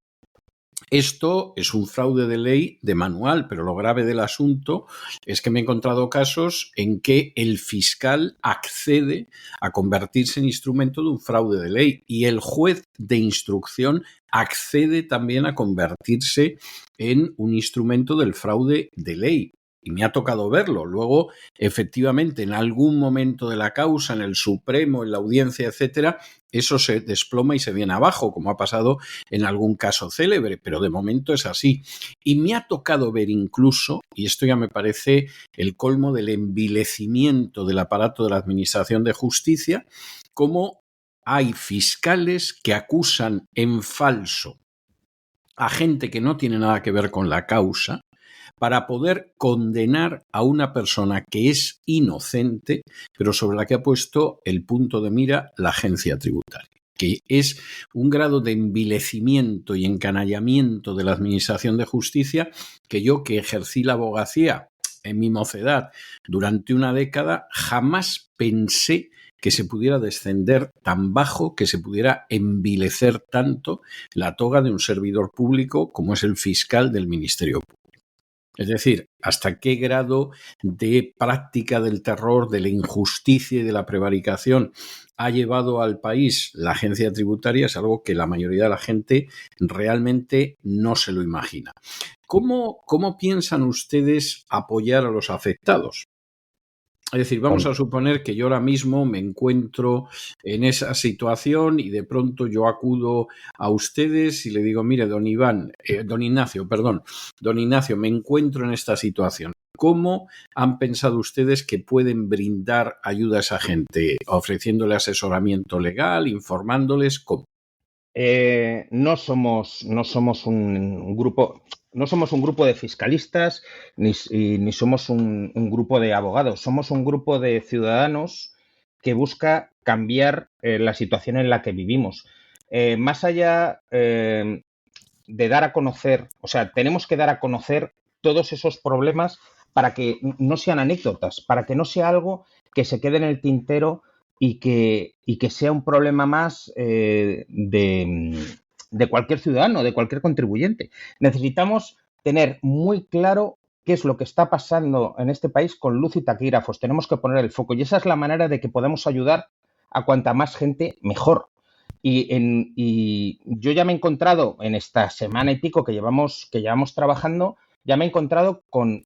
Esto es un fraude de ley de manual, pero lo grave del asunto es que me he encontrado casos en que el fiscal accede a convertirse en instrumento de un fraude de ley y el juez de instrucción accede también a convertirse en un instrumento del fraude de ley. Y me ha tocado verlo. Luego, efectivamente, en algún momento de la causa, en el Supremo, en la audiencia, etcétera, eso se desploma y se viene abajo, como ha pasado en algún caso célebre, pero de momento es así. Y me ha tocado ver incluso, y esto ya me parece el colmo del envilecimiento del aparato de la Administración de Justicia, cómo hay fiscales que acusan en falso a gente que no tiene nada que ver con la causa, para poder condenar a una persona que es inocente, pero sobre la que ha puesto el punto de mira la agencia tributaria, que es un grado de envilecimiento y encanallamiento de la Administración de Justicia que yo, que ejercí la abogacía en mi mocedad durante una década, jamás pensé que se pudiera descender tan bajo, que se pudiera envilecer tanto la toga de un servidor público como es el fiscal del Ministerio Público. Es decir, hasta qué grado de práctica del terror, de la injusticia y de la prevaricación ha llevado al país la agencia tributaria es algo que la mayoría de la gente realmente no se lo imagina. ¿Cómo piensan ustedes apoyar a los afectados? Es decir, vamos a suponer que yo ahora mismo me encuentro en esa situación y de pronto yo acudo a ustedes y le digo, mire, don Ignacio, me encuentro en esta situación. ¿Cómo han pensado ustedes que pueden brindar ayuda a esa gente? ¿Ofreciéndole asesoramiento legal, informándoles? ¿Cómo? No somos un grupo. No somos un grupo de fiscalistas ni somos un grupo de abogados. Somos un grupo de ciudadanos que busca cambiar la situación en la que vivimos. Más allá de dar a conocer, o sea, tenemos que dar a conocer todos esos problemas para que no sean anécdotas, para que no sea algo que se quede en el tintero y que sea un problema más de cualquier ciudadano, de cualquier contribuyente. Necesitamos tener muy claro qué es lo que está pasando en este país con luz y taquígrafos. Tenemos que poner el foco y esa es la manera de que podemos ayudar a cuanta más gente, mejor. Y yo ya me he encontrado en esta semana y pico que llevamos trabajando, ya me he encontrado con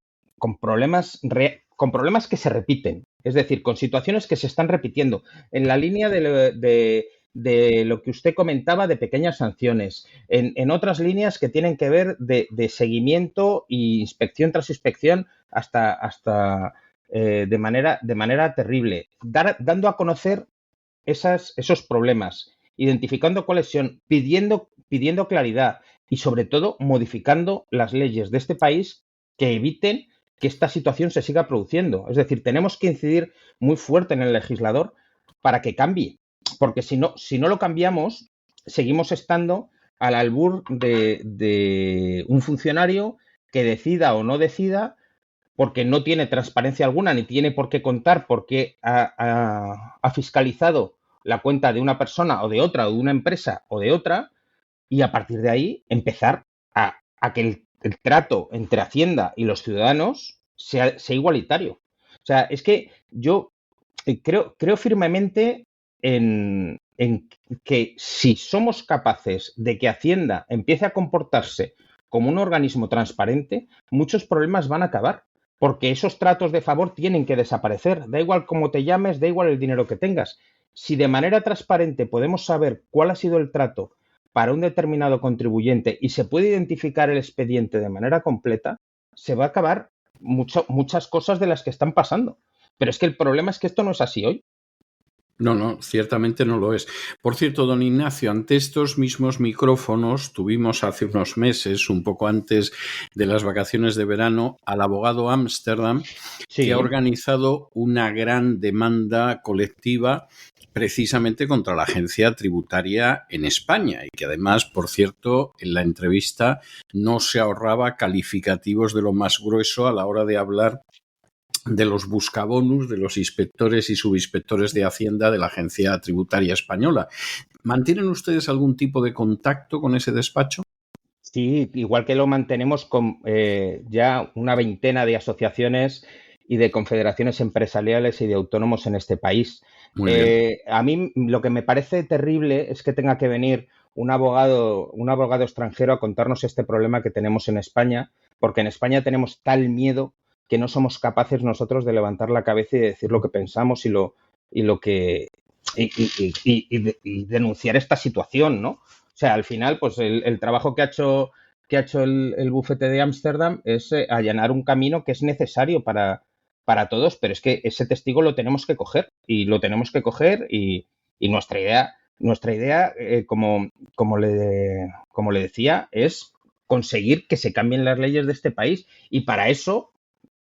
problemas que se repiten. Es decir, con situaciones que se están repitiendo. En la línea de lo que usted comentaba de pequeñas sanciones, en otras líneas que tienen que ver de seguimiento e inspección tras inspección hasta de manera terrible, dando a conocer esos problemas, identificando cuáles son, pidiendo claridad y sobre todo modificando las leyes de este país que eviten que esta situación se siga produciendo. Es decir, tenemos que incidir muy fuerte en el legislador para que cambie, porque si no lo cambiamos, seguimos estando al albur de un funcionario que decida o no decida, porque no tiene transparencia alguna, ni tiene por qué contar porque ha fiscalizado la cuenta de una persona o de otra, o de una empresa o de otra, y a partir de ahí empezar a que el trato entre Hacienda y los ciudadanos sea igualitario. O sea, es que yo creo firmemente en que si somos capaces de que Hacienda empiece a comportarse como un organismo transparente, muchos problemas van a acabar, porque esos tratos de favor tienen que desaparecer. Da igual cómo te llames, da igual el dinero que tengas. Si de manera transparente podemos saber cuál ha sido el trato para un determinado contribuyente y se puede identificar el expediente de manera completa, se va a acabar muchas cosas de las que están pasando. Pero es que el problema es que esto no es así hoy. No, ciertamente no lo es. Por cierto, don Ignacio, ante estos mismos micrófonos tuvimos hace unos meses, un poco antes de las vacaciones de verano, al abogado Ámsterdam, Sí. que ha organizado una gran demanda colectiva precisamente contra la agencia tributaria en España y que además, por cierto, en la entrevista no se ahorraba calificativos de lo más grueso a la hora de hablar de los buscabonus de los inspectores y subinspectores de Hacienda de la Agencia Tributaria Española. ¿Mantienen ustedes algún tipo de contacto con ese despacho? Sí, igual que lo mantenemos con ya una veintena de asociaciones y de confederaciones empresariales y de autónomos en este país. A mí lo que me parece terrible es que tenga que venir un abogado extranjero a contarnos este problema que tenemos en España, porque en España tenemos tal miedo que no somos capaces nosotros de levantar la cabeza y de decir lo que pensamos y denunciar esta situación, ¿no? O sea, al final, pues el trabajo que ha hecho el bufete de Ámsterdam es allanar un camino que es necesario para todos, pero es que ese testigo lo tenemos que coger y nuestra idea, como le decía, es conseguir que se cambien las leyes de este país, y para eso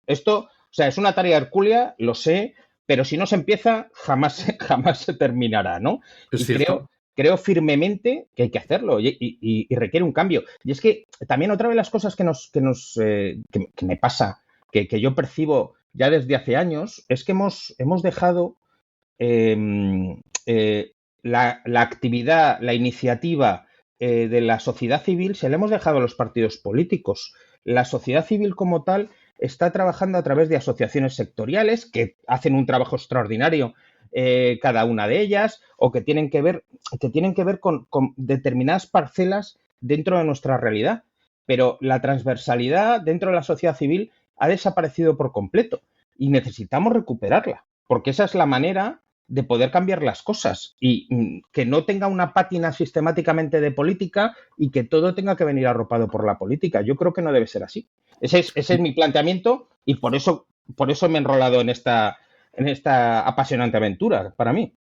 esto, o sea, es una tarea hercúlea, lo sé, pero si no se empieza, jamás se terminará, ¿no? Es cierto. Creo firmemente que hay que hacerlo y requiere un cambio. Y es que también otra de las cosas que me pasa, que yo percibo ya desde hace años, es que hemos dejado la actividad, la iniciativa de la sociedad civil, se la hemos dejado a los partidos políticos. La sociedad civil como tal está trabajando a través de asociaciones sectoriales que hacen un trabajo extraordinario, cada una de ellas, o que tienen que ver con determinadas parcelas dentro de nuestra realidad. Pero la transversalidad dentro de la sociedad civil ha desaparecido por completo y necesitamos recuperarla, porque esa es la manera de poder cambiar las cosas y que no tenga una pátina sistemáticamente de política y que todo tenga que venir arropado por la política. Yo creo que no debe ser así. Ese es mi planteamiento y por eso me he enrolado en esta apasionante aventura para mí.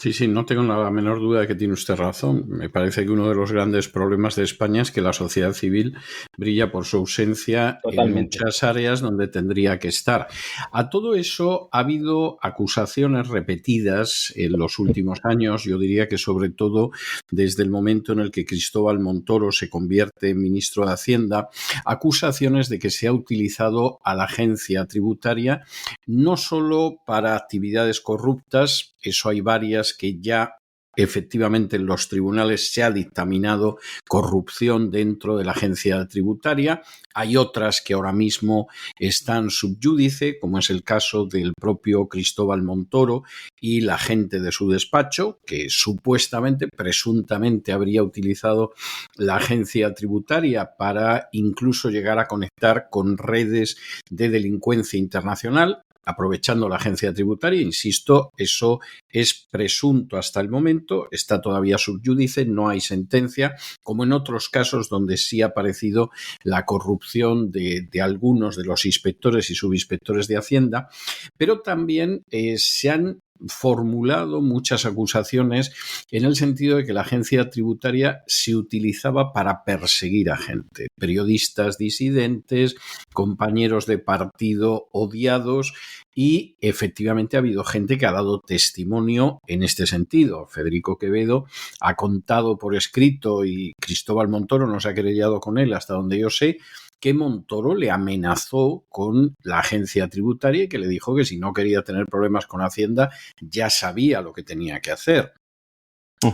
Sí, no tengo la menor duda de que tiene usted razón. Me parece que uno de los grandes problemas de España es que la sociedad civil brilla por su ausencia en muchas áreas donde tendría que estar. A todo eso ha habido acusaciones repetidas en los últimos años, yo diría que sobre todo desde el momento en el que Cristóbal Montoro se convierte en ministro de Hacienda, acusaciones de que se ha utilizado a la agencia tributaria no solo para actividades corruptas, eso hay varias que ya efectivamente en los tribunales se ha dictaminado corrupción dentro de la agencia tributaria. Hay otras que ahora mismo están subyúdice, como es el caso del propio Cristóbal Montoro y la gente de su despacho, que supuestamente, presuntamente habría utilizado la agencia tributaria para incluso llegar a conectar con redes de delincuencia internacional, aprovechando la agencia tributaria. Insisto, eso es presunto hasta el momento, está todavía subyúdice, no hay sentencia, como en otros casos donde sí ha aparecido la corrupción de algunos de los inspectores y subinspectores de Hacienda, pero también se han formulado muchas acusaciones en el sentido de que la agencia tributaria se utilizaba para perseguir a gente, periodistas disidentes, compañeros de partido odiados, y efectivamente ha habido gente que ha dado testimonio en este sentido. Federico Quevedo ha contado por escrito, y Cristóbal Montoro no se ha querellado con él hasta donde yo sé, que Montoro le amenazó con la agencia tributaria y que le dijo que si no quería tener problemas con Hacienda ya sabía lo que tenía que hacer.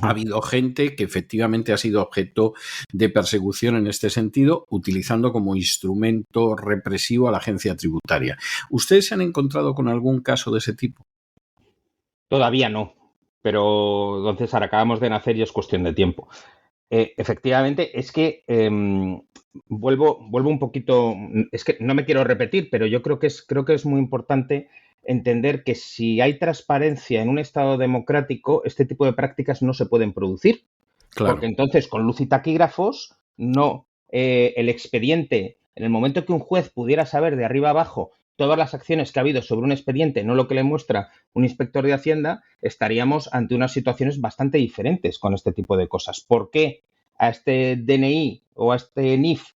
Ha habido gente que efectivamente ha sido objeto de persecución en este sentido, utilizando como instrumento represivo a la agencia tributaria. ¿Ustedes se han encontrado con algún caso de ese tipo? Todavía no, pero don César, acabamos de nacer y es cuestión de tiempo. Efectivamente, es que vuelvo un poquito, es que no me quiero repetir, pero yo creo que es muy importante entender que si hay transparencia en un Estado democrático, este tipo de prácticas no se pueden producir. Claro. Porque entonces, con luz y taquígrafos, no el expediente, en el momento que un juez pudiera saber de arriba abajo todas las acciones que ha habido sobre un expediente, no lo que le muestra un inspector de Hacienda, estaríamos ante unas situaciones bastante diferentes con este tipo de cosas. ¿Por qué a este DNI o a este NIF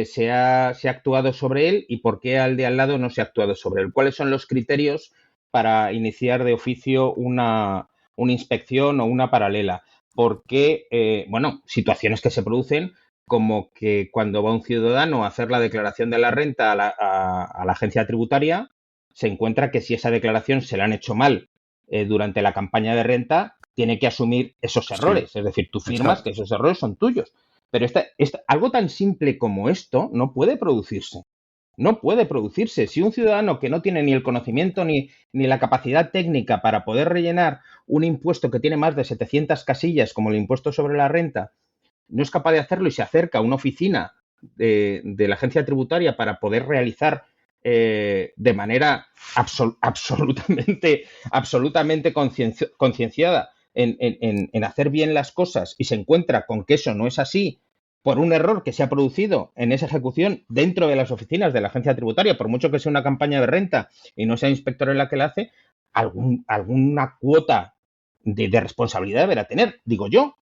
se ha actuado sobre él y por qué al de al lado no se ha actuado sobre él? ¿Cuáles son los criterios para iniciar de oficio una inspección o una paralela? Porque, situaciones que se producen como que cuando va un ciudadano a hacer la declaración de la renta a la agencia tributaria, se encuentra que si esa declaración se la han hecho mal durante la campaña de renta, tiene que asumir esos errores. Sí. Es decir, tú firmas que esos errores son tuyos. Pero algo tan simple como esto no puede producirse. No puede producirse. Si un ciudadano que no tiene ni el conocimiento ni la capacidad técnica para poder rellenar un impuesto que tiene más de 700 casillas, como el impuesto sobre la renta, no es capaz de hacerlo y se acerca a una oficina de la agencia tributaria para poder realizar de manera absolutamente concienciada en hacer bien las cosas y se encuentra con que eso no es así por un error que se ha producido en esa ejecución dentro de las oficinas de la agencia tributaria, por mucho que sea una campaña de renta y no sea inspector en la que la hace, alguna cuota de responsabilidad deberá tener, digo yo,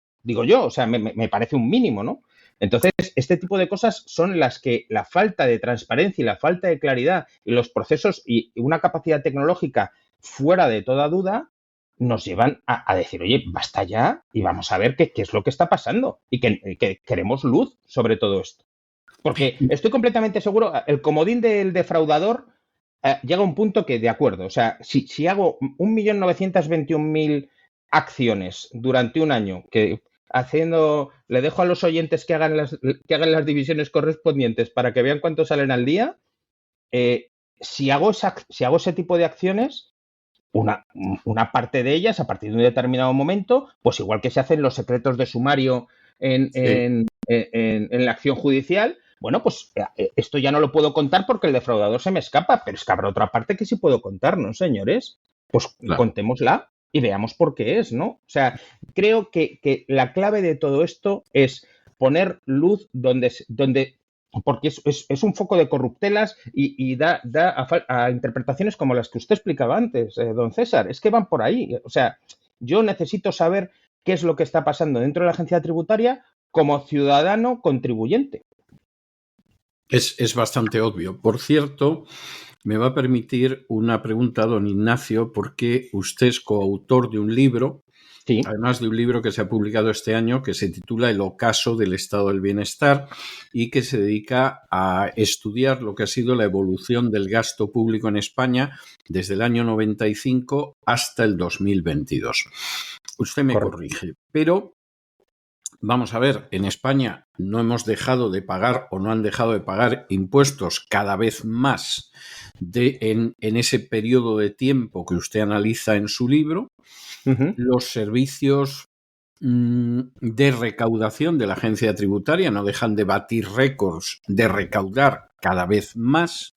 o sea, me parece un mínimo, ¿no? Entonces, este tipo de cosas son las que la falta de transparencia y la falta de claridad y los procesos y una capacidad tecnológica fuera de toda duda nos llevan a decir, oye, basta ya y vamos a ver qué es lo que está pasando y que queremos luz sobre todo esto. Porque estoy completamente seguro, el comodín del defraudador llega a un punto que, de acuerdo, o sea, si hago 1.921.000 acciones durante un año, que le dejo a los oyentes que hagan las divisiones correspondientes para que vean cuánto salen al día, si hago ese tipo de acciones, una parte de ellas, a partir de un determinado momento, pues igual que se hacen los secretos de sumario en la acción judicial, bueno, pues esto ya no lo puedo contar porque el defraudador se me escapa, pero es que habrá otra parte que sí puedo contar, ¿no, señores? Pues claro, contémosla y veamos por qué es, ¿no? O sea, creo que la clave de todo esto es poner luz donde porque es un foco de corruptelas y da a interpretaciones como las que usted explicaba antes, don César. Es que van por ahí. O sea, yo necesito saber qué es lo que está pasando dentro de la agencia tributaria como ciudadano contribuyente. Es bastante obvio. Por cierto, me va a permitir una pregunta, don Ignacio, porque usted es coautor de un libro, sí, además de un libro que se ha publicado este año que se titula El ocaso del estado del bienestar y que se dedica a estudiar lo que ha sido la evolución del gasto público en España desde el año 95 hasta el 2022. Usted me corrige, pero vamos a ver, en España no hemos dejado de pagar o no han dejado de pagar impuestos cada vez más en ese periodo de tiempo que usted analiza en su libro. Uh-huh. Los servicios de recaudación de la agencia tributaria no dejan de batir récords de recaudar cada vez más.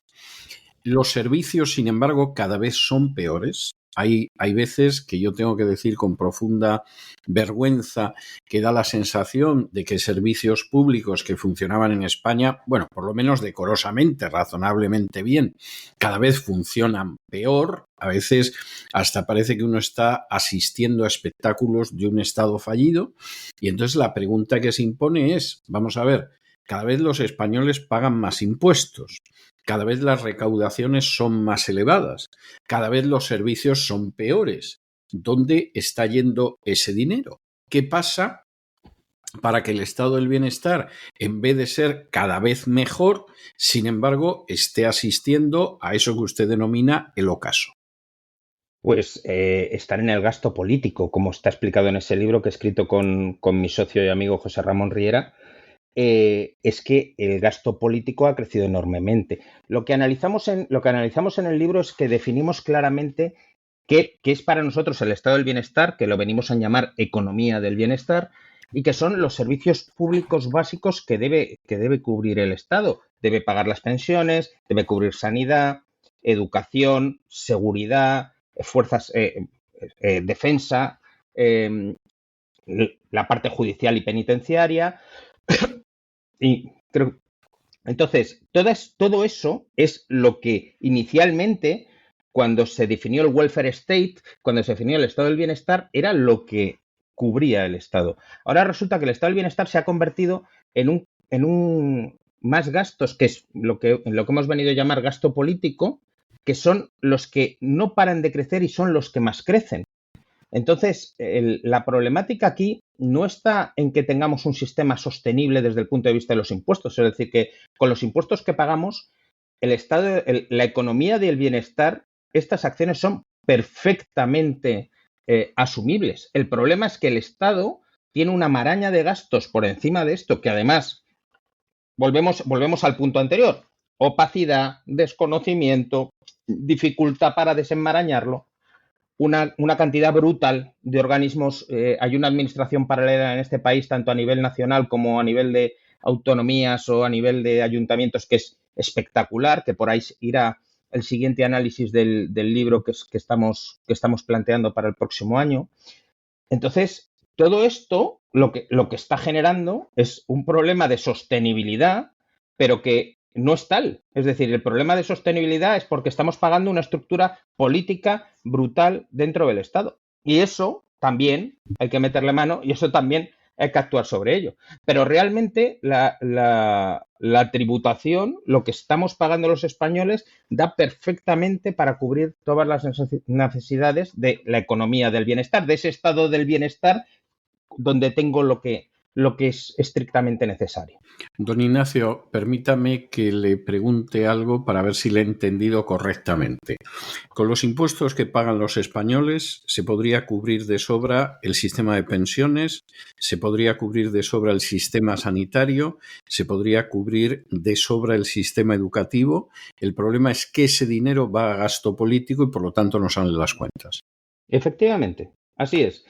Los servicios, sin embargo, cada vez son peores. Hay veces que yo tengo que decir con profunda vergüenza que da la sensación de que servicios públicos que funcionaban en España, bueno, por lo menos decorosamente, razonablemente bien, cada vez funcionan peor. A veces hasta parece que uno está asistiendo a espectáculos de un Estado fallido. Y entonces la pregunta que se impone es, vamos a ver, cada vez los españoles pagan más impuestos. Cada vez las recaudaciones son más elevadas, cada vez los servicios son peores. ¿Dónde está yendo ese dinero? ¿Qué pasa para que el estado del bienestar, en vez de ser cada vez mejor, sin embargo, esté asistiendo a eso que usted denomina el ocaso? Pues estar en el gasto político, como está explicado en ese libro que he escrito con mi socio y amigo José Ramón Riera. Es que el gasto político ha crecido enormemente. Lo que analizamos en el libro es que definimos claramente qué es para nosotros el estado del bienestar, que lo venimos a llamar economía del bienestar, y que son los servicios públicos básicos que debe cubrir el Estado. Debe pagar las pensiones, debe cubrir sanidad, educación, seguridad, fuerzas, defensa, la parte judicial y penitenciaria. Y creo, entonces, todo eso es lo que inicialmente, cuando se definió el welfare state, cuando se definió el estado del bienestar, era lo que cubría el Estado. Ahora resulta que el estado del bienestar se ha convertido en un más gastos, que es lo que hemos venido a llamar gasto político, que son los que no paran de crecer y son los que más crecen. Entonces, la problemática aquí no está en que tengamos un sistema sostenible desde el punto de vista de los impuestos. Es decir, que con los impuestos que pagamos, la economía del bienestar, estas acciones son perfectamente asumibles. El problema es que el Estado tiene una maraña de gastos por encima de esto, que además, volvemos al punto anterior, opacidad, desconocimiento, dificultad para desenmarañarlo. Una cantidad brutal de organismos. Hay una administración paralela en este país, tanto a nivel nacional como a nivel de autonomías o a nivel de ayuntamientos, que es espectacular, que por ahí irá el siguiente análisis del libro que estamos planteando para el próximo año. Entonces, todo esto lo que está generando es un problema de sostenibilidad, pero que no es tal. Es decir, el problema de sostenibilidad es porque estamos pagando una estructura política brutal dentro del Estado. Y eso también hay que meterle mano y eso también hay que actuar sobre ello. Pero realmente la tributación, lo que estamos pagando los españoles, da perfectamente para cubrir todas las necesidades de la economía del bienestar, de ese estado del bienestar donde tengo lo que es estrictamente necesario. Don Ignacio, permítame que le pregunte algo para ver si le he entendido correctamente. Con los impuestos que pagan los españoles, ¿se podría cubrir de sobra el sistema de pensiones? ¿Se podría cubrir de sobra el sistema sanitario? ¿Se podría cubrir de sobra el sistema educativo? El problema es que ese dinero va a gasto político y por lo tanto no salen las cuentas. Efectivamente, así es.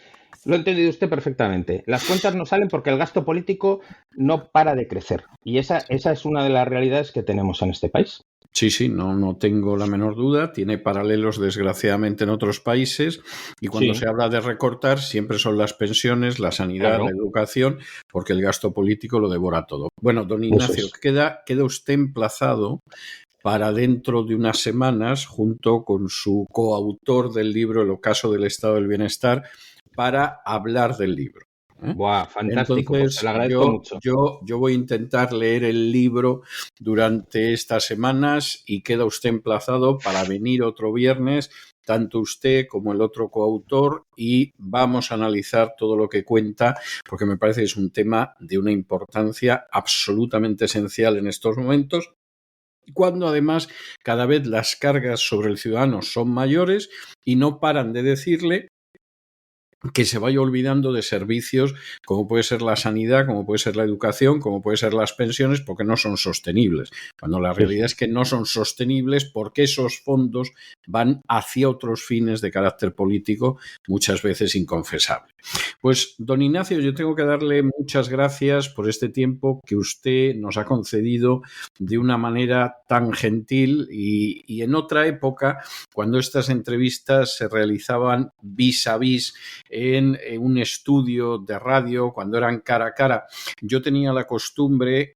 Lo ha entendido usted perfectamente. Las cuentas no salen porque el gasto político no para de crecer. Y esa es una de las realidades que tenemos en este país. Sí, no tengo la menor duda. Tiene paralelos, desgraciadamente, en otros países. Y cuando se habla de recortar, siempre son las pensiones, la sanidad, la educación, porque el gasto político lo devora todo. Bueno, don Ignacio, queda usted emplazado para dentro de unas semanas, junto con su coautor del libro El ocaso del estado del bienestar, para hablar del libro. Buah, fantástico. Entonces, pues te lo agradezco mucho. Yo voy a intentar leer el libro durante estas semanas y queda usted emplazado para venir otro viernes, tanto usted como el otro coautor, y vamos a analizar todo lo que cuenta, porque me parece que es un tema de una importancia absolutamente esencial en estos momentos, cuando además cada vez las cargas sobre el ciudadano son mayores y no paran de decirle que se vaya olvidando de servicios como puede ser la sanidad, como puede ser la educación, como puede ser las pensiones, porque no son sostenibles. Cuando la realidad es que no son sostenibles porque esos fondos van hacia otros fines de carácter político, muchas veces inconfesables. Pues, don Ignacio, yo tengo que darle muchas gracias por este tiempo que usted nos ha concedido de una manera tan gentil y en otra época, cuando estas entrevistas se realizaban vis a vis en un estudio de radio, cuando eran cara a cara, yo tenía la costumbre,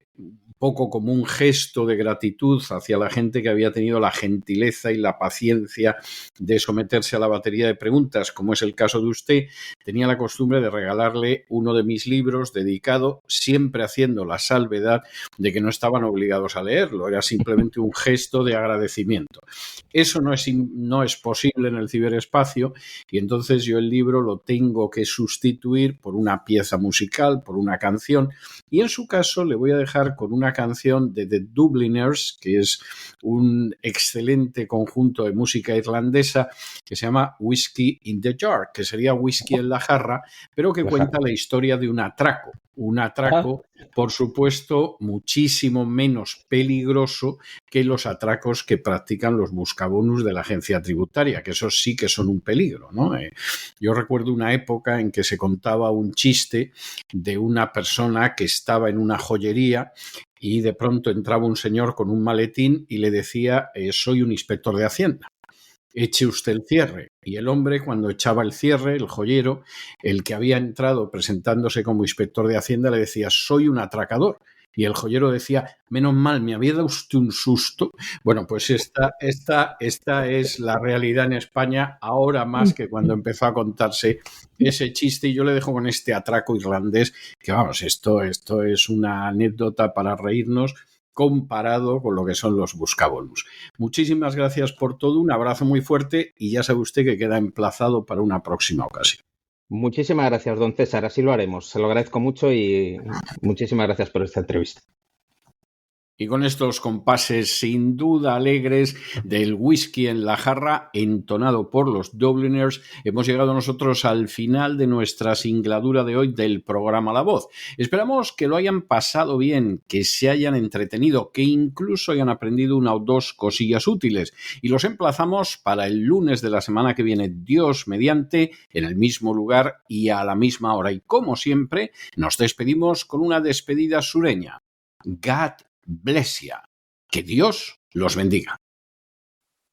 poco como un gesto de gratitud hacia la gente que había tenido la gentileza y la paciencia de someterse a la batería de preguntas, como es el caso de usted, tenía la costumbre de regalarle uno de mis libros dedicado, siempre haciendo la salvedad de que no estaban obligados a leerlo, era simplemente un gesto de agradecimiento. Eso no es posible en el ciberespacio y entonces yo el libro lo tengo que sustituir por una pieza musical, por una canción, y en su caso le voy a dejar con una canción de The Dubliners, que es un excelente conjunto de música irlandesa que se llama Whiskey in the Jar, que sería whisky en la jarra, pero que cuenta la historia de un atraco. Un atraco, por supuesto, muchísimo menos peligroso que los atracos que practican los buscabonus de la agencia tributaria, que esos sí que son un peligro, ¿no? Yo recuerdo una época en que se contaba un chiste de una persona que estaba en una joyería y de pronto entraba un señor con un maletín y le decía, soy un inspector de Hacienda. Eche usted el cierre. Y el hombre, cuando echaba el cierre, el joyero, el que había entrado presentándose como inspector de Hacienda, le decía, soy un atracador. Y el joyero decía, menos mal, me había dado usted un susto. Bueno, pues esta es la realidad en España, ahora más que cuando empezó a contarse ese chiste. Y yo le dejo con este atraco irlandés, que vamos, esto es una anécdota para reírnos, comparado con lo que son los buscabonus. Muchísimas gracias por todo, un abrazo muy fuerte y ya sabe usted que queda emplazado para una próxima ocasión. Muchísimas gracias, don César, así lo haremos. Se lo agradezco mucho y muchísimas gracias por esta entrevista. Y con estos compases sin duda alegres del whisky en la jarra entonado por los Dubliners, hemos llegado nosotros al final de nuestra singladura de hoy del programa La Voz. Esperamos que lo hayan pasado bien, que se hayan entretenido, que incluso hayan aprendido una o dos cosillas útiles. Y los emplazamos para el lunes de la semana que viene, Dios mediante, en el mismo lugar y a la misma hora. Y como siempre, nos despedimos con una despedida sureña. God bless you. Que Dios los bendiga.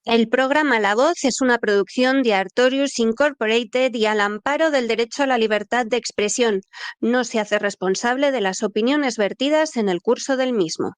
El programa La Voz es una producción de Artorius Incorporated y al amparo del derecho a la libertad de expresión. No se hace responsable de las opiniones vertidas en el curso del mismo.